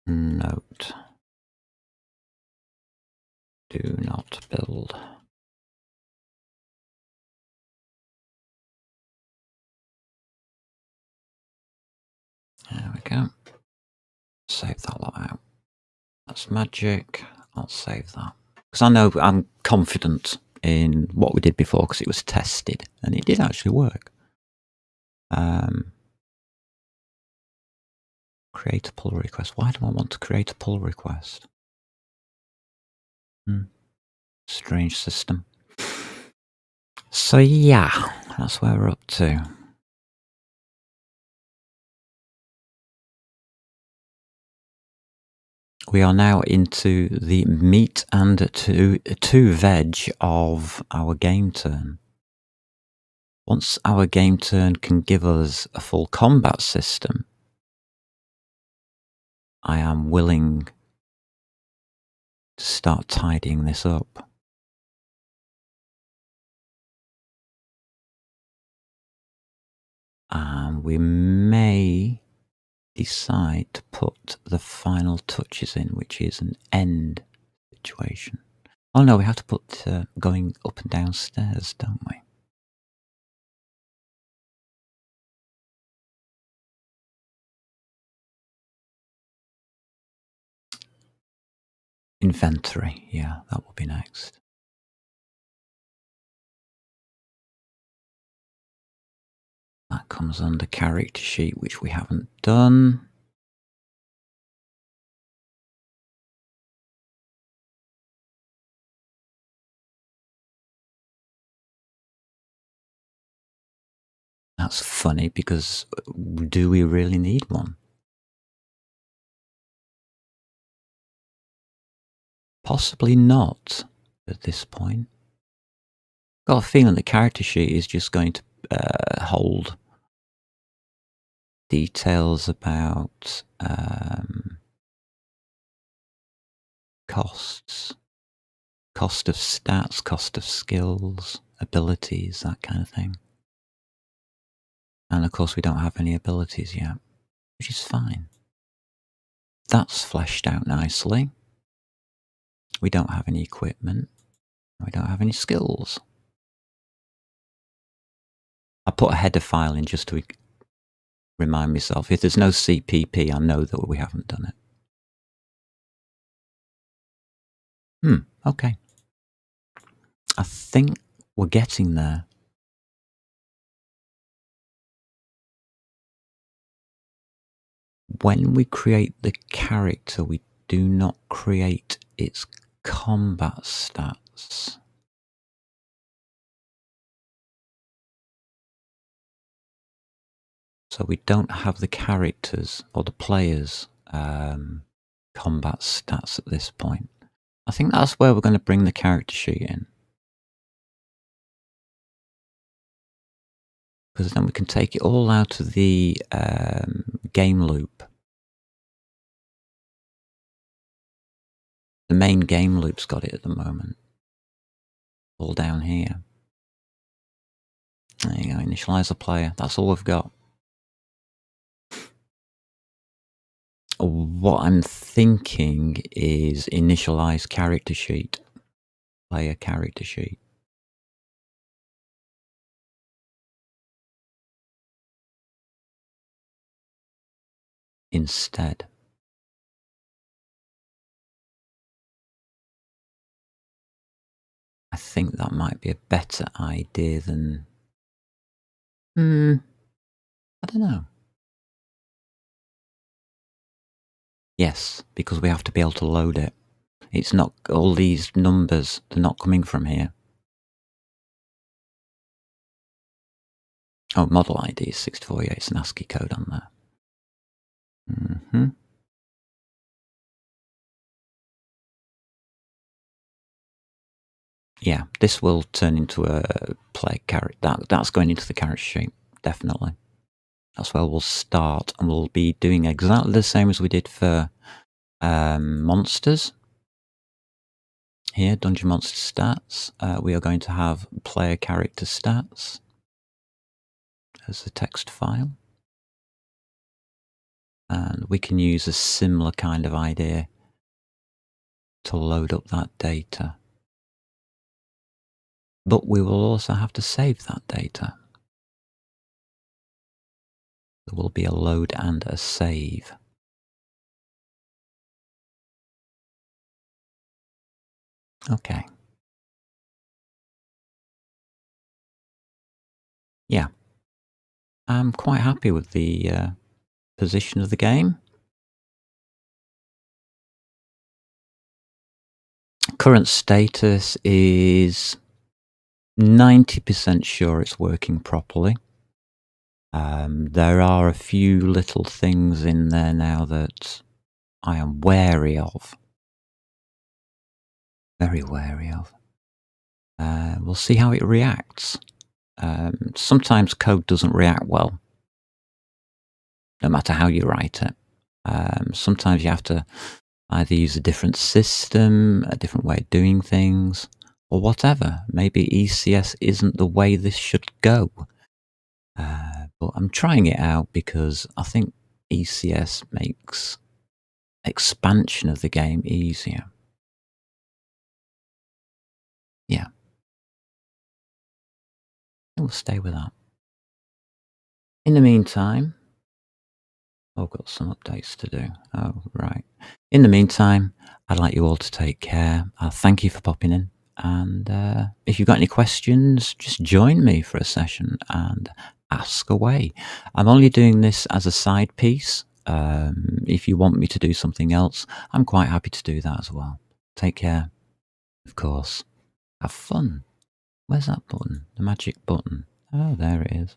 Note. Do not build. There we go. Save that lot out. That's magic. I'll save that. Because I know I'm confident in what we did before because it was tested and it did actually work. Create a pull request. Why do I want to create a pull request? Strange system. So yeah, that's where we're up to. We are now into the meat and to veg of our game turn. Once our game turn can give us a full combat system, I am willing to start tidying this up. And we may decide to put the final touches in, which is an end situation. Oh no, we have to put going up and down stairs, don't we? Inventory, yeah, that will be next. That comes under character sheet, which we haven't done. That's funny because do we really need one? Possibly not at this point. Got a feeling the character sheet is just going to hold details about costs, cost of stats, cost of skills, abilities, that kind of thing. And of course, we don't have any abilities yet, which is fine. That's fleshed out nicely. We don't have any equipment. We don't have any skills. I put a header file in just to remind myself. If there's no CPP, I know that we haven't done it. Okay. I think we're getting there. When we create the character, we do not create its combat stats. So we don't have the characters or the players' combat stats at this point. I think that's where we're going to bring the character sheet in. Because then we can take it all out of the game loop. The main game loop's got it at the moment. All down here. There you go, initialize a player. That's all we've got. What I'm thinking is initialize character sheet. Player character sheet. Instead. I think that might be a better idea than... I don't know. Yes, because we have to be able to load it. It's not all these numbers, they're not coming from here. Oh, model ID is 64, yeah, it's an ASCII code on there. Yeah, this will turn into a play character. That's going into the character sheet, definitely. That's where we'll start, and we'll be doing exactly the same as we did for monsters. Here, Dungeon Monster Stats. We are going to have player character stats as a text file. And we can use a similar kind of idea to load up that data. But we will also have to save that data. There will be a load and a save. Okay. Yeah. I'm quite happy with the position of the game. Current status is 90% sure it's working properly. There are a few little things in there now that I am wary of. Very wary of. We'll see how it reacts. Sometimes code doesn't react well, no matter how you write it. Sometimes you have to either use a different system, a different way of doing things, or whatever. Maybe ECS isn't the way this should go. But I'm trying it out because I think ECS makes expansion of the game easier. Yeah, we'll stay with that. In the meantime, I've got some updates to do. Oh, right. In the meantime, I'd like you all to take care. Thank you for popping in. And if you've got any questions, just join me for a session and ask away. I'm only doing this as a side piece. If you want me to do something else, I'm quite happy to do that as well. Take care. Of course. Have fun. Where's that button? The magic button. Oh, there it is.